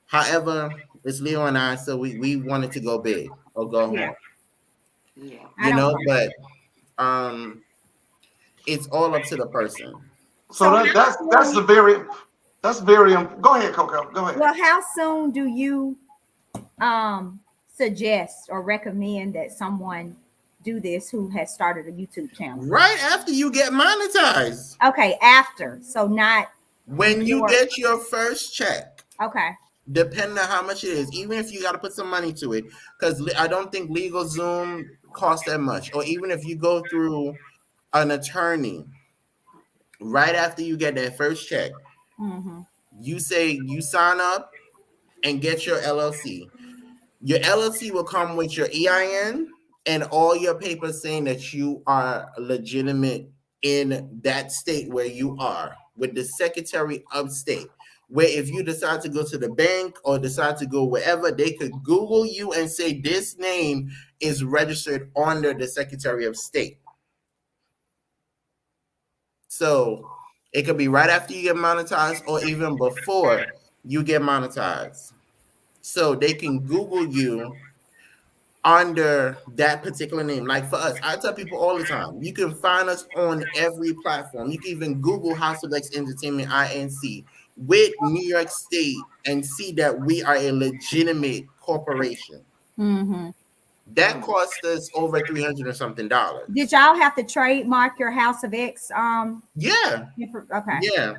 However, it's Leo and I, so we wanted to go big or go home. Yeah. But it's all up to the person. So that's very go ahead, Coco. Go ahead. Well, how soon do you suggest or recommend that someone do this who has started a YouTube channel? Right after you get monetized. Okay, after. So not when you get your first check. Okay. Depending on how much it is, even if you got to put some money to it, because I don't think legal Zoom costs that much. Or even if you go through an attorney, right after you get that first check, you say you sign up and get your LLC. Your LLC will come with your EIN and all your papers saying that you are legitimate in that state where you are with the Secretary of State. Where if you decide to go to the bank or decide to go wherever, they could Google you and say this name is registered under the Secretary of State. So it could be right after you get monetized or even before you get monetized. So they can Google you under that particular name. Like for us, I tell people all the time, you can find us on every platform. You can even Google House of X Entertainment Inc. with New York State and see that we are a legitimate corporation. That cost us over $300 or something. Did y'all have to trademark your House of X? Yeah. Okay. Yeah.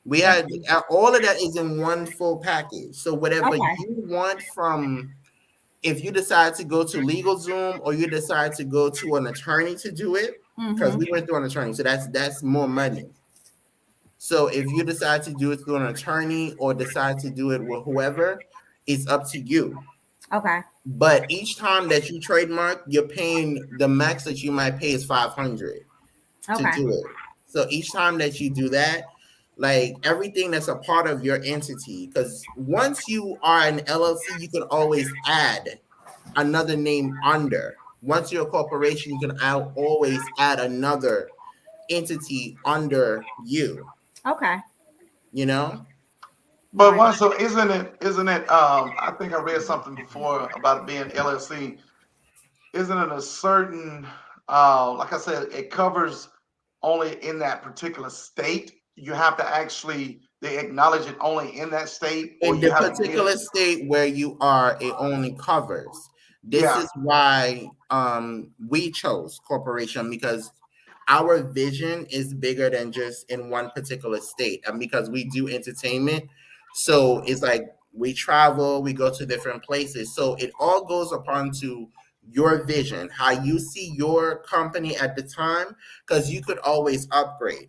We had all of that is in one full package. So whatever you want from, if you decide to go to LegalZoom or you decide to go to an attorney to do it, because we went through an attorney, so that's more money. So if you decide to do it through an attorney or decide to do it with whoever, it's up to you. Okay. But each time that you trademark, you're paying the max that you might pay is $500 to do it. So each time that you do that, like everything that's a part of your entity, because once you are an LLC, you can always add another name under. Once you're a corporation, you can always add another entity under you. Okay. You know? But so isn't it I think I read something before about it being LLC. Isn't it a certain like I said, it covers only in that particular state. You have to actually they acknowledge it only in that state, or In you the have to get particular state where you are, it only covers. This yeah, is why we chose corporation, because our vision is bigger than just in one particular state, and because we do entertainment, so it's like we travel, we go to different places, so it all goes upon to your vision, how you see your company at the time, because you could always upgrade,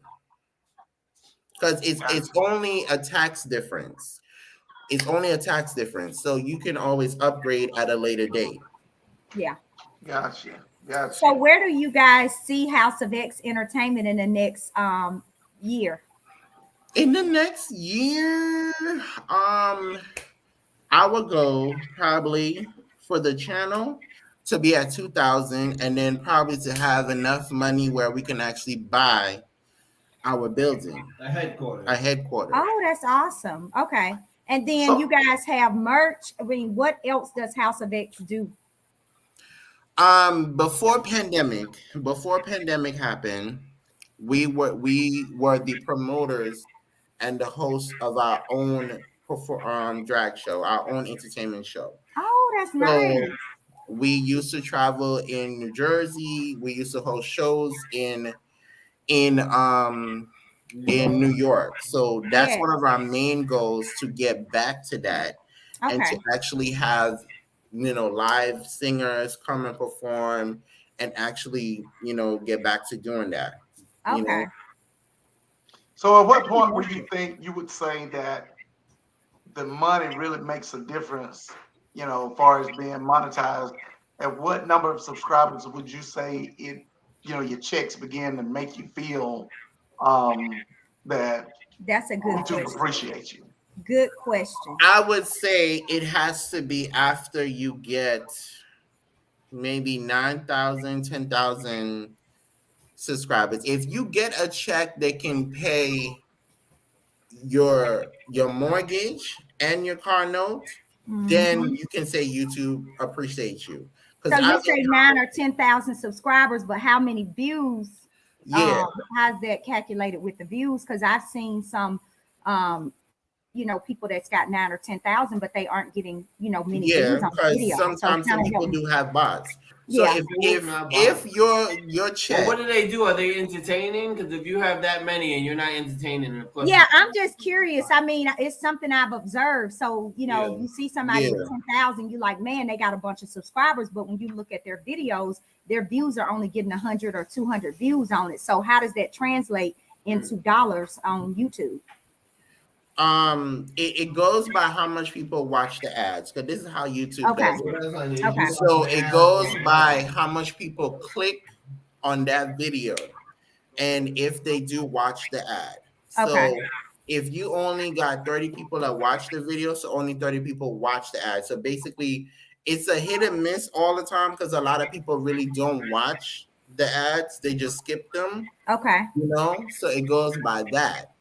because it's only a tax difference. It's only a tax difference, so you can always upgrade at a later date. Yeah. gotcha, So gotcha. where do you guys see House of X Entertainment in the next year? In the next year, I would go probably for the channel to be at 2,000, and then probably to have enough money where we can actually buy our building, A headquarters. a headquarters. Oh, that's awesome. Okay. And then you So guys have merch. I mean, what else does House of X do? Before pandemic happened, we were the promoters and the hosts of our own drag show, our own entertainment show. Oh, that's So nice. we used to travel in New Jersey. We used to host shows in um in New York. So that's Yes. one of our main goals, to get back to that, and Okay. to actually have live singers come and perform, and actually get back to doing that. You Okay. know, so at what point would you think you would say that the money really makes a difference, as far as being monetized? At what number of subscribers would you say your checks begin to make you feel that That's a good YouTube question. appreciates you? Good question. I would say it has to be after you get maybe 9,000, 10,000 subscribers. If you get a check that can pay your mortgage and your car note, then Mhm. you can say YouTube appreciates you. Because So you say 9 or 10,000 subscribers, but how many views? yeah, How's that calculated with the views? Because I've seen some, um, people that's got 9 or 10,000, but they aren't getting, many yeah, views on the because video. So sometimes kind some of people help me. do have bots. So Yeah. if your Well, check, what do they do? Are they entertaining? Because if you have that many and you're not entertaining, of course. Yeah, I'm just curious. I mean, it's something I've observed. So, Yeah. you see somebody yeah, with 10,000, you like, man, they got a bunch of subscribers. But when you look at their videos, their views are only getting 100 or 200 views on it. So how does that translate into dollars on YouTube? it goes by how much people watch the ads, because this is how YouTube Okay. does it. Okay. So it goes by how much people click on that video, and if they do watch the ad. Okay. So if you only got 30 people that watch the video, so only 30 people watch the ad. So basically, it's a hit and miss all the time, because a lot of people really don't watch the ads. They just skip them, Okay. so it goes by that.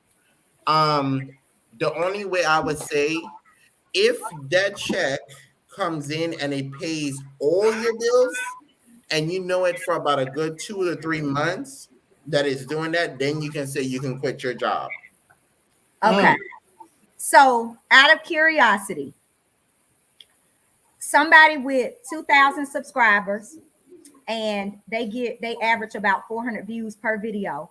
Um, the only way I would say, if that check comes in and it pays all your bills, and you know it for about a good 2 to 3 months that it's doing that, then you can say you can quit your job. Okay. So out of curiosity, somebody with 2,000 subscribers and they average about 400 views per video.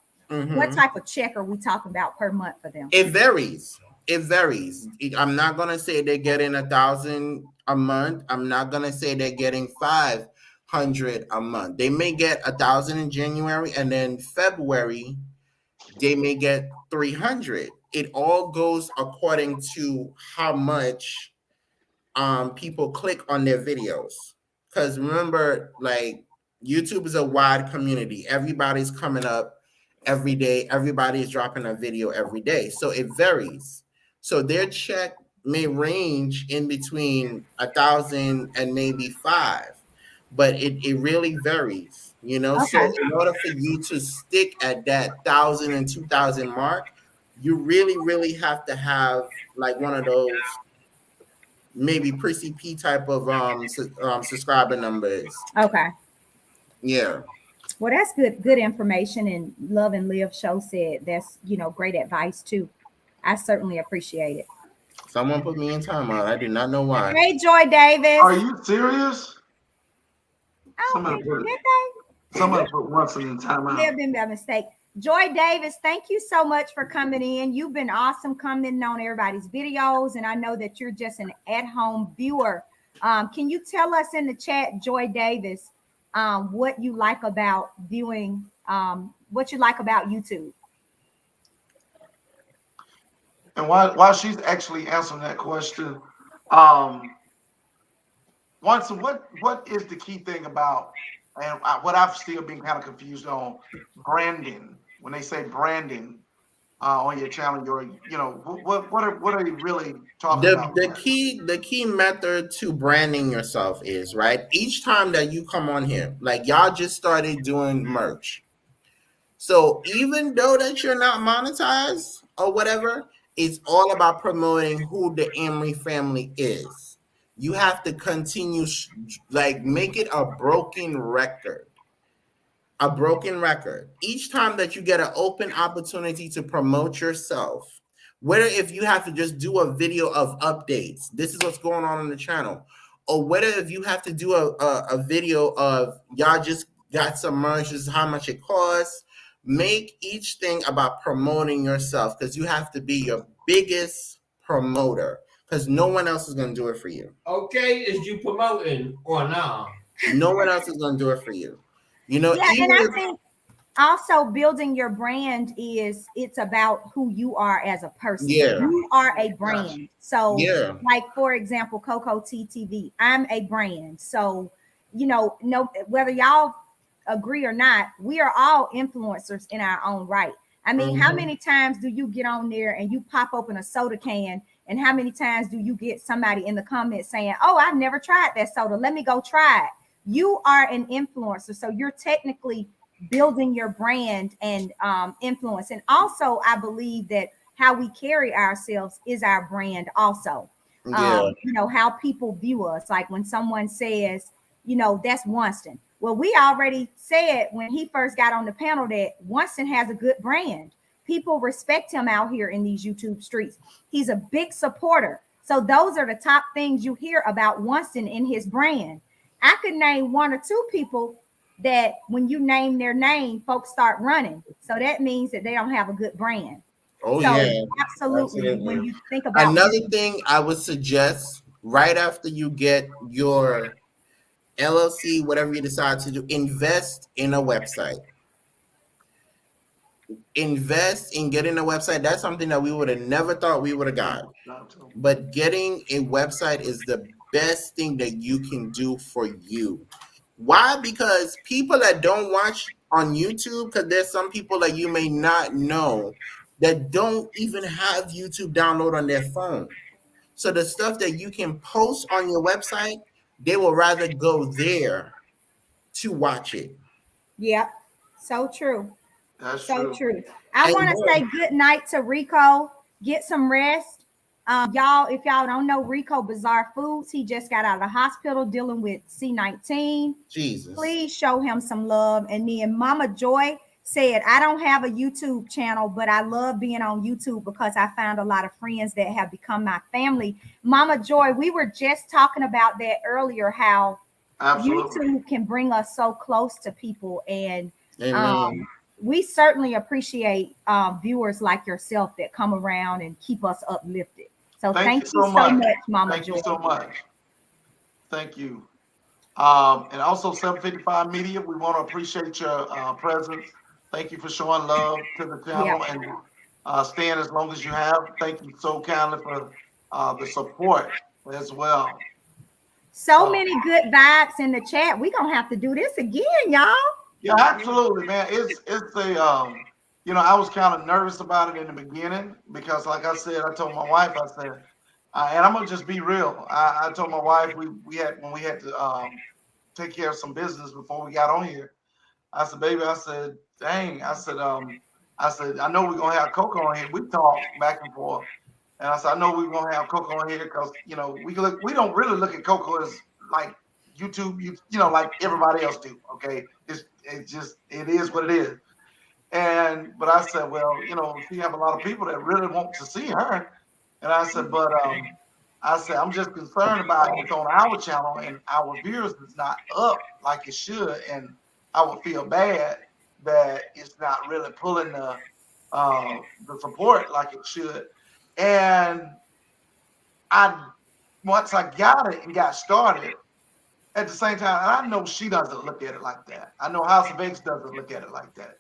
What type of check are we talking about per month for them? It varies. I'm not gonna say they're getting 1,000 a month. I'm not gonna say they're getting 500 a month. They may get 1,000 in January, and then February they may get 300. It all goes according to how much people click on their videos. Because remember, like, YouTube is a wide community. Everybody's coming up every day. Everybody's dropping a video every day. So it varies. So their check may range in between 1,000 and maybe five, but it really varies, So Okay. in order for you to stick at that 1,000 and 2,000 mark, you really, really have to have like one of those maybe Prissy P type of subscriber numbers. Okay. Yeah. Well, that's good information. And Love and Live show said that's, great advice too. I certainly appreciate it. Someone put me in timeout. I do not know why. Hey, Joy Davis. Are you serious? Oh, Somebody put did they? Somebody put Winston in May timeout. have been by mistake. Joy Davis, thank you so much for coming in. You've been awesome commenting on everybody's videos, and I know that you're just an at-home viewer. Can you tell us in the chat, Joy Davis, what you like about viewing, what you like about YouTube? And while she's actually answering that question, Winston, what is the key thing about, and what I've still been kind of confused on, branding? When they say branding on your channel, what are you really talking about? The key method to branding yourself is, right, each time that you come on here, like y'all just started doing merch. So even though that you're not monetized or whatever, it's all about promoting who the Embry family is. You have to continue, like, make it a broken record. A broken record. Each time that you get an open opportunity to promote yourself, whether if you have to just do a video of updates, this is what's going on the channel, or whether if you have to do a video of y'all just got some merch, this is how much it costs. Make each thing about promoting yourself, because you have to be your biggest promoter, because no one else is going to do it for you. Okay, is you promoting or not? No one else is going to do it for you. Yeah, and I think also building your brand it's about who you are as a person. Yeah. You are a brand. So yeah. Like, for example, Coco Teetv, I'm a brand. So, no, whether y'all agree or not, we are all influencers in our own right. I mean, how many times do you get on there and you pop open a soda can, and how many times do you get somebody in the comments saying, oh, I've never tried that soda, let me go try it? You are an influencer, so you're technically building your brand and influence. And also, I believe that how we carry ourselves is our brand also. How people view us. Like when someone says, that's Winston. Well, we already said when he first got on the panel that Winston has a good brand. People respect him out here in these YouTube streets. He's a big supporter. So those are the top things you hear about Winston in his brand. I could name one or two people that when you name their name, folks start running. So that means that they don't have a good brand. Oh, so yeah. Absolutely. When you think about another thing I would suggest, right after you get your LLC, whatever you decide to do, invest in a website. Invest in getting a website. That's something that we would have never thought we would have got. But getting a website is the best thing that you can do for you. Why? Because people that don't watch on YouTube, because there's some people that you may not know that don't even have YouTube download on their phone. So the stuff that you can post on your website, they will rather go there to watch it. Yep. So true. That's so true. I want to say good night to Rico. Get some rest. Y'all, if y'all don't know Rico Bizarre Foods, he just got out of the hospital dealing with C19. Jesus. Please show him some love. And then Mama Joy said, I don't have a YouTube channel, but I love being on YouTube because I found a lot of friends that have become my family. Mama Joy, we were just talking about that earlier, how YouTube can bring us so close to people. And we certainly appreciate viewers like yourself that come around and keep us uplifted. So thank you so much, Mama Joy. Thank you so much. Thank you. And also 755 Media, we want to appreciate your presence. Thank you for showing love to the channel and staying as long as you have. Thank you so kindly for the support as well. So many good vibes in the chat. We're going to have to do this again, y'all. Yeah, absolutely, man. It's a I was kind of nervous about it in the beginning because, like I said, I told my wife, I said, and I'm gonna just be real. I told my wife we had to take care of some business before we got on here. I said, baby, I said, dang, I said, I know we're gonna have Coco on here. We talk back and forth, and I said, I know we're gonna have Coco on here because we don't really look at Coco as like YouTube, you know, like everybody else do. Okay, it is what it is. But I said, well, you know, she have a lot of people that really want to see her. And I said, but I said, I'm just concerned about it's on our channel and our viewers is not up like it should, and I would feel bad that it's not really pulling the support like it should. And once I got it and got started, at the same time, I know she doesn't look at it like that. I know House of X doesn't look at it like that.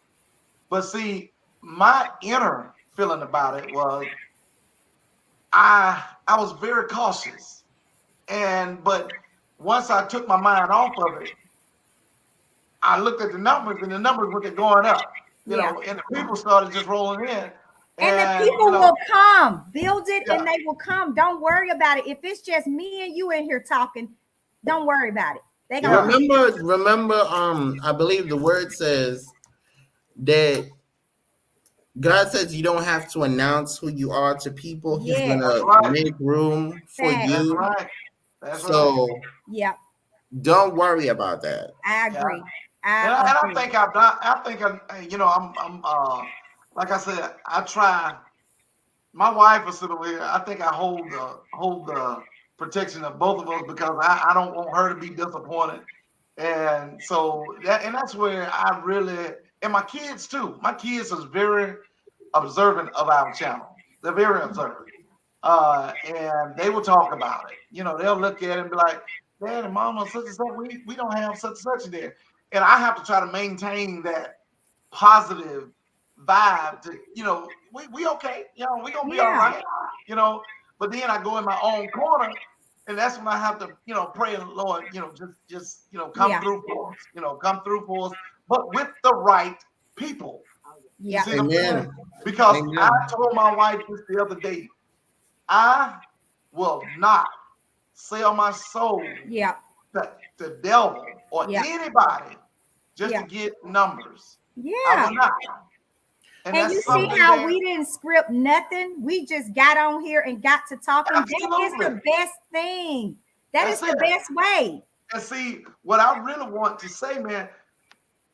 But see, my inner feeling about it was I was very cautious. But once I took my mind off of it, I looked at the numbers and the numbers were going up. You know, and the people started just rolling in. And the people will come, build it, and they will come. Don't worry about it. If it's just me and you in here talking, don't worry about it. They gonna remember. I believe the word says that God says you don't have to announce who you are to people. He's gonna make room for you. That's so yeah, don't worry about that. I agree. I think I've done. I think you know, I'm like I said, I try. My wife is sitting over here. I think I hold the protection of both of us because I don't want her to be disappointed. And so that's where I really, and my kids too. My kids is very observant of our channel. They're very observant. And they will talk about it. You know, they'll look at it and be like, Dad and Mama, such and such, we don't have such and such in there. And I have to try to maintain that positive vibe to, you know, we okay, you know, we gonna be all right, you know. But then I go in my own corner, and that's when I have to, you know, pray, Lord, you know, just you know, come through for us, you know, come through for us, but with the right people. Yeah. Amen. Because I told my wife this the other day, I will not sell my soul to the devil or anybody just to get numbers. Yeah. I will not. And you see how we didn't script nothing? We just got on here and got to talking. That is the best thing. That's the best way. And see, what I really want to say, man,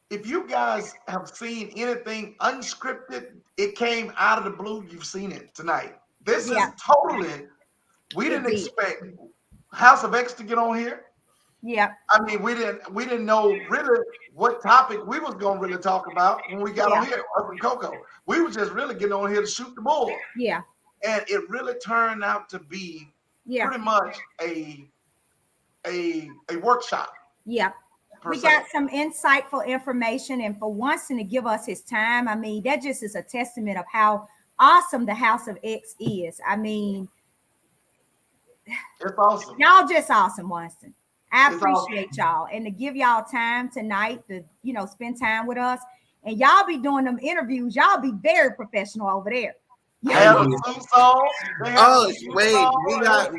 if you guys have seen anything unscripted, it came out of the blue, you've seen it tonight. This is totally, we didn't expect House of X to get on here. Yeah. I mean, we didn't know really what topic we was gonna really talk about when we got on here up in Coco. We were just really getting on here to shoot the bull. Yeah. And it really turned out to be pretty much a workshop. Yeah. We got some insightful information, and for once to give us his time, I mean, that just is a testament of how awesome the House of X is. I mean, it's awesome. Y'all just awesome, Winston. I appreciate y'all, and to give y'all time tonight to, you know, spend time with us, and y'all be doing them interviews. Y'all be very professional over there. Oh wait,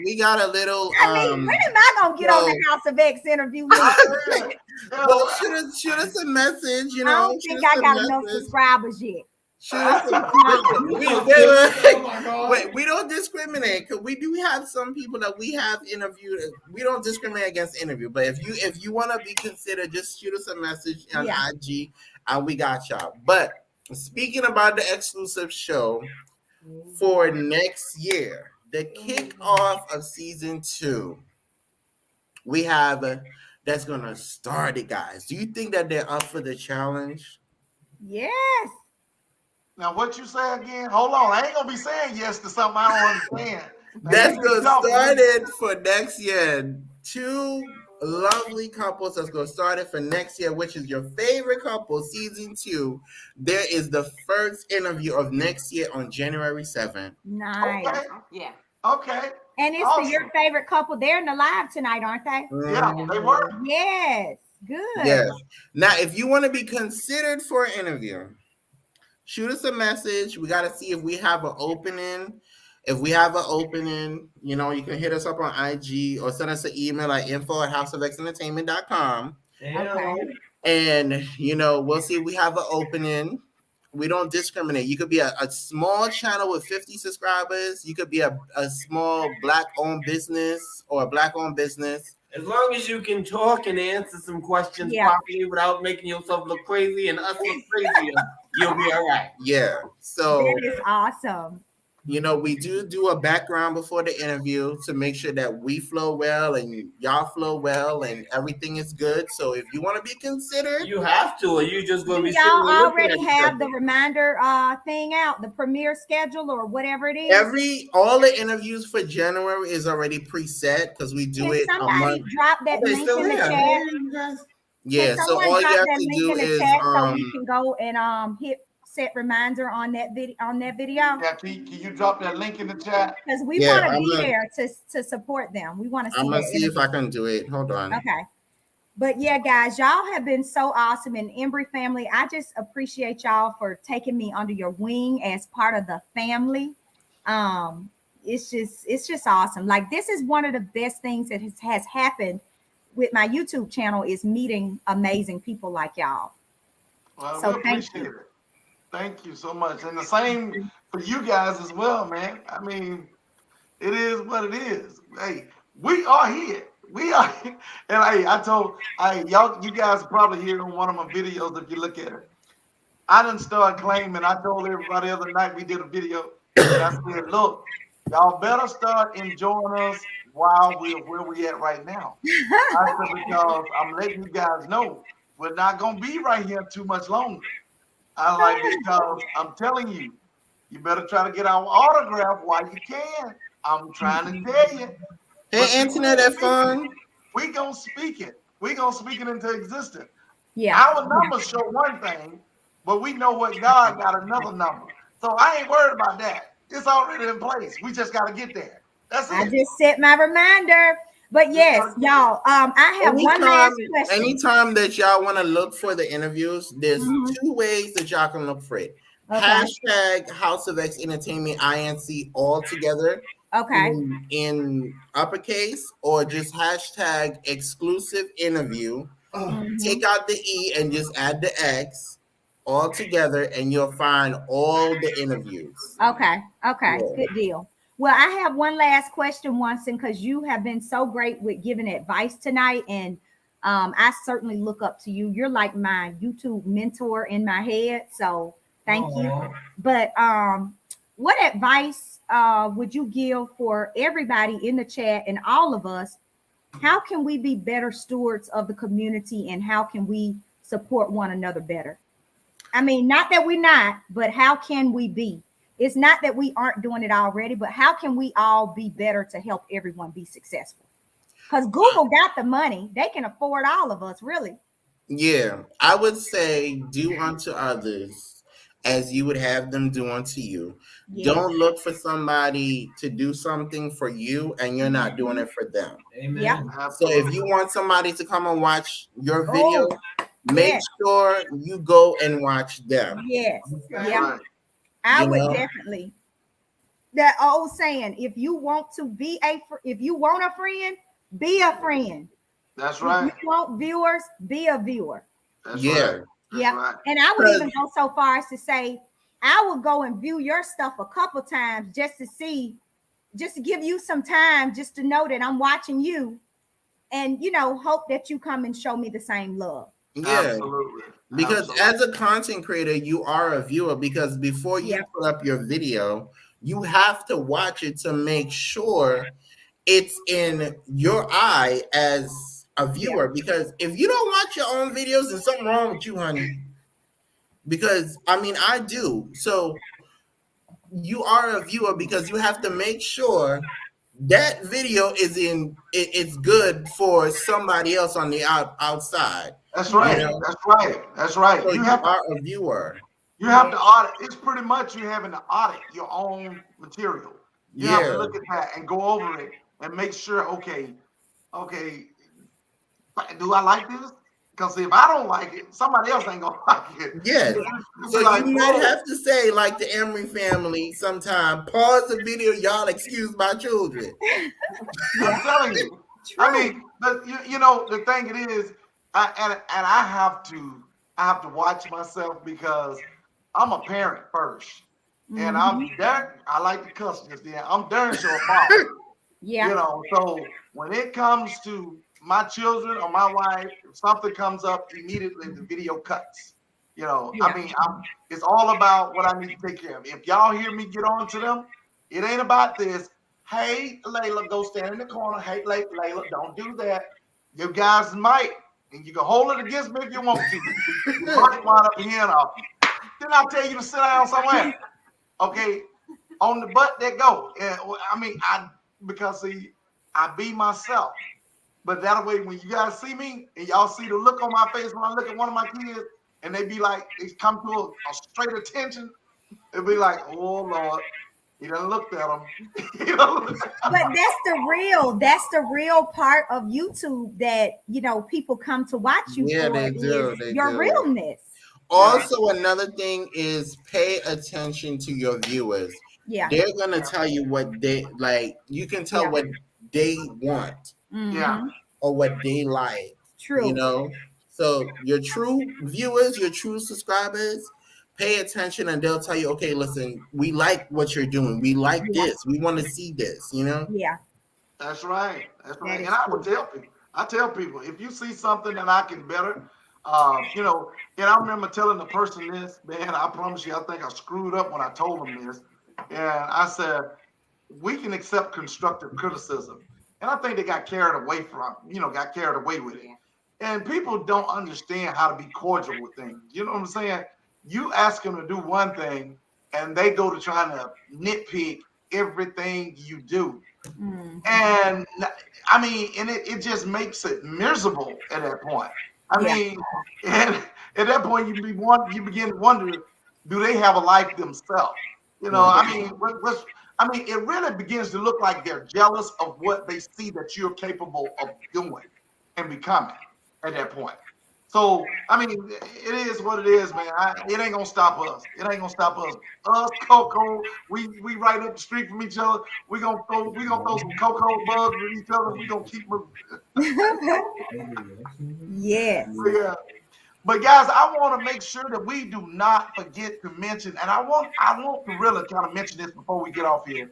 we got a little. I mean, when am I gonna get on the House of X interview? Well, shoot us a message. You know, I don't think I got enough subscribers yet. Wait, we don't discriminate because we do have some people that we have interviewed. We don't discriminate against interview, but if you want to be considered, just shoot us a message on IG, and we got y'all. But speaking about the exclusive show for next year, the kickoff of season 2, we have that's gonna start it, guys. Do you think that they're up for the challenge? Yes. Now, what you say again? Hold on. I ain't going to be saying yes to something I don't understand. That's going to start it for next year. 2 lovely couples that's going to start it for next year, which is your favorite couple, season 2. There is the first interview of next year on January 7th. Nice. Okay. Yeah. Okay. And it's for your favorite couple. They're in the live tonight, aren't they? Yeah, they were. Yes. Good. Yes. Now, if you want to be considered for an interview, shoot us a message. We got to see if we have an opening. If we have an opening, you know, you can hit us up on IG or send us an email at info@houseofxentertainment.com. Okay. And, you know, we'll see if we have an opening. We don't discriminate. You could be a small channel with 50 subscribers. You could be a small Black-owned business or a Black-owned business. As long as you can talk and answer some questions properly without making yourself look crazy and us look crazy, you'll be all right. Yeah. So that is awesome. you know, we do a background before the interview to make sure that we flow well and y'all flow well and everything is good. So if you want to be considered, You have to, or you just gonna Do be y'all sitting already have the reminder thing out, the premiere schedule or whatever it is? all the interviews for January is already preset because we do Can it a somebody month. drop that They link still in the there. chat? Yeah, Can so someone all you drop have that to link do in the is chat so we can go and hit set reminder on that video Yeah, can you drop that link in the chat? because we Yeah, want to I'm be gonna- there to support them. We want to see I'm gonna that see if interview. I can do it. Hold on. Okay. But yeah, guys, y'all have been so awesome. And Embry family, I just appreciate y'all for taking me under your wing as part of the family. It's just awesome. Like this is one of the best things that has happened with my YouTube channel is meeting amazing people like y'all. Well, So we appreciate it. Thank you so much. And the same for you guys as well, man. I mean, it is what it is. Hey, we are here. We are here. And hey, you guys probably hear in one of my videos if you look at it. I didn't start claiming. I told everybody the other night we did a video and I said, look, y'all better start enjoying us while we're where we at right now. I said, because I'm letting you guys know we're not gonna be right here too much longer. Because I'm telling you, you better try to get our autograph while you can. I'm trying to tell you. Hey, internet at fun. We gonna speak it. We gonna speak it into existence. Yeah. Our numbers show one thing, but we know what God got another number. So I ain't worried about that. It's already in place. We just gotta get there. That's it. I just set my reminder. But yes, y'all, I have one last question. Anytime that y'all want to look for the interviews, there's two ways that y'all can look for it. Okay. Hashtag House of X Entertainment INC all together. Okay. In uppercase, or just hashtag exclusive interview. Take out the E and just add the X all together, and you'll find all the interviews. Okay. Yeah. Good deal. Well, I have one last question, Winston, because you have been so great with giving advice tonight, and I certainly look up to you. You're like my YouTube mentor in my head, so thank you. But what advice would you give for everybody in the chat and all of us? How can we be better stewards of the community, and how can we support one another better? I mean, not that we're not, but how can we be? It's not that we aren't doing it already, but how can we all be better to help everyone be successful? Because Google got the money. They can afford all of us, really. Yeah, I would say do unto others as you would have them do unto you. Yeah. Don't look for somebody to do something for you and you're not doing it for them. Amen. Yep. So if you want somebody to come and watch your video, make yes. sure you go and watch them. Yes. Yeah. Right. I You would know? definitely. That old saying, if you want a friend, be a friend. That's right. If you want viewers, be a viewer. That's Yeah. right. That's Yeah. right. And I would even go so far as to say, I would go and view your stuff a couple times just to give you some time, just to know that I'm watching you, and hope that you come and show me the same love. Yeah. Absolutely. Because as a content creator, you are a viewer, because before you put up your video, you have to watch it to make sure it's in your eye as a viewer. Because if you don't watch your own videos, there's something wrong with you, honey. Because I do. So you are a viewer because you have to make sure that video it's good for somebody else on the outside. That's right. That's right. That's right. So you are a viewer. You have to audit. It's pretty much you having to audit your own material. You have to look at that and go over it and make sure, okay, do I like this? Because if I don't like it, somebody else ain't gonna like it. Yes. So like, you might have to say, like the Embry family, sometime pause the video, y'all excuse my children. I'm telling you. I mean, but the thing it is, I have to watch myself because I'm a parent first, and I like to cuss just then. I'm darn sure a father. Yeah. So when it comes to my children or my wife, if something comes up, immediately the video cuts. You know, Yeah. I mean, it's all about what I need to take care of. If y'all hear me get on to them, it ain't about this. Hey, Layla, go stand in the corner. Hey, Layla, don't do that. You guys might, and you can hold it against me if you want to. You might wind up hearing off. Then I'll tell you to sit down somewhere. Okay, on the butt that go. And I mean, because see, I be myself. But that way, when you guys see me and y'all see the look on my face when I look at one of my kids, and they be like, they come to a straight attention, it'll be like, oh Lord, he done looked at them. You know? But that's the real part of YouTube that people come to watch you Yeah, for they do. is They your do. realness. Also, another thing is pay attention to your viewers. Yeah. They're gonna tell you what they like. You can tell Yeah. what they want Yeah. or what they like. True. So your true viewers, your true subscribers, pay attention, and they'll tell you, okay, listen, we like what you're doing. We like this. We want to see this. Yeah. That's right. That's right. And That is I would true. tell people, if you see something that I can better, and I remember telling the person this, man, I promise you, I think I screwed up when I told them this. And I said, we can accept constructive criticism. And I think they got carried away with it. And people don't understand how to be cordial with things. You know what I'm saying? You ask them to do one thing and they go to trying to nitpick everything you do. And I mean, and it just makes it miserable at that point. I mean, and at that point you begin to wonder, do they have a life themselves? I mean, it really begins to look like they're jealous of what they see that you're capable of doing and becoming at that point. So, I mean, it is what it is, man. It ain't gonna stop us. It ain't gonna stop us. Us, Coco, we right up the street from each other. We gonna throw some Coco bugs at each other. We gonna keep moving. Yes. Yeah. But guys, I want to make sure that we do not forget to mention, and I want to really kind of mention this before we get off here.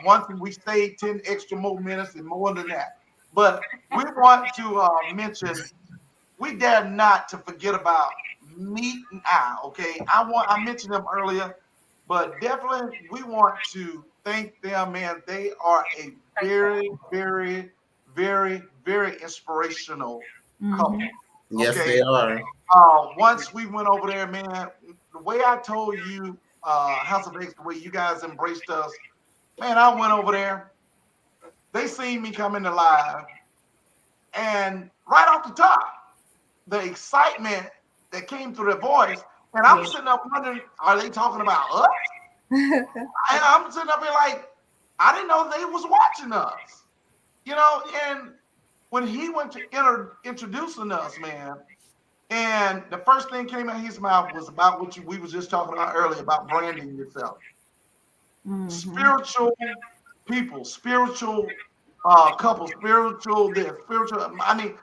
Once we stay 10 extra more minutes and more than that. But we want to mention, we dare not to forget about Meet and I, okay? I mentioned them earlier, but definitely we want to thank them, man. They are a very, very, very, very inspirational couple. Yes, Okay. they are. Once we went over there, man, the way I told you, House of X, the way you guys embraced us, man, I went over there. They seen me come into live, and right off the top, the excitement that came through their voice, and I'm sitting up wondering, are they talking about us? And I'm sitting up here like, I didn't know they was watching us, and when he went to introducing us, man, and the first thing came out of his mouth was about what we was just talking about earlier, about branding yourself. Spiritual people, spiritual couples, spiritual this, spiritual. I mean,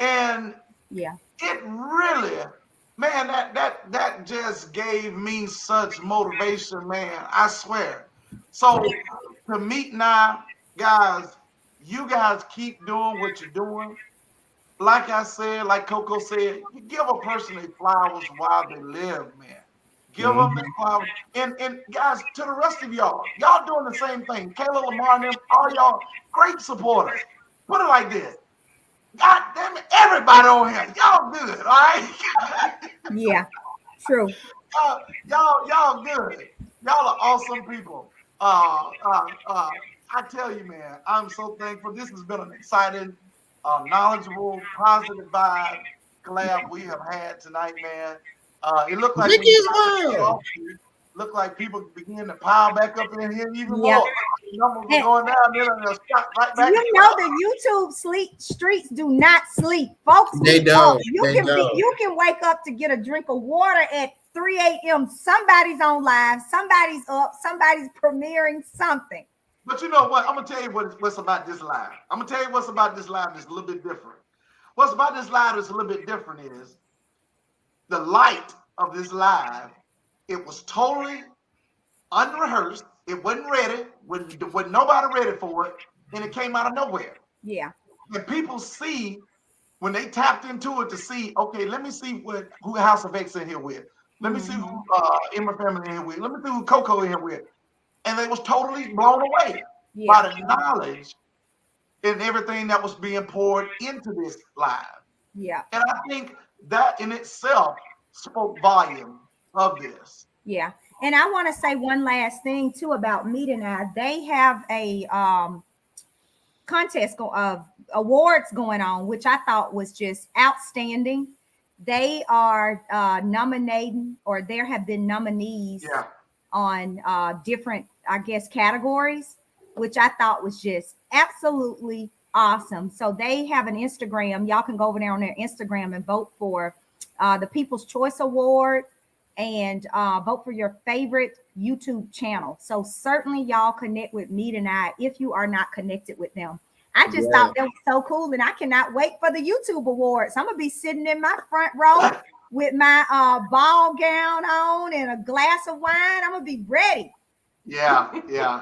and it really, man, that just gave me such motivation, man. I swear. So to Meet now, guys, you guys keep doing what you're doing. Like I said, like Coco said, you give a person their flowers while they live, man. Give them their flowers. And guys, to the rest of y'all doing the same thing. Kayla, Lamar, and them, all y'all great supporters. Put it like this. God damn it, everybody on here, y'all good, all right? Yeah, true. Y'all good. Y'all are awesome people. I tell you, man, I'm so thankful. This has been an exciting, knowledgeable, positive vibe collab we have had tonight, man. It looked like people begin to pile back up in here even more. Numbers are going down, then they'll stop right back. The YouTube streets do not sleep, folks. They don't. You can wake up to get a drink of water at 3 a.m. Somebody's on live, somebody's up, somebody's premiering something. But you know what? I'm gonna tell you what's about this live. I'm gonna tell you what's about this live that's a little bit different. What's about this live that's a little bit different is the light of this live. It was totally unrehearsed. It wasn't ready. When nobody ready for it, and it came out of nowhere. Yeah. And people see when they tapped into it to see, okay, let me see who House of X in here with. Let me see who Emma family in here with. Let me see who Coco in here with. And they was totally blown away by the knowledge and everything that was being poured into this live. Yeah. And I think that in itself spoke volume of this. Yeah. And I want to say one last thing too about Meet and I. They have a contest of awards going on, which I thought was just outstanding. They are nominating, or there have been nominees on different, I guess, categories, which I thought was just absolutely awesome. So they have an Instagram. Y'all can go over there on their Instagram and vote for the People's Choice Award and vote for your favorite YouTube channel. So certainly y'all connect with Meet and I if you are not connected with them. I just thought that was so cool, and I cannot wait for the YouTube awards. I'm gonna be sitting in my front row with my ball gown on and a glass of wine. I'm gonna be ready. Yeah.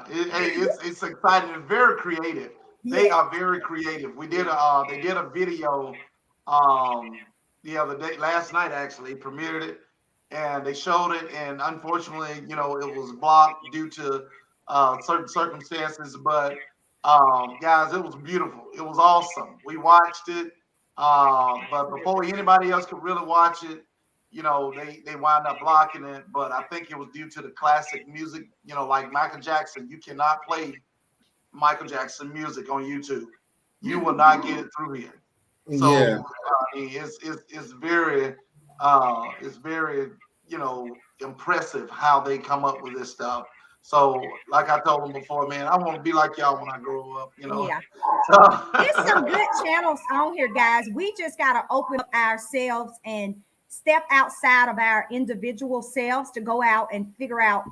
It's exciting and very creative. They are very creative. We did they did a video the other day, last night actually, premiered it, and they showed it, and unfortunately, it was blocked due to certain circumstances, but guys, it was beautiful. It was awesome. We watched it, but before anybody else could really watch it, they wound up blocking it. But I think it was due to the classic music, like Michael Jackson. You cannot play Michael Jackson music on YouTube. You will not get it through here. So it's very impressive how they come up with this stuff. So, like I told them before, man, I want to be like y'all when I grow up, Yeah. So. There's some good channels on here, guys. We just got to open up ourselves and step outside of our individual selves to go out and figure out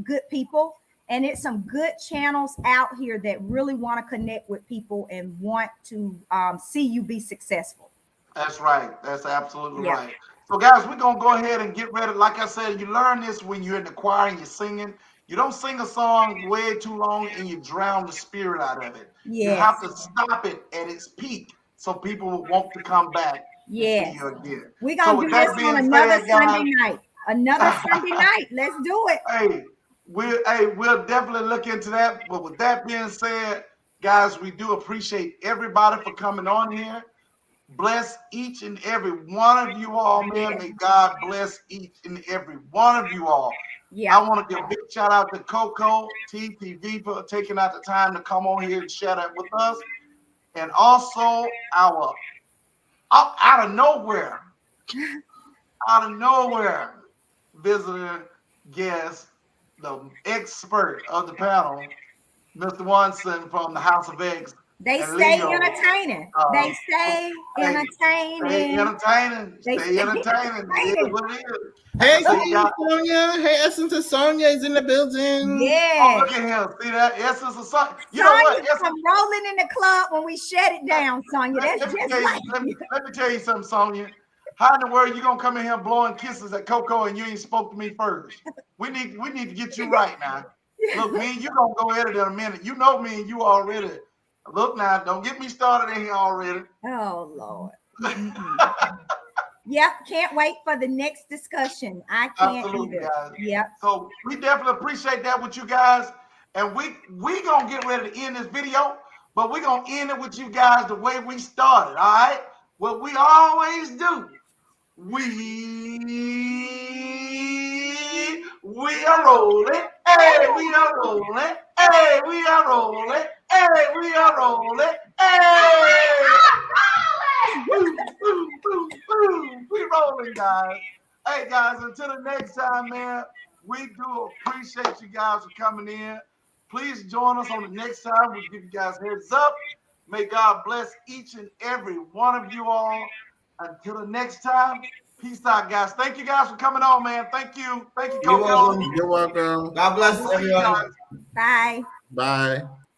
good people. And it's some good channels out here that really want to connect with people and want to see you be successful. That's right. That's absolutely right. So, guys, we're going to go ahead and get ready. Like I said, you learn this when you're in the choir and you're singing. You don't sing a song way too long and you drown the spirit out of it. You have to stop it at its peak so people will want to come back and see you again. We're going to do this on another Sunday night. Another Sunday night. Let's do it. Hey, we'll definitely look into that. But with that being said, guys, we do appreciate everybody for coming on here. Bless each and every one of you all, man. May God bless each and every one of you all. I want to give a big shout out to Coco, Teetv for taking out the time to come on here and share that with us. And also our out of nowhere visitor guest, the expert of the panel, Mr. Watson from the House of X. They stay entertaining. They stay entertaining. Stay entertaining. Stay entertaining. It is what it is. Hey, Sonia. Hey, Essence of Sonia is in the building. Yeah. Oh, look at him. See that? Essence of Sonia. You know what? I'm rolling in the club when we shut it down, Sonia. Let me tell you something, Sonia. How in the world you gonna come in here blowing kisses at Coco and you ain't spoke to me first? We need to get you right now. Look, me and you gonna go at it in a minute. You know me and you already. Look now, don't get me started in here already. Oh Lord. Can't wait for the next discussion. I can't Absolutely, either. Guys. So we definitely appreciate that with you guys. And we gonna get ready to end this video, but we're gonna end it with you guys the way we started. All right. What we always do. We are rolling. Hey, we are rolling. Hey, we are rolling. Hey, we are rolling. Hey. We rolling, guys. Hey, guys, until the next time, man, we do appreciate you guys for coming in. Please join us on the next time. We'll give you guys heads up. May God bless each and every one of you all. Until the next time, peace out, guys. Thank you guys for coming on, man. Thank you. Thank you, Coco. You're welcome. God bless everyone. Bye. Bye.